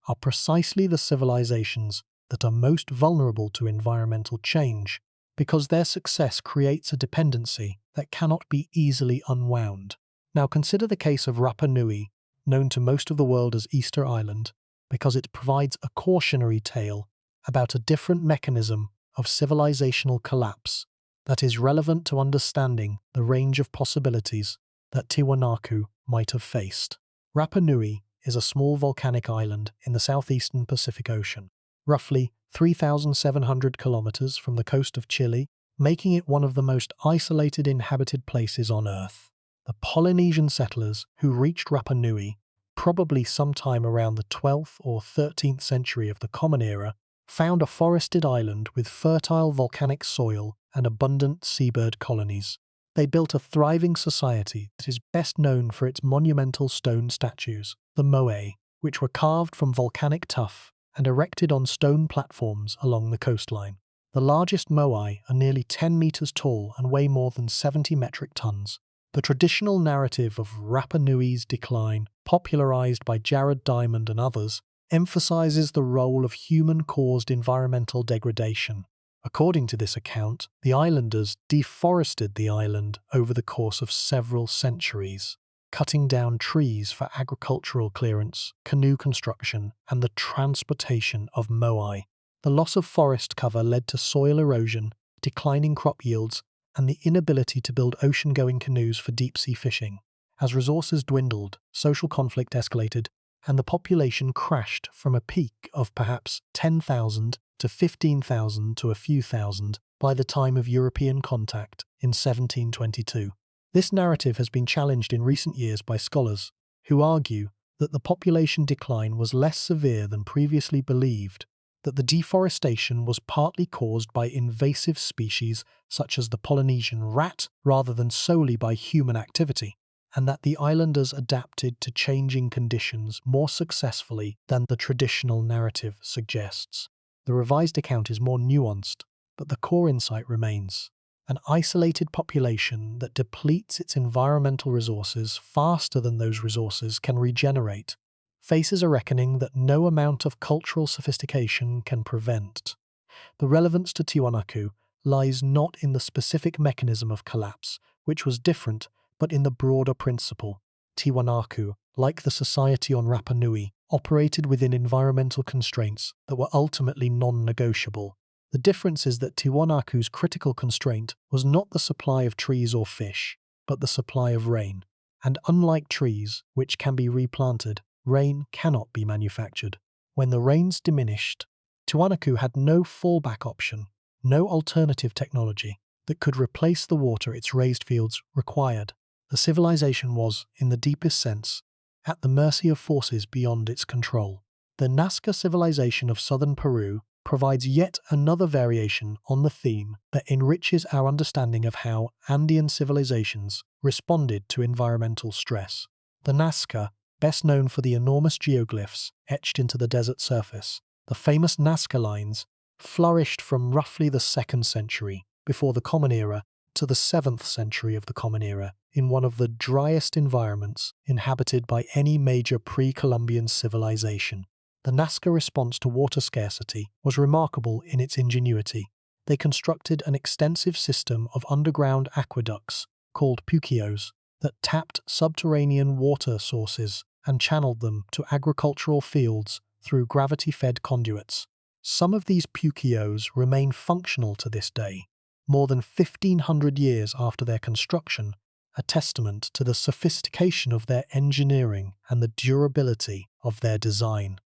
are precisely the civilizations that are most vulnerable to environmental change because their success creates a dependency that cannot be easily unwound. Now consider the case of Rapa Nui, known to most of the world as Easter Island, because it provides a cautionary tale about a different mechanism of civilizational collapse that is relevant to understanding the range of possibilities that Tiwanaku might have faced. Rapa Nui is a small volcanic island in the southeastern Pacific Ocean, roughly 3,700 kilometers from the coast of Chile, making it one of the most isolated inhabited places on Earth. The Polynesian settlers who reached Rapa Nui, probably sometime around the 12th or 13th century of the Common Era, found a forested island with fertile volcanic soil and abundant seabird colonies. They built a thriving society that is best known for its monumental stone statues, the moai, which were carved from volcanic tuff and erected on stone platforms along the coastline. The largest moai are nearly 10 meters tall and weigh more than 70 metric tons. The traditional narrative of Rapa Nui's decline, popularized by Jared Diamond and others, emphasizes the role of human-caused environmental degradation. According to this account, the islanders deforested the island over the course of several centuries, cutting down trees for agricultural clearance, canoe construction, and the transportation of moai. The loss of forest cover led to soil erosion, declining crop yields, and the inability to build ocean-going canoes for deep-sea fishing. As resources dwindled, social conflict escalated, and the population crashed from a peak of perhaps 10,000 to 15,000 to a few thousand by the time of European contact in 1722. This narrative has been challenged in recent years by scholars who argue that the population decline was less severe than previously believed, that the deforestation was partly caused by invasive species such as the Polynesian rat rather than solely by human activity, and that the islanders adapted to changing conditions more successfully than the traditional narrative suggests. The revised account is more nuanced, but the core insight remains. An isolated population that depletes its environmental resources faster than those resources can regenerate faces a reckoning that no amount of cultural sophistication can prevent. The relevance to Tiwanaku lies not in the specific mechanism of collapse, which was different, but in the broader principle. Tiwanaku, like the society on Rapa Nui, operated within environmental constraints that were ultimately non-negotiable. The difference is that Tiwanaku's critical constraint was not the supply of trees or fish, but the supply of rain. And unlike trees, which can be replanted, rain cannot be manufactured. When the rains diminished, Tiwanaku had no fallback option, no alternative technology that could replace the water its raised fields required. The civilization was, in the deepest sense, at the mercy of forces beyond its control. The Nazca civilization of southern Peru provides yet another variation on the theme that enriches our understanding of how Andean civilizations responded to environmental stress. The Nazca, best known for the enormous geoglyphs etched into the desert surface, the famous Nazca lines, flourished from roughly the 2nd century before the Common Era to the 7th century of the Common Era in one of the driest environments inhabited by any major pre-Columbian civilization. The Nazca response to water scarcity was remarkable in its ingenuity. They constructed an extensive system of underground aqueducts, called puquios, that tapped subterranean water sources and channeled them to agricultural fields through gravity-fed conduits. Some of these puquios remain functional to this day, more than 1,500 years after their construction, a testament to the sophistication of their engineering and the durability of their design.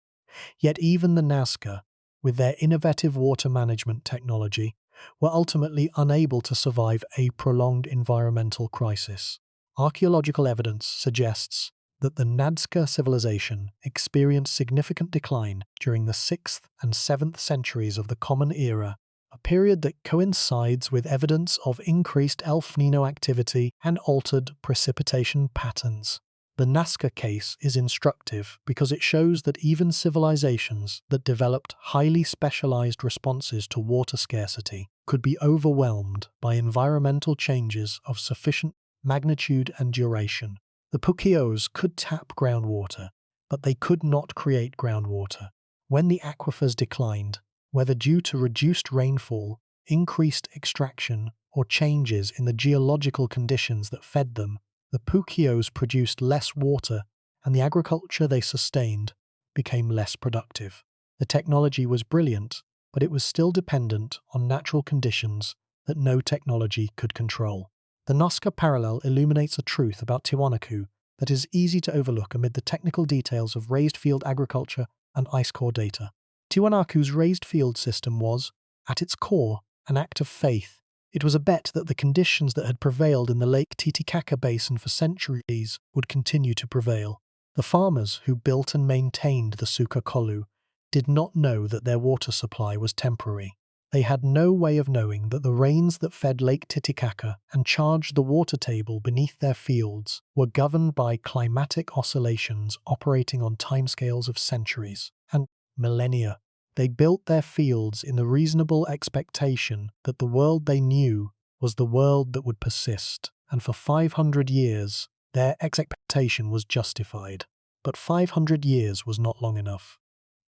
Yet even the Nazca, with their innovative water management technology, were ultimately unable to survive a prolonged environmental crisis. Archaeological evidence suggests that the Nazca civilization experienced significant decline during the 6th and 7th centuries of the Common Era, a period that coincides with evidence of increased El Niño activity and altered precipitation patterns. The Nazca case is instructive because it shows that even civilizations that developed highly specialized responses to water scarcity could be overwhelmed by environmental changes of sufficient magnitude and duration. The puquios could tap groundwater, but they could not create groundwater. When the aquifers declined, whether due to reduced rainfall, increased extraction, or changes in the geological conditions that fed them, the Puquios produced less water and the agriculture they sustained became less productive. The technology was brilliant, but it was still dependent on natural conditions that no technology could control. The Nazca parallel illuminates a truth about Tiwanaku that is easy to overlook amid the technical details of raised field agriculture and ice core data. Tiwanaku's raised field system was, at its core, an act of faith. It was a bet that the conditions that had prevailed in the Lake Titicaca Basin for centuries would continue to prevail. The farmers who built and maintained the Suka Kolu did not know that their water supply was temporary. They had no way of knowing that the rains that fed Lake Titicaca and charged the water table beneath their fields were governed by climatic oscillations operating on timescales of centuries and millennia. They built their fields in the reasonable expectation that the world they knew was the world that would persist, and for 500 years their expectation was justified. But 500 years was not long enough.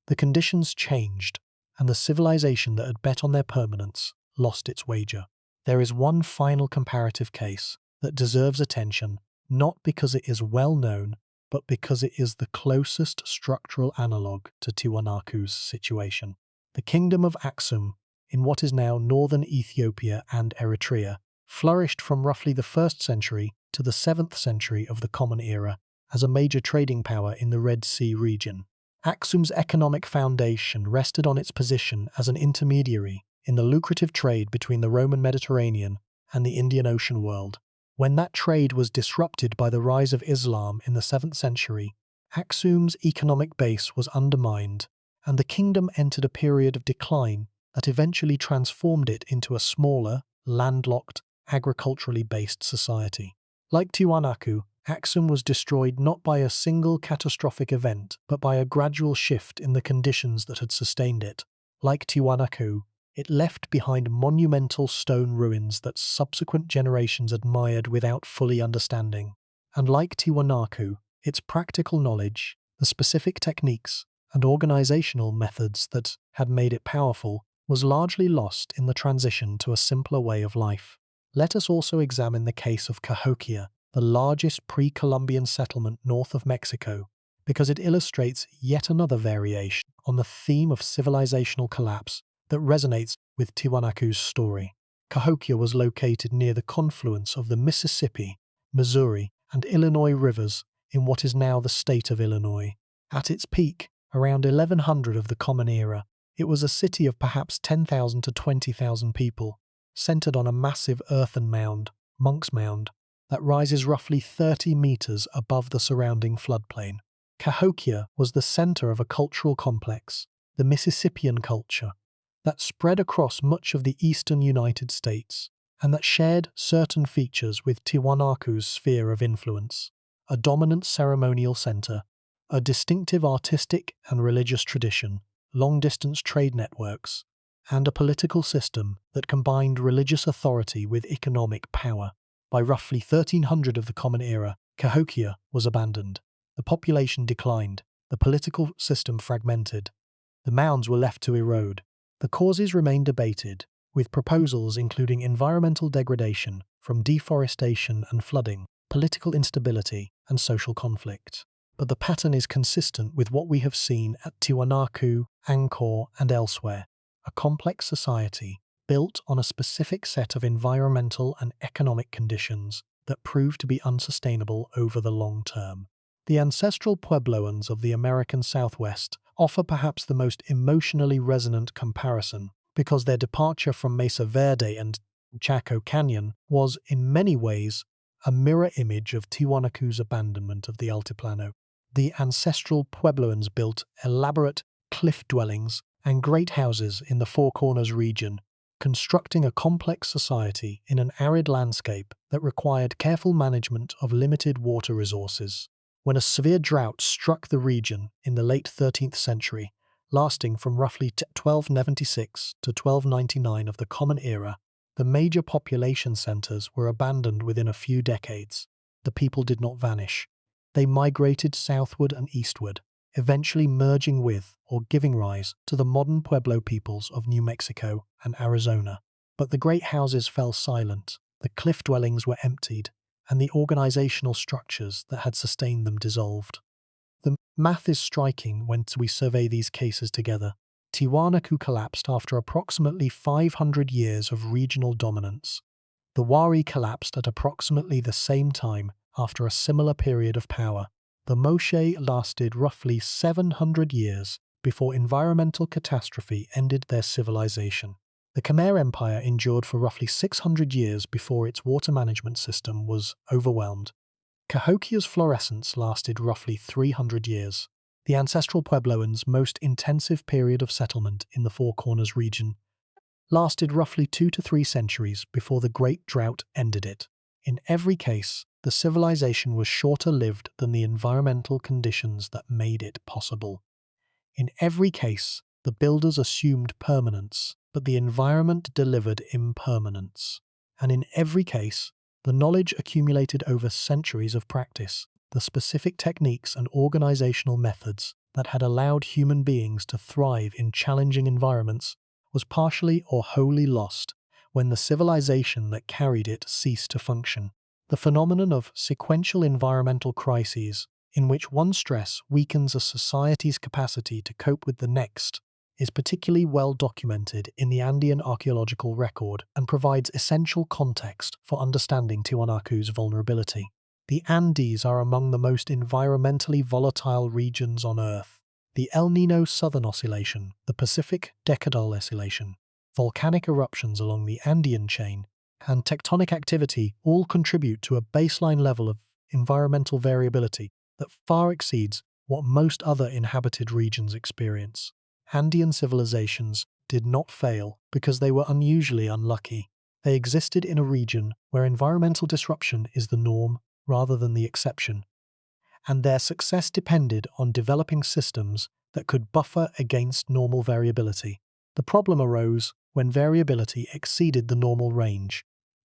The conditions changed, and the civilization that had bet on their permanence lost its wager. There is one final comparative case that deserves attention, not because it is well known, but because it is the closest structural analogue to Tiwanaku's situation. The kingdom of Aksum, in what is now northern Ethiopia and Eritrea, flourished from roughly the 1st century to the 7th century of the Common Era as a major trading power in the Red Sea region. Aksum's economic foundation rested on its position as an intermediary in the lucrative trade between the Roman Mediterranean and the Indian Ocean world. When that trade was disrupted by the rise of Islam in the 7th century, Aksum's economic base was undermined, and the kingdom entered a period of decline that eventually transformed it into a smaller, landlocked, agriculturally based society. Like Tiwanaku, Aksum was destroyed not by a single catastrophic event, but by a gradual shift in the conditions that had sustained it. Like Tiwanaku, it left behind monumental stone ruins that subsequent generations admired without fully understanding. And like Tiwanaku, its practical knowledge, the specific techniques, and organizational methods that had made it powerful was largely lost in the transition to a simpler way of life. Let us also examine the case of Cahokia, the largest pre-Columbian settlement north of Mexico, because it illustrates yet another variation on the theme of civilizational collapse that resonates with Tiwanaku's story. Cahokia was located near the confluence of the Mississippi, Missouri, and Illinois rivers in what is now the state of Illinois. At its peak, around 1100 of the Common Era, it was a city of perhaps 10,000 to 20,000 people, centered on a massive earthen mound, Monk's Mound, that rises roughly 30 meters above the surrounding floodplain. Cahokia was the center of a cultural complex, the Mississippian culture, that spread across much of the eastern United States, and that shared certain features with Tiwanaku's sphere of influence: a dominant ceremonial center, a distinctive artistic and religious tradition, long-distance trade networks, and a political system that combined religious authority with economic power. By roughly 1300 of the Common Era, Cahokia was abandoned. The population declined, the political system fragmented. The mounds were left to erode. The causes remain debated, with proposals including environmental degradation from deforestation and flooding, political instability, and social conflict. But the pattern is consistent with what we have seen at Tiwanaku, Angkor, and elsewhere: a complex society built on a specific set of environmental and economic conditions that prove to be unsustainable over the long term. The ancestral Puebloans of the American Southwest offer perhaps the most emotionally resonant comparison, because their departure from Mesa Verde and Chaco Canyon was, in many ways, a mirror image of Tiwanaku's abandonment of the Altiplano. The ancestral Puebloans built elaborate cliff dwellings and great houses in the Four Corners region, constructing a complex society in an arid landscape that required careful management of limited water resources. When a severe drought struck the region in the late 13th century, lasting from roughly 1296 to 1299 of the Common Era, the major population centers were abandoned within a few decades. The people did not vanish. They migrated southward and eastward, eventually merging with or giving rise to the modern Pueblo peoples of New Mexico and Arizona. But the great houses fell silent, the cliff dwellings were emptied, and the organizational structures that had sustained them dissolved. The math is striking when we survey these cases together. Tiwanaku collapsed after approximately 500 years of regional dominance. The Wari collapsed at approximately the same time after a similar period of power. The Moche lasted roughly 700 years before environmental catastrophe ended their civilization. The Khmer Empire endured for roughly 600 years before its water management system was overwhelmed. Cahokia's florescence lasted roughly 300 years. The ancestral Puebloans' most intensive period of settlement in the Four Corners region lasted roughly 2 to 3 centuries before the Great Drought ended it. In every case, the civilization was shorter-lived than the environmental conditions that made it possible. In every case, the builders assumed permanence, but the environment delivered impermanence. And in every case, the knowledge accumulated over centuries of practice, the specific techniques and organizational methods that had allowed human beings to thrive in challenging environments, was partially or wholly lost when the civilization that carried it ceased to function. The phenomenon of sequential environmental crises, in which one stress weakens a society's capacity to cope with the next, is particularly well documented in the Andean archaeological record and provides essential context for understanding Tiwanaku's vulnerability. The Andes are among the most environmentally volatile regions on Earth. The El Niño Southern Oscillation, the Pacific Decadal Oscillation, volcanic eruptions along the Andean chain, and tectonic activity all contribute to a baseline level of environmental variability that far exceeds what most other inhabited regions experience. Andean civilizations did not fail because they were unusually unlucky. They existed in a region where environmental disruption is the norm rather than the exception, and their success depended on developing systems that could buffer against normal variability. The problem arose when variability exceeded the normal range,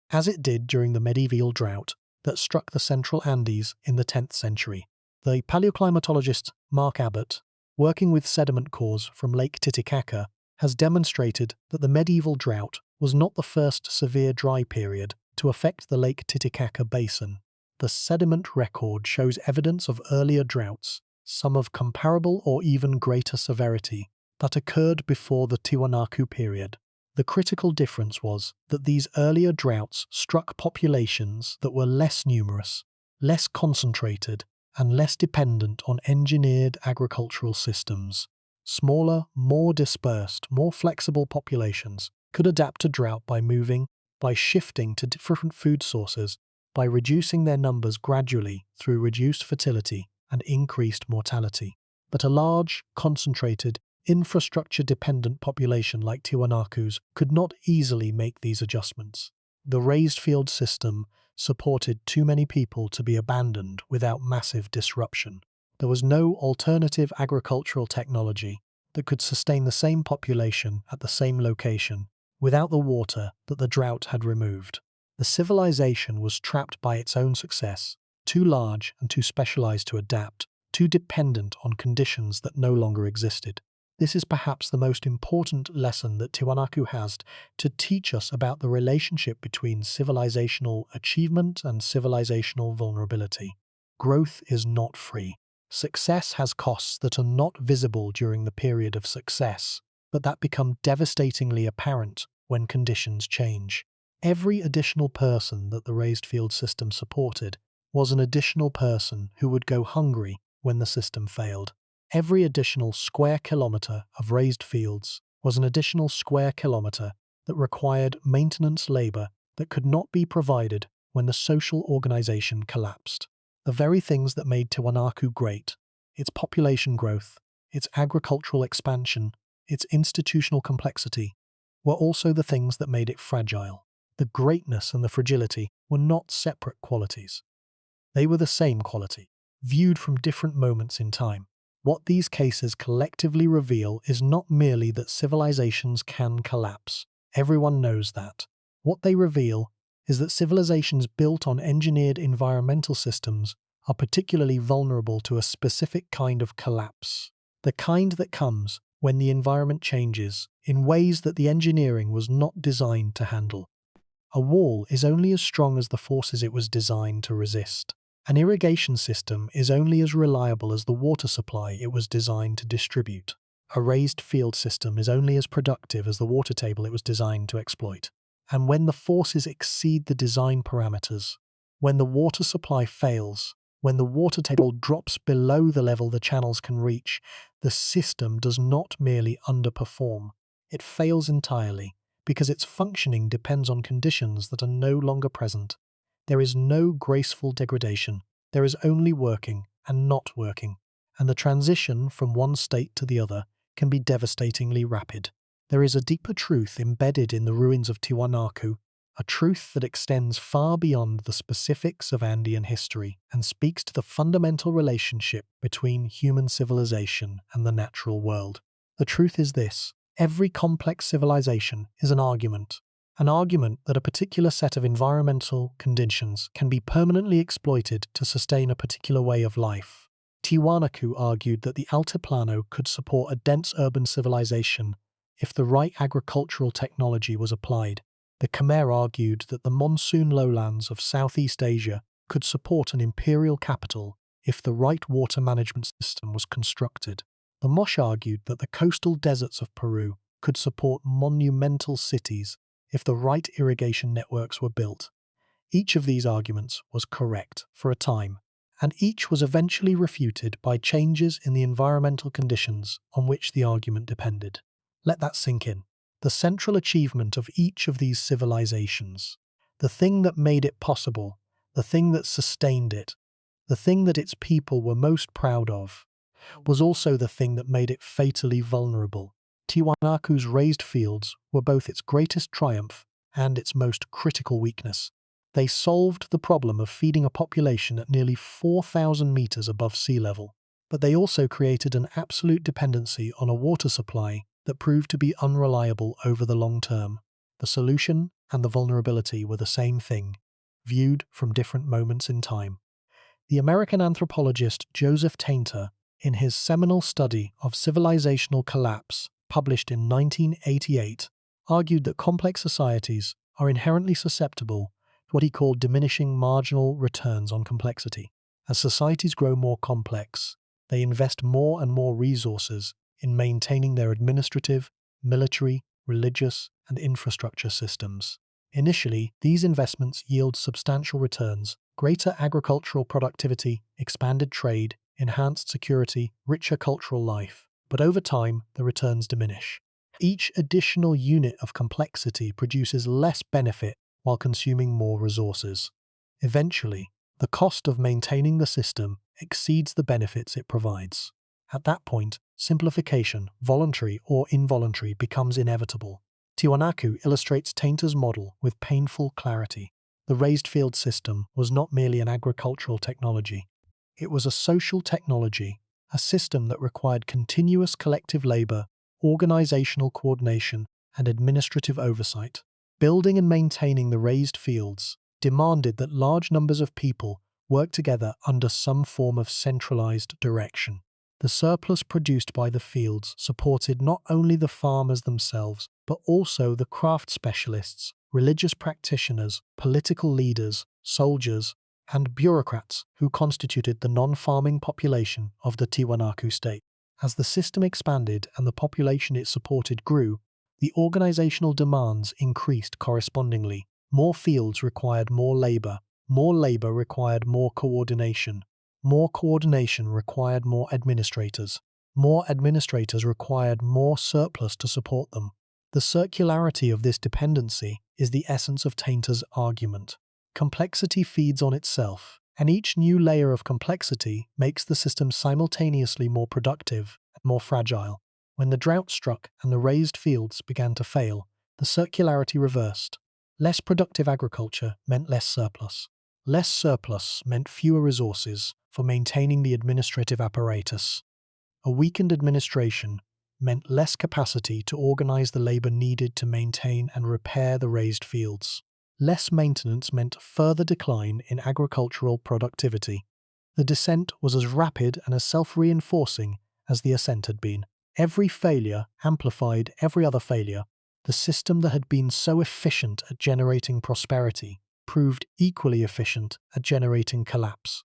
as it did during the medieval drought that struck the central Andes in the 10th century. The paleoclimatologist Mark Abbott, working with sediment cores from Lake Titicaca, has demonstrated that the medieval drought was not the first severe dry period to affect the Lake Titicaca basin. The sediment record shows evidence of earlier droughts, some of comparable or even greater severity, that occurred before the Tiwanaku period. The critical difference was that these earlier droughts struck populations that were less numerous, less concentrated, and less dependent on engineered agricultural systems. Smaller, more dispersed, more flexible populations could adapt to drought by shifting to different food sources, by reducing their numbers gradually through reduced fertility and increased mortality. But a large, concentrated, infrastructure-dependent population like Tiwanaku's could not easily make these adjustments. The raised field system supported too many people to be abandoned without massive disruption. There was no alternative agricultural technology that could sustain the same population at the same location without the water that the drought had removed. The civilization was trapped by its own success, too large and too specialized to adapt, too dependent on conditions that no longer existed. This is perhaps the most important lesson that Tiwanaku has to teach us about the relationship between civilizational achievement and civilizational vulnerability. Growth is not free. Success has costs that are not visible during the period of success, but that become devastatingly apparent when conditions change. Every additional person that the raised field system supported was an additional person who would go hungry when the system failed. Every additional square kilometre of raised fields was an additional square kilometre that required maintenance labour that could not be provided when the social organisation collapsed. The very things that made Tiwanaku great, its population growth, its agricultural expansion, its institutional complexity, were also the things that made it fragile. The greatness and the fragility were not separate qualities. They were the same quality, viewed from different moments in time. What these cases collectively reveal is not merely that civilizations can collapse. Everyone knows that. What they reveal is that civilizations built on engineered environmental systems are particularly vulnerable to a specific kind of collapse. The kind that comes when the environment changes in ways that the engineering was not designed to handle. A wall is only as strong as the forces it was designed to resist. An irrigation system is only as reliable as the water supply it was designed to distribute. A raised field system is only as productive as the water table it was designed to exploit. And when the forces exceed the design parameters, when the water supply fails, when the water table drops below the level the channels can reach, the system does not merely underperform, it fails entirely, because its functioning depends on conditions that are no longer present. There is no graceful degradation, there is only working and not working, and the transition from one state to the other can be devastatingly rapid. There is a deeper truth embedded in the ruins of Tiwanaku, a truth that extends far beyond the specifics of Andean history and speaks to the fundamental relationship between human civilization and the natural world. The truth is this: every complex civilization is an argument that a particular set of environmental conditions can be permanently exploited to sustain a particular way of life. Tiwanaku argued that the Altiplano could support a dense urban civilization if the right agricultural technology was applied. The Khmer argued that the monsoon lowlands of Southeast Asia could support an imperial capital if the right water management system was constructed. The Mosh argued that the coastal deserts of Peru could support monumental cities if the right irrigation networks were built. Each of these arguments was correct for a time, and each was eventually refuted by changes in the environmental conditions on which the argument depended. Let that sink in. The central achievement of each of these civilizations, the thing that made it possible, the thing that sustained it, the thing that its people were most proud of, was also the thing that made it fatally vulnerable. Tiwanaku's raised fields were both its greatest triumph and its most critical weakness. They solved the problem of feeding a population at nearly 4,000 meters above sea level, but they also created an absolute dependency on a water supply that proved to be unreliable over the long term. The solution and the vulnerability were the same thing, viewed from different moments in time. The American anthropologist Joseph Tainter, in his seminal study of civilizational collapse, published in 1988, argued that complex societies are inherently susceptible to what he called diminishing marginal returns on complexity. As societies grow more complex, they invest more and more resources in maintaining their administrative, military, religious, and infrastructure systems. Initially, these investments yield substantial returns: greater agricultural productivity, expanded trade, enhanced security, richer cultural life. But over time, the returns diminish. Each additional unit of complexity produces less benefit while consuming more resources. Eventually, the cost of maintaining the system exceeds the benefits it provides. At that point, simplification, voluntary or involuntary, becomes inevitable. Tiwanaku illustrates Tainter's model with painful clarity. The raised field system was not merely an agricultural technology. It was a social technology, a system that required continuous collective labor, organizational coordination, and administrative oversight. Building and maintaining the raised fields demanded that large numbers of people work together under some form of centralized direction. The surplus produced by the fields supported not only the farmers themselves, but also the craft specialists, religious practitioners, political leaders, soldiers, and bureaucrats who constituted the non-farming population of the Tiwanaku state. As the system expanded and the population it supported grew, the organizational demands increased correspondingly. More fields required more labor required more coordination required more administrators required more surplus to support them. The circularity of this dependency is the essence of Tainter's argument. Complexity feeds on itself, and each new layer of complexity makes the system simultaneously more productive and more fragile. When the drought struck and the raised fields began to fail, the circularity reversed. Less productive agriculture meant less surplus. Less surplus meant fewer resources for maintaining the administrative apparatus. A weakened administration meant less capacity to organize the labor needed to maintain and repair the raised fields. Less maintenance meant further decline in agricultural productivity. The descent was as rapid and as self-reinforcing as the ascent had been. Every failure amplified every other failure. The system that had been so efficient at generating prosperity proved equally efficient at generating collapse.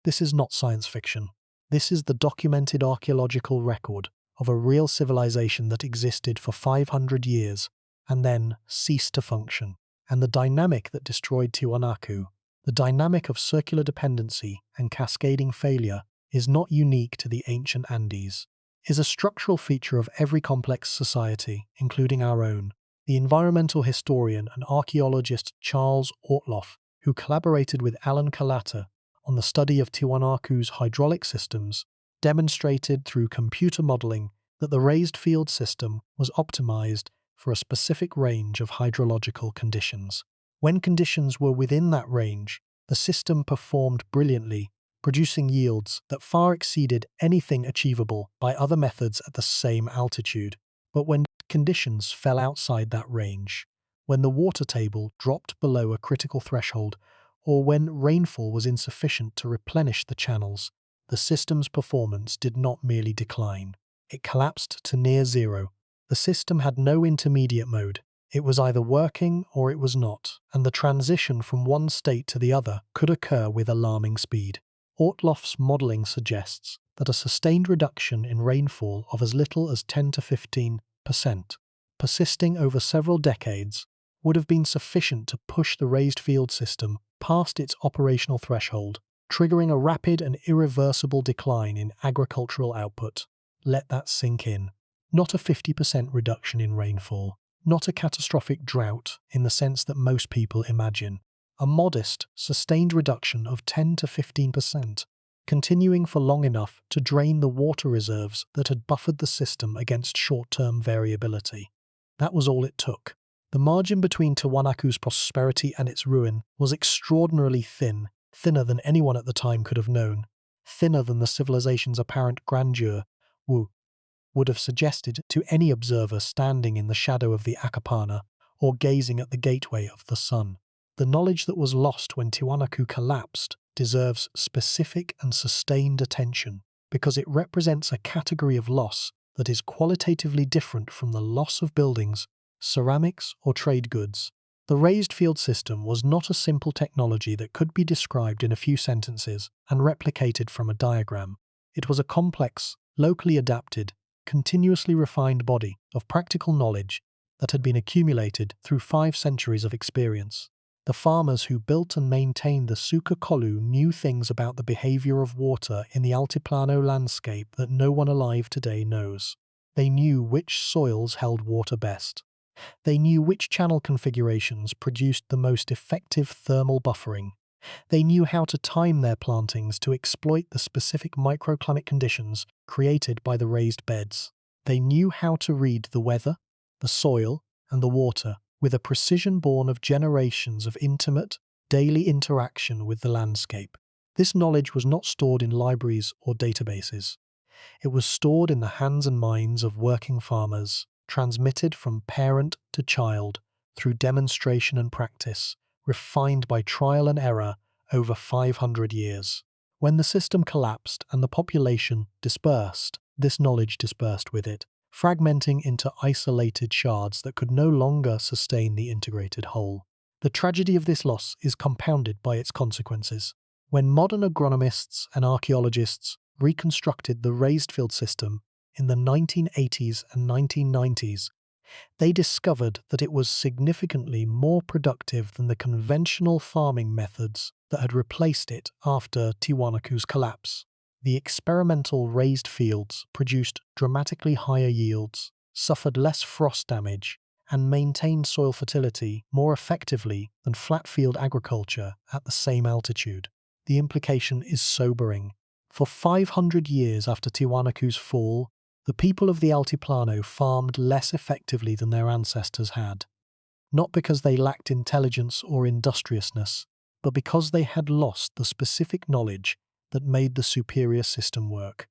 This is not science fiction. This is the documented archaeological record of a real civilization that existed for 500 years and then ceased to function. And the dynamic that destroyed Tiwanaku, the dynamic of circular dependency and cascading failure, is not unique to the ancient Andes, is a structural feature of every complex society, including our own. The environmental historian and archaeologist Charles Ortloff, who collaborated with Alan Kalata on the study of Tiwanaku's hydraulic systems, demonstrated through computer modeling that the raised field system was optimized for a specific range of hydrological conditions. When conditions were within that range, the system performed brilliantly, producing yields that far exceeded anything achievable by other methods at the same altitude. But when conditions fell outside that range, when the water table dropped below a critical threshold, or when rainfall was insufficient to replenish the channels, the system's performance did not merely decline. It collapsed to near zero. The system had no intermediate mode. It was either working or it was not, and the transition from one state to the other could occur with alarming speed. Ortloff's modelling suggests that a sustained reduction in rainfall of as little as 10 to 15%, persisting over several decades, would have been sufficient to push the raised field system past its operational threshold, triggering a rapid and irreversible decline in agricultural output. Let that sink in. Not a 50% reduction in rainfall, not a catastrophic drought in the sense that most people imagine. A modest, sustained reduction of 10 to 15%, continuing for long enough to drain the water reserves that had buffered the system against short-term variability. That was all it took. The margin between Tiwanaku's prosperity and its ruin was extraordinarily thin, thinner than anyone at the time could have known, thinner than the civilization's apparent grandeur would have suggested to any observer standing in the shadow of the Acapana or gazing at the gateway of the sun. The knowledge that was lost when Tiwanaku collapsed deserves specific and sustained attention because it represents a category of loss that is qualitatively different from the loss of buildings, ceramics, or trade goods. The raised field system was not a simple technology that could be described in a few sentences and replicated from a diagram. It was a complex, locally adapted, continuously refined body of practical knowledge that had been accumulated through 5 centuries of experience. The farmers who built and maintained the Suka Kolu knew things about the behavior of water in the Altiplano landscape that no one alive today knows. They knew which soils held water best. They knew which channel configurations produced the most effective thermal buffering. They knew how to time their plantings to exploit the specific microclimate conditions created by the raised beds. They knew how to read the weather, the soil, and the water with a precision born of generations of intimate, daily interaction with the landscape. This knowledge was not stored in libraries or databases. It was stored in the hands and minds of working farmers, transmitted from parent to child through demonstration and practice, refined by trial and error over 500 years. When the system collapsed and the population dispersed, this knowledge dispersed with it, fragmenting into isolated shards that could no longer sustain the integrated whole. The tragedy of this loss is compounded by its consequences. When modern agronomists and archaeologists reconstructed the raised field system in the 1980s and 1990s, they discovered that it was significantly more productive than the conventional farming methods that had replaced it after Tiwanaku's collapse. The experimental raised fields produced dramatically higher yields, suffered less frost damage, and maintained soil fertility more effectively than flat field agriculture at the same altitude. The implication is sobering. For 500 years after Tiwanaku's fall, the people of the Altiplano farmed less effectively than their ancestors had, not because they lacked intelligence or industriousness, but because they had lost the specific knowledge that made the superior system work.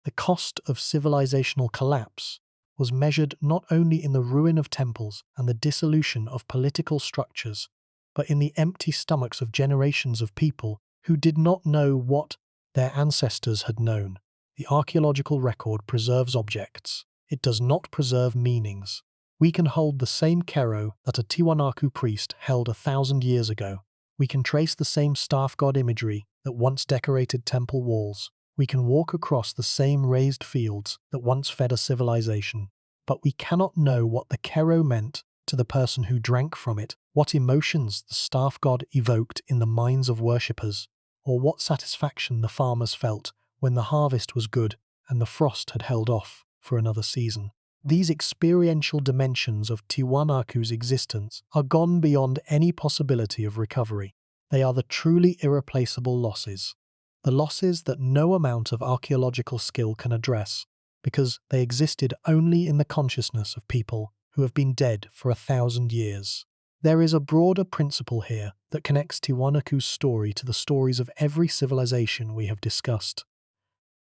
The cost of civilizational collapse was measured not only in the ruin of temples and the dissolution of political structures, but in the empty stomachs of generations of people who did not know what their ancestors had known. the archaeological record preserves objects. It does not preserve meanings. We can hold the same kero that a Tiwanaku priest held 1,000 years ago. We can trace the same staff god imagery that once decorated temple walls. We can walk across the same raised fields that once fed a civilization. But we cannot know what the kero meant to the person who drank from it, what emotions the staff god evoked in the minds of worshippers, or what satisfaction the farmers felt when the harvest was good and the frost had held off for another season. These experiential dimensions of Tiwanaku's existence are gone beyond any possibility of recovery. They are the truly irreplaceable losses. The losses that no amount of archaeological skill can address, because they existed only in the consciousness of people who have been dead for 1,000 years. There is a broader principle here that connects Tiwanaku's story to the stories of every civilization we have discussed.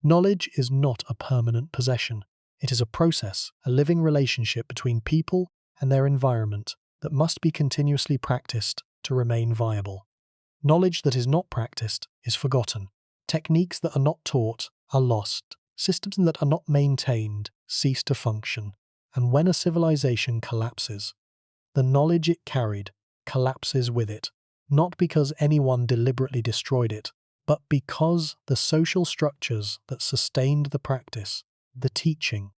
Knowledge is not a permanent possession. It is a process, a living relationship between people and their environment that must be continuously practiced to remain viable. Knowledge that is not practiced is forgotten. Techniques that are not taught are lost. Systems that are not maintained cease to function. And when a civilization collapses, the knowledge it carried collapses with it, not because anyone deliberately destroyed it, but because the social structures that sustained the practice, the teaching,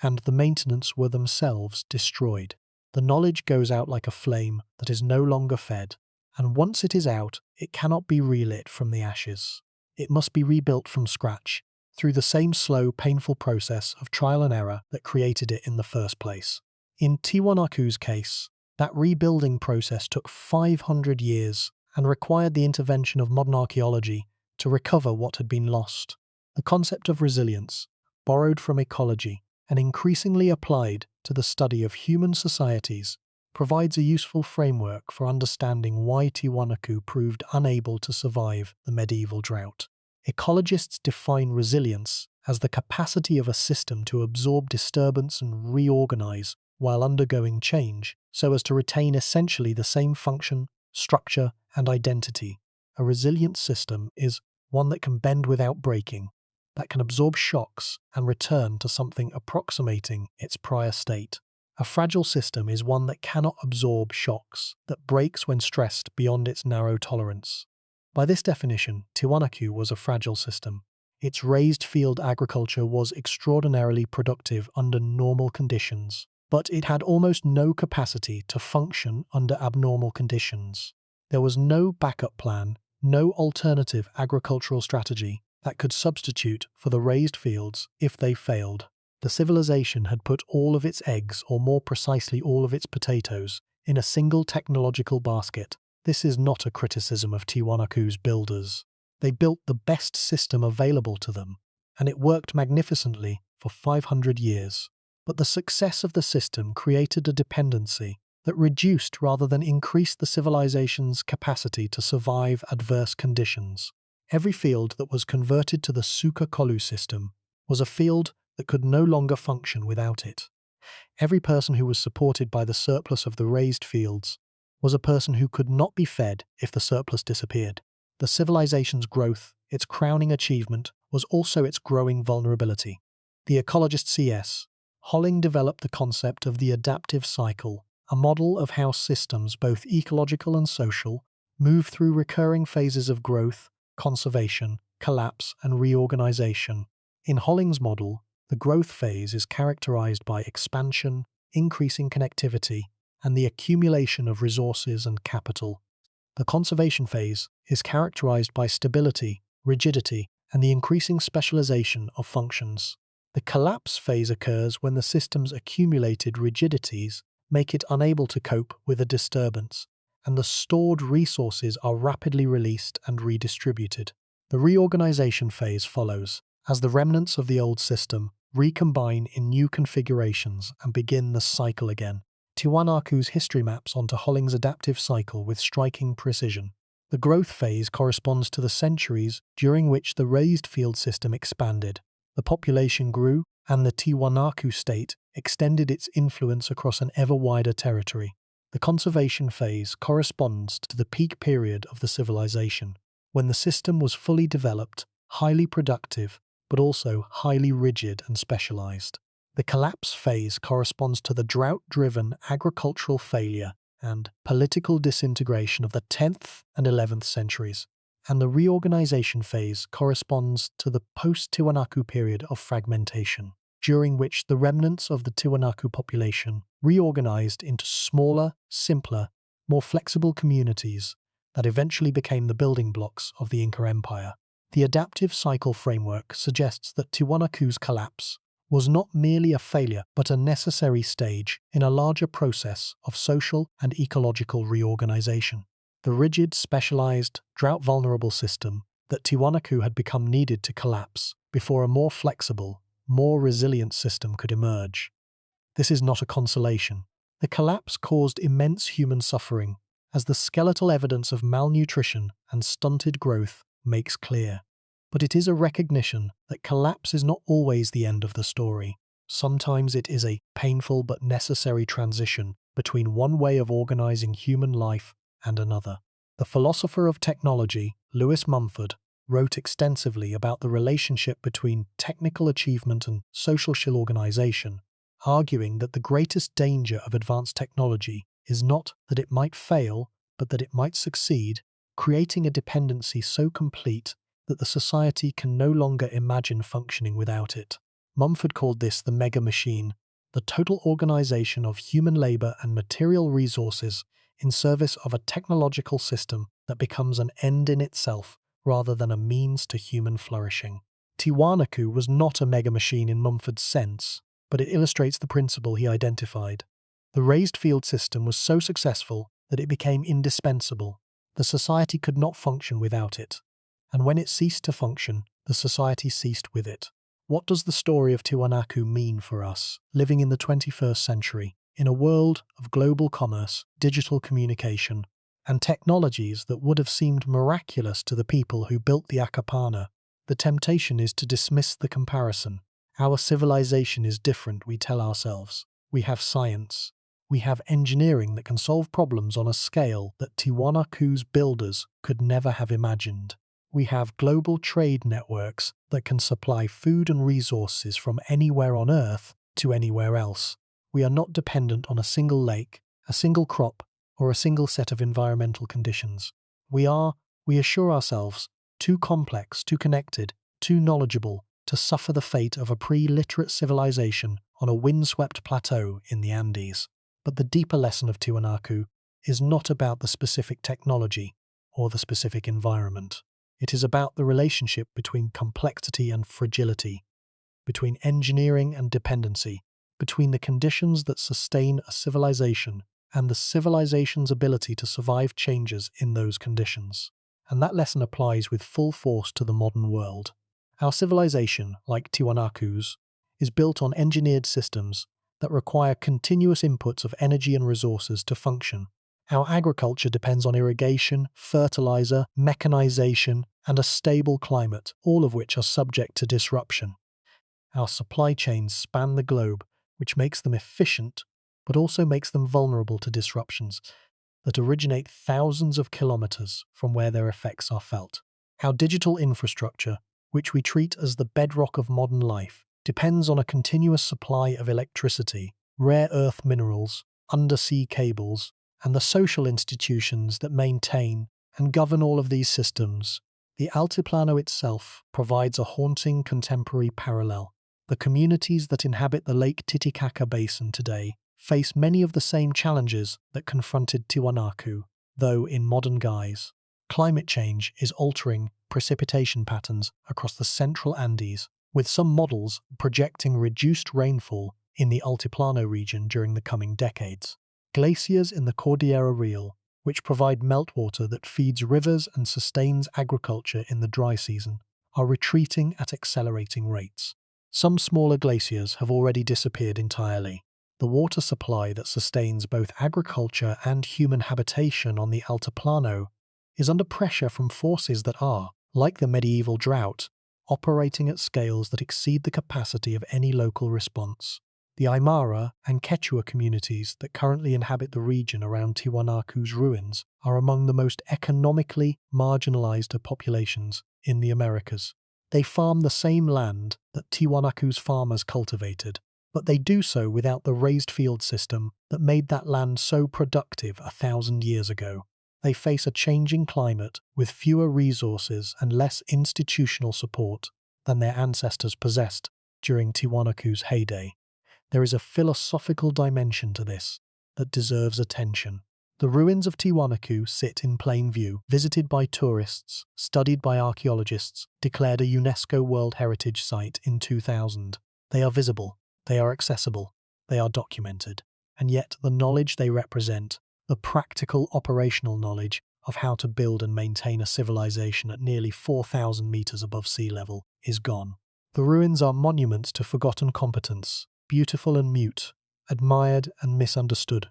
and the maintenance were themselves destroyed. The knowledge goes out like a flame that is no longer fed, and once it is out, it cannot be relit from the ashes. It must be rebuilt from scratch, through the same slow, painful process of trial and error that created it in the first place. In Tiwanaku's case, that rebuilding process took 500 years and required the intervention of modern archaeology to recover what had been lost. The concept of resilience, borrowed from ecology and increasingly applied to the study of human societies, provides a useful framework for understanding why Tiwanaku proved unable to survive the medieval drought. Ecologists define resilience as the capacity of a system to absorb disturbance and reorganize while undergoing change, so as to retain essentially the same function, structure, and identity. A resilient system is one that can bend without breaking, that can absorb shocks and return to something approximating its prior state. A fragile system is one that cannot absorb shocks, that breaks when stressed beyond its narrow tolerance. By this definition, Tiwanaku was a fragile system. Its raised field agriculture was extraordinarily productive under normal conditions, but it had almost no capacity to function under abnormal conditions. There was no backup plan, no alternative agricultural strategy that could substitute for the raised fields if they failed. The civilization had put all of its eggs, or more precisely all of its potatoes, in a single technological basket. This is not a criticism of Tiwanaku's builders. They built the best system available to them, and it worked magnificently for 500 years. But the success of the system created a dependency that reduced rather than increased the civilization's capacity to survive adverse conditions. Every field that was converted to the Suka-Kolu system was a field that could no longer function without it. Every person who was supported by the surplus of the raised fields was a person who could not be fed if the surplus disappeared. The civilization's growth, its crowning achievement, was also its growing vulnerability. The ecologist C.S. Holling developed the concept of the adaptive cycle, a model of how systems, both ecological and social, move through recurring phases of growth, conservation, collapse, and reorganization. In Holling's model, the growth phase is characterized by expansion, increasing connectivity, and the accumulation of resources and capital. The conservation phase is characterized by stability, rigidity, and the increasing specialization of functions. The collapse phase occurs when the system's accumulated rigidities make it unable to cope with a disturbance, and the stored resources are rapidly released and redistributed. The reorganization phase follows, as the remnants of the old system recombine in new configurations and begin the cycle again. Tiwanaku's history maps onto Holling's adaptive cycle with striking precision. The growth phase corresponds to the centuries during which the raised field system expanded. The population grew, and the Tiwanaku state extended its influence across an ever wider territory. The conservation phase corresponds to the peak period of the civilization, when the system was fully developed, highly productive, but also highly rigid and specialized. The collapse phase corresponds to the drought-driven agricultural failure and political disintegration of the 10th and 11th centuries, and the reorganization phase corresponds to the post-Tiwanaku period of fragmentation, during which the remnants of the Tiwanaku population reorganized into smaller, simpler, more flexible communities that eventually became the building blocks of the Inca Empire. The adaptive cycle framework suggests that Tiwanaku's collapse was not merely a failure but a necessary stage in a larger process of social and ecological reorganization. The rigid, specialized, drought-vulnerable system that Tiwanaku had become needed to collapse before a more flexible, more resilient system could emerge. This is not a consolation. The collapse caused immense human suffering, as the skeletal evidence of malnutrition and stunted growth makes clear. But it is a recognition that collapse is not always the end of the story. Sometimes it is a painful but necessary transition between one way of organizing human life and another. The philosopher of technology, Lewis Mumford, wrote extensively about the relationship between technical achievement and social organization, arguing that the greatest danger of advanced technology is not that it might fail, but that it might succeed, creating a dependency so complete that the society can no longer imagine functioning without it. Mumford called this the mega machine, the total organization of human labor and material resources in service of a technological system that becomes an end in itself rather than a means to human flourishing. Tiwanaku was not a mega machine in Mumford's sense, but it illustrates the principle he identified. The raised field system was so successful that it became indispensable. The society could not function without it. And when it ceased to function, the society ceased with it. What does the story of Tiwanaku mean for us, living in the 21st century, in a world of global commerce, digital communication, and technologies that would have seemed miraculous to the people who built the Akapana? The temptation is to dismiss the comparison. Our civilization is different, we tell ourselves. We have science. We have engineering that can solve problems on a scale that Tiwanaku's builders could never have imagined. We have global trade networks that can supply food and resources from anywhere on Earth to anywhere else. We are not dependent on a single lake, a single crop, or a single set of environmental conditions. We assure ourselves, too complex, too connected, too knowledgeable to suffer the fate of a pre-literate civilization on a windswept plateau in the Andes. But the deeper lesson of Tiwanaku is not about the specific technology or the specific environment. It is about the relationship between complexity and fragility, between engineering and dependency, between the conditions that sustain a civilization and the civilization's ability to survive changes in those conditions. And that lesson applies with full force to the modern world. Our civilization, like Tiwanaku's, is built on engineered systems that require continuous inputs of energy and resources to function. Our agriculture depends on irrigation, fertilizer, mechanization, and a stable climate, all of which are subject to disruption. Our supply chains span the globe, which makes them efficient, but also makes them vulnerable to disruptions that originate thousands of kilometers from where their effects are felt. Our digital infrastructure, which we treat as the bedrock of modern life, depends on a continuous supply of electricity, rare earth minerals, undersea cables, and the social institutions that maintain and govern all of these systems. The Altiplano itself provides a haunting contemporary parallel. The communities that inhabit the Lake Titicaca Basin today face many of the same challenges that confronted Tiwanaku, though in modern guise. Climate change is altering precipitation patterns across the central Andes, with some models projecting reduced rainfall in the Altiplano region during the coming decades. Glaciers in the Cordillera Real, which provide meltwater that feeds rivers and sustains agriculture in the dry season, are retreating at accelerating rates. Some smaller glaciers have already disappeared entirely. The water supply that sustains both agriculture and human habitation on the Altiplano is under pressure from forces that are, like the medieval drought, operating at scales that exceed the capacity of any local response. The Aymara and Quechua communities that currently inhabit the region around Tiwanaku's ruins are among the most economically marginalized populations in the Americas. They farm the same land that Tiwanaku's farmers cultivated, but they do so without the raised field system that made that land so productive 1,000 years ago. They face a changing climate with fewer resources and less institutional support than their ancestors possessed during Tiwanaku's heyday. There is a philosophical dimension to this that deserves attention. The ruins of Tiwanaku sit in plain view, visited by tourists, studied by archaeologists, declared a UNESCO World Heritage Site in 2000. They are visible, they are accessible, they are documented, and yet the knowledge they represent, the practical operational knowledge of how to build and maintain a civilization at nearly 4,000 meters above sea level, is gone. The ruins are monuments to forgotten competence, beautiful and mute, admired and misunderstood.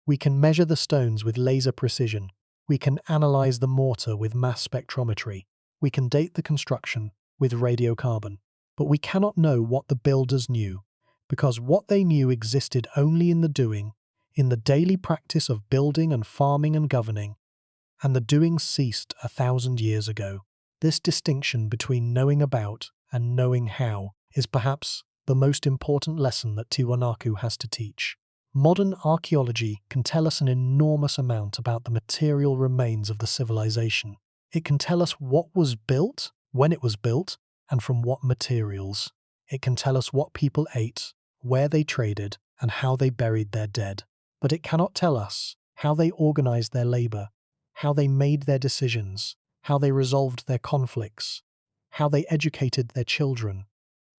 We can measure the stones with laser precision. We can analyze the mortar with mass spectrometry. We can date the construction with radiocarbon. But we cannot know what the builders knew, because what they knew existed only in the doing, in the daily practice of building and farming and governing, and the doing ceased 1,000 years ago. This distinction between knowing about and knowing how is perhaps the most important lesson that Tiwanaku has to teach. Modern archaeology can tell us an enormous amount about the material remains of the civilization. It can tell us what was built, when it was built, and from what materials. It can tell us what people ate, where they traded, and how they buried their dead. But it cannot tell us how they organized their labor, how they made their decisions, how they resolved their conflicts, how they educated their children,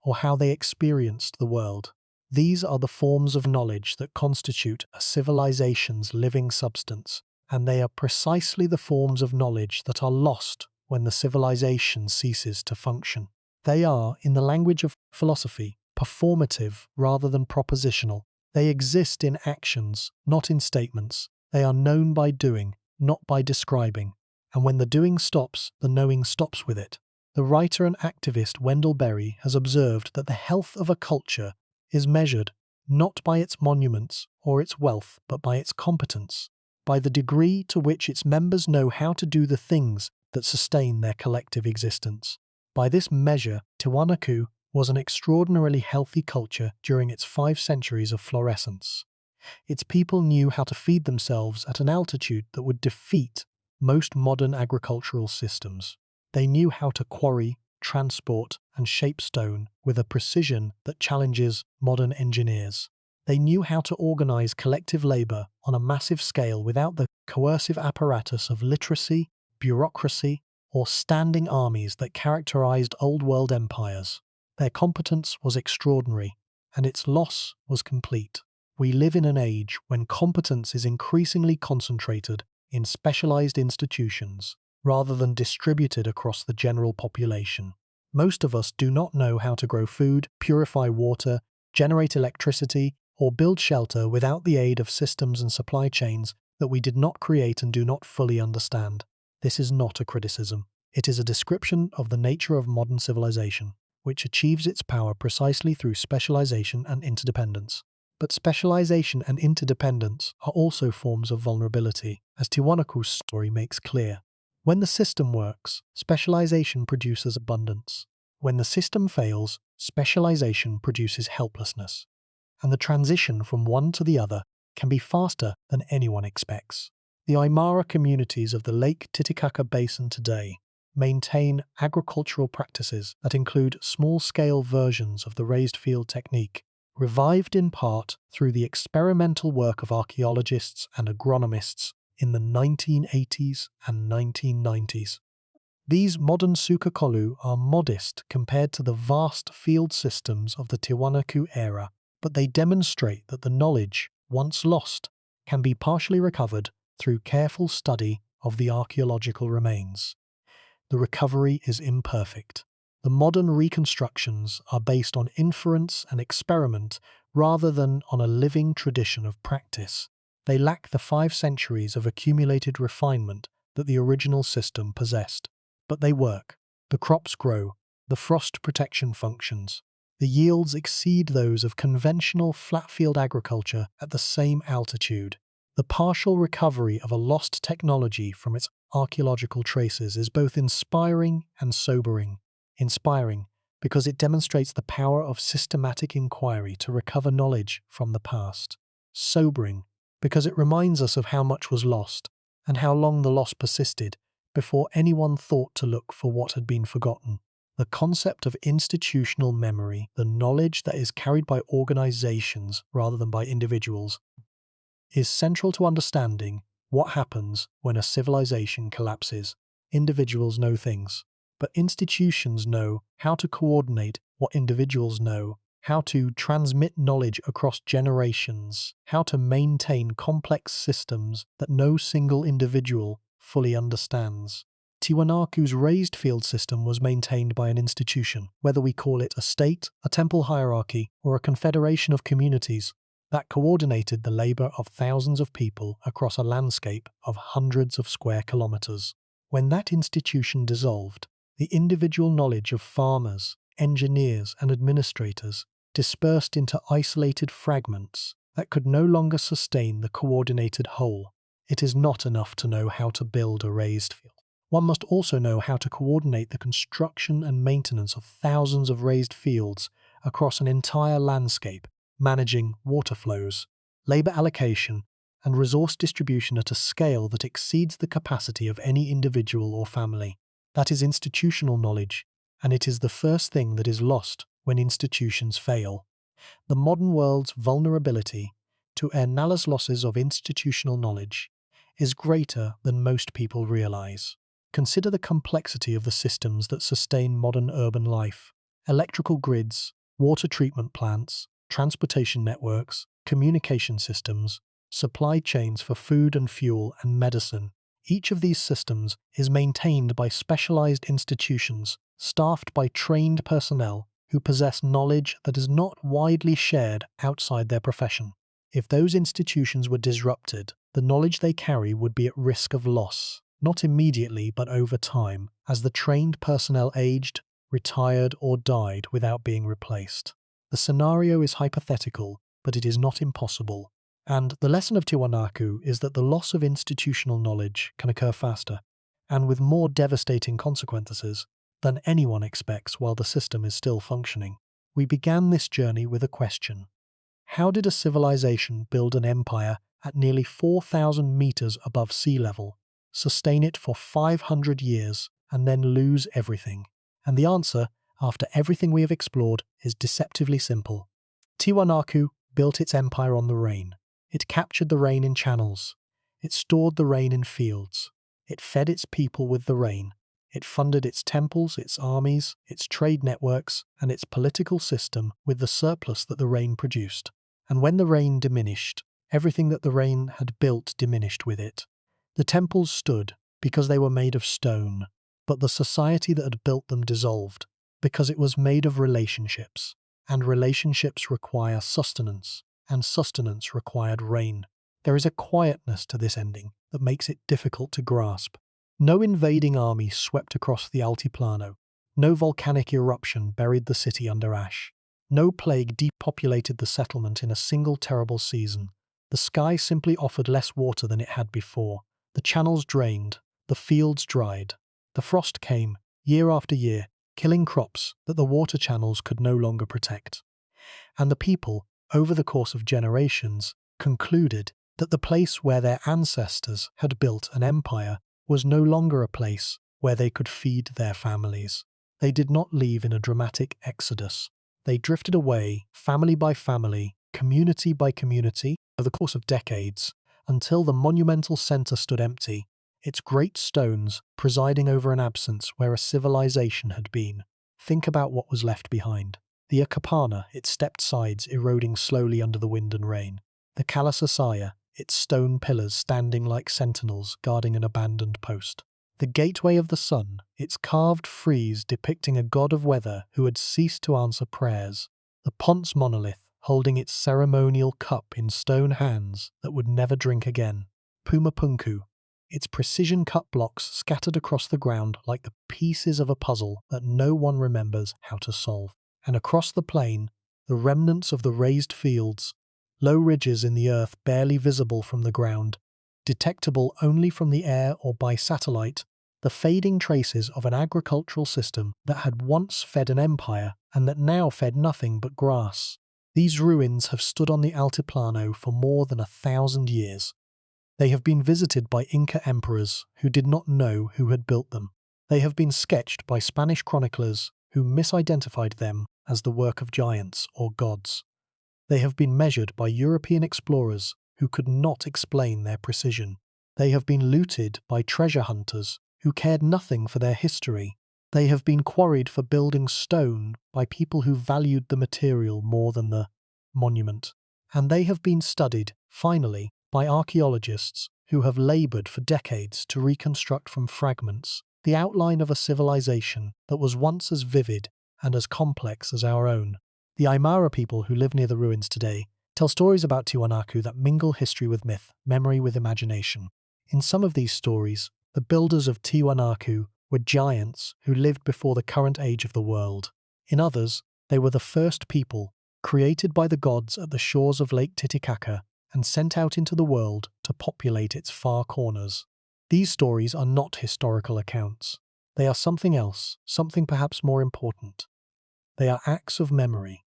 or how they experienced the world. These are the forms of knowledge that constitute a civilization's living substance, and they are precisely the forms of knowledge that are lost when the civilization ceases to function. They are, in the language of philosophy, performative rather than propositional. They exist in actions, not in statements. They are known by doing, not by describing. And when the doing stops, the knowing stops with it. The writer and activist Wendell Berry has observed that the health of a culture is measured not by its monuments or its wealth, but by its competence, by the degree to which its members know how to do the things that sustain their collective existence. By this measure, Tiwanaku was an extraordinarily healthy culture during its 5 centuries of florescence. Its people knew how to feed themselves at an altitude that would defeat most modern agricultural systems. They knew how to quarry, transport, and shape stone with a precision that challenges modern engineers. They knew how to organize collective labor on a massive scale without the coercive apparatus of literacy, bureaucracy, or standing armies that characterized old world empires. Their competence was extraordinary, and its loss was complete. We live in an age when competence is increasingly concentrated in specialized institutions, rather than distributed across the general population. Most of us do not know how to grow food, purify water, generate electricity, or build shelter without the aid of systems and supply chains that we did not create and do not fully understand. This is not a criticism. It is a description of the nature of modern civilization, which achieves its power precisely through specialization and interdependence. But specialization and interdependence are also forms of vulnerability, as Tiwanaku's story makes clear. When the system works, specialization produces abundance. When the system fails, specialization produces helplessness. And the transition from one to the other can be faster than anyone expects. The Aymara communities of the Lake Titicaca Basin today maintain agricultural practices that include small-scale versions of the raised field technique, revived in part through the experimental work of archaeologists and agronomists in the 1980s and 1990s. These modern sukakolu are modest compared to the vast field systems of the Tiwanaku era, but they demonstrate that the knowledge, once lost, can be partially recovered through careful study of the archaeological remains. The recovery is imperfect. The modern reconstructions are based on inference and experiment rather than on a living tradition of practice. They lack the 5 centuries of accumulated refinement that the original system possessed. But they work. The crops grow. The frost protection functions. The yields exceed those of conventional flat-field agriculture at the same altitude. The partial recovery of a lost technology from its archaeological traces is both inspiring and sobering. inspiring because it demonstrates the power of systematic inquiry to recover knowledge from the past, sobering because it reminds us of how much was lost and how long the loss persisted before anyone thought to look for what had been forgotten. The concept of institutional memory, the knowledge that is carried by organizations rather than by individuals, is central to understanding what happens when a civilization collapses. Individuals know things, but institutions know how to coordinate what individuals know, how to transmit knowledge across generations, how to maintain complex systems that no single individual fully understands. Tiwanaku's raised field system was maintained by an institution, whether we call it a state, a temple hierarchy, or a confederation of communities, that coordinated the labor of thousands of people across a landscape of hundreds of square kilometers. When that institution dissolved, the individual knowledge of farmers, engineers, and administrators dispersed into isolated fragments that could no longer sustain the coordinated whole. It is not enough to know how to build a raised field. One must also know how to coordinate the construction and maintenance of thousands of raised fields across an entire landscape, managing water flows, labor allocation, and resource distribution at a scale that exceeds the capacity of any individual or family. That is institutional knowledge, and it is the first thing that is lost when institutions fail. The modern world's vulnerability to anomalous losses of institutional knowledge is greater than most people realize. Consider the complexity of the systems that sustain modern urban life: electrical grids, water treatment plants, transportation networks, communication systems, supply chains for food and fuel and medicine. Each of these systems is maintained by specialized institutions, staffed by trained personnel who possess knowledge that is not widely shared outside their profession. If those institutions were disrupted, the knowledge they carry would be at risk of loss, not immediately but over time, as the trained personnel aged, retired, or died without being replaced. The scenario is hypothetical, but it is not impossible. And the lesson of Tiwanaku is that the loss of institutional knowledge can occur faster, and with more devastating consequences, than anyone expects while the system is still functioning. We began this journey with a question: how did a civilization build an empire at nearly 4,000 meters above sea level, sustain it for 500 years, and then lose everything? And the answer, after everything we have explored, is deceptively simple. Tiwanaku built its empire on the rain. It captured the rain in channels. It stored the rain in fields. It fed its people with the rain. It funded its temples, its armies, its trade networks, and its political system with the surplus that the rain produced. And when the rain diminished, everything that the rain had built diminished with it. The temples stood because they were made of stone, but the society that had built them dissolved because it was made of relationships, and relationships require sustenance, and sustenance required rain. There is a quietness to this ending that makes it difficult to grasp. No invading army swept across the Altiplano. No volcanic eruption buried the city under ash. No plague depopulated the settlement in a single terrible season. The sky simply offered less water than it had before. The channels drained. The fields dried. The frost came, year after year, killing crops that the water channels could no longer protect. And the people, over the course of generations, concluded that the place where their ancestors had built an empire was no longer a place where they could feed their families. They did not leave in a dramatic exodus. They drifted away, family by family, community by community, over the course of decades, until the monumental center stood empty, its great stones presiding over an absence where a civilization had been. Think about what was left behind. The Akapana, its stepped sides eroding slowly under the wind and rain. The Kalasasaya, its stone pillars standing like sentinels guarding an abandoned post. The Gateway of the Sun, its carved frieze depicting a god of weather who had ceased to answer prayers. The Ponce monolith holding its ceremonial cup in stone hands that would never drink again. Puma Punku, its precision cut blocks scattered across the ground like the pieces of a puzzle that no one remembers how to solve. And across the plain, the remnants of the raised fields, low ridges in the earth barely visible from the ground, detectable only from the air or by satellite, the fading traces of an agricultural system that had once fed an empire and that now fed nothing but grass. These ruins have stood on the Altiplano for more than 1,000 years. They have been visited by Inca emperors who did not know who had built them. They have been sketched by Spanish chroniclers who misidentified them as the work of giants or gods. They have been measured by European explorers who could not explain their precision. They have been looted by treasure hunters who cared nothing for their history. They have been quarried for building stone by people who valued the material more than the monument. And they have been studied, finally, by archaeologists who have laboured for decades to reconstruct from fragments the outline of a civilization that was once as vivid and as complex as our own. The Aymara people who live near the ruins today tell stories about Tiwanaku that mingle history with myth, memory with imagination. In some of these stories, the builders of Tiwanaku were giants who lived before the current age of the world. In others, they were the first people, created by the gods at the shores of Lake Titicaca and sent out into the world to populate its far corners. These stories are not historical accounts. They are something else, something perhaps more important. They are acts of memory,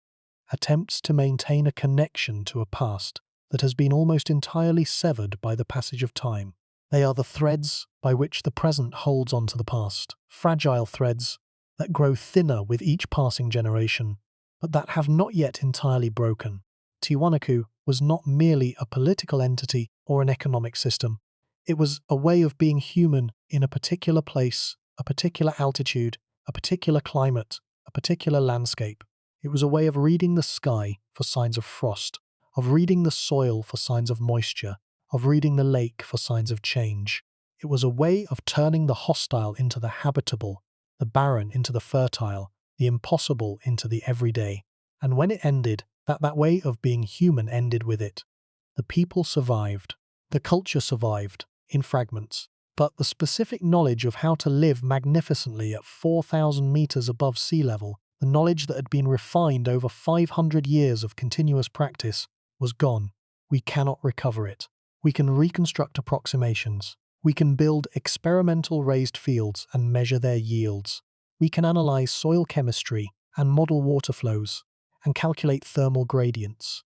attempts to maintain a connection to a past that has been almost entirely severed by the passage of time. They are the threads by which the present holds on to the past, fragile threads that grow thinner with each passing generation, but that have not yet entirely broken. Tiwanaku was not merely a political entity or an economic system. It was a way of being human in a particular place, a particular altitude, a particular climate, a particular landscape. It was a way of reading the sky for signs of frost, of reading the soil for signs of moisture, of reading the lake for signs of change. It was a way of turning the hostile into the habitable, the barren into the fertile, the impossible into the everyday. And when it ended, that way of being human ended with it. The people survived. The culture survived, in fragments. But the specific knowledge of how to live magnificently at 4,000 meters above sea level, the knowledge that had been refined over 500 years of continuous practice, was gone. We cannot recover it. We can reconstruct approximations. We can build experimental raised fields and measure their yields. We can analyze soil chemistry and model water flows and calculate thermal gradients.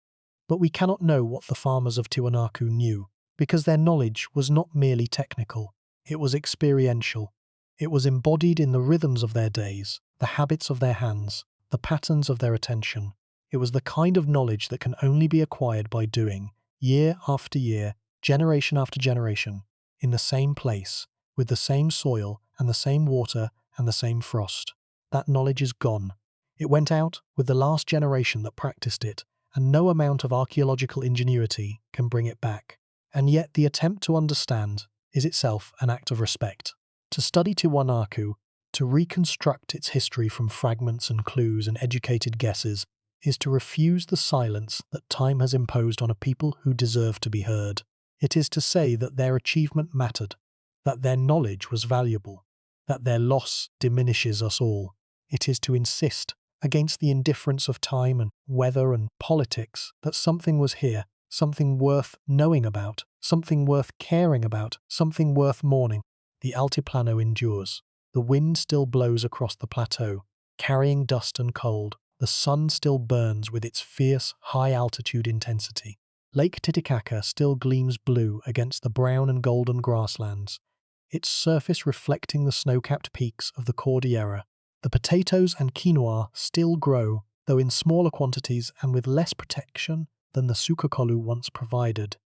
But we cannot know what the farmers of Tiwanaku knew, because their knowledge was not merely technical. It was experiential. It was embodied in the rhythms of their days, the habits of their hands, the patterns of their attention. It was the kind of knowledge that can only be acquired by doing, year after year, generation after generation, in the same place, with the same soil and the same water and the same frost. That knowledge is gone. It went out with the last generation that practiced it, and no amount of archaeological ingenuity can bring it back. And yet the attempt to understand is itself an act of respect. To study Tiwanaku, to reconstruct its history from fragments and clues and educated guesses, is to refuse the silence that time has imposed on a people who deserve to be heard. It is to say that their achievement mattered, that their knowledge was valuable, that their loss diminishes us all. It is to insist, against the indifference of time and weather and politics, that something was here, something worth knowing about, something worth caring about, something worth mourning. The Altiplano endures. The wind still blows across the plateau, carrying dust and cold. The sun still burns with its fierce, high-altitude intensity. Lake Titicaca still gleams blue against the brown and golden grasslands, its surface reflecting the snow-capped peaks of the Cordillera. The potatoes and quinoa still grow, though in smaller quantities and with less protection than the sukakolu once provided.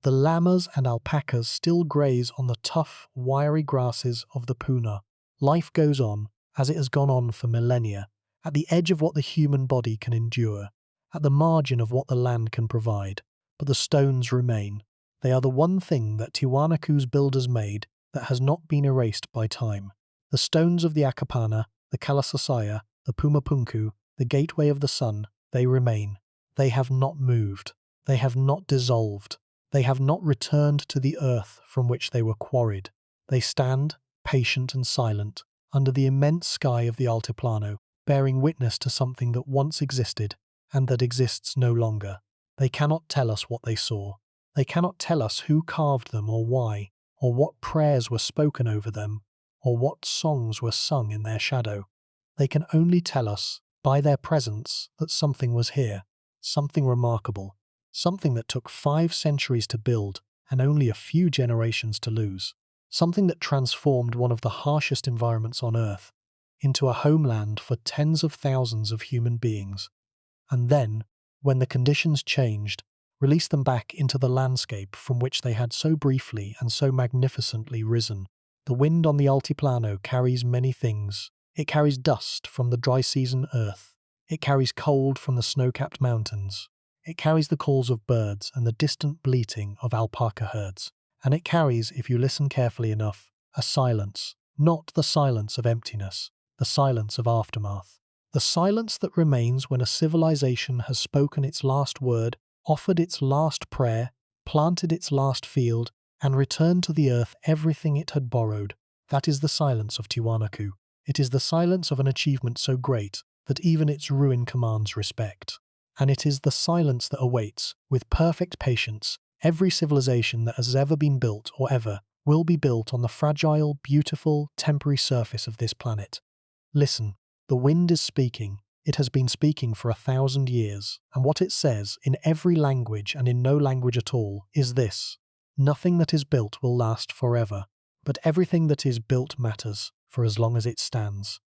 The llamas and alpacas still graze on the tough, wiry grasses of the puna. Life goes on, as it has gone on for millennia, at the edge of what the human body can endure, at the margin of what the land can provide. But the stones remain. They are the one thing that Tiwanaku's builders made that has not been erased by time. The stones of the Akapana, the Kalasasaya, the Puma Punku, the Gateway of the Sun, they remain. They have not moved. They have not dissolved. They have not returned to the earth from which they were quarried. They stand, patient and silent, under the immense sky of the Altiplano, bearing witness to something that once existed and that exists no longer. They cannot tell us what they saw. They cannot tell us who carved them or why, or what prayers were spoken over them, or what songs were sung in their shadow. They can only tell us, by their presence, that something was here, something remarkable, something that took 5 centuries to build and only a few generations to lose, something that transformed one of the harshest environments on Earth into a homeland for tens of thousands of human beings, and then, when the conditions changed, released them back into the landscape from which they had so briefly and so magnificently risen. The wind on the Altiplano carries many things. It carries dust from the dry season Earth. It carries cold from the snow-capped mountains. It carries the calls of birds and the distant bleating of alpaca herds. And it carries, if you listen carefully enough, a silence, not the silence of emptiness, the silence of aftermath. The silence that remains when a civilization has spoken its last word, offered its last prayer, planted its last field, and returned to the earth everything it had borrowed. That is the silence of Tiwanaku. It is the silence of an achievement so great that even its ruin commands respect. And it is the silence that awaits, with perfect patience, every civilization that has ever been built or ever will be built on the fragile, beautiful, temporary surface of this planet. Listen, the wind is speaking. It has been speaking for 1,000 years, and what it says, in every language and in no language at all, is this: nothing that is built will last forever, but everything that is built matters, for as long as it stands.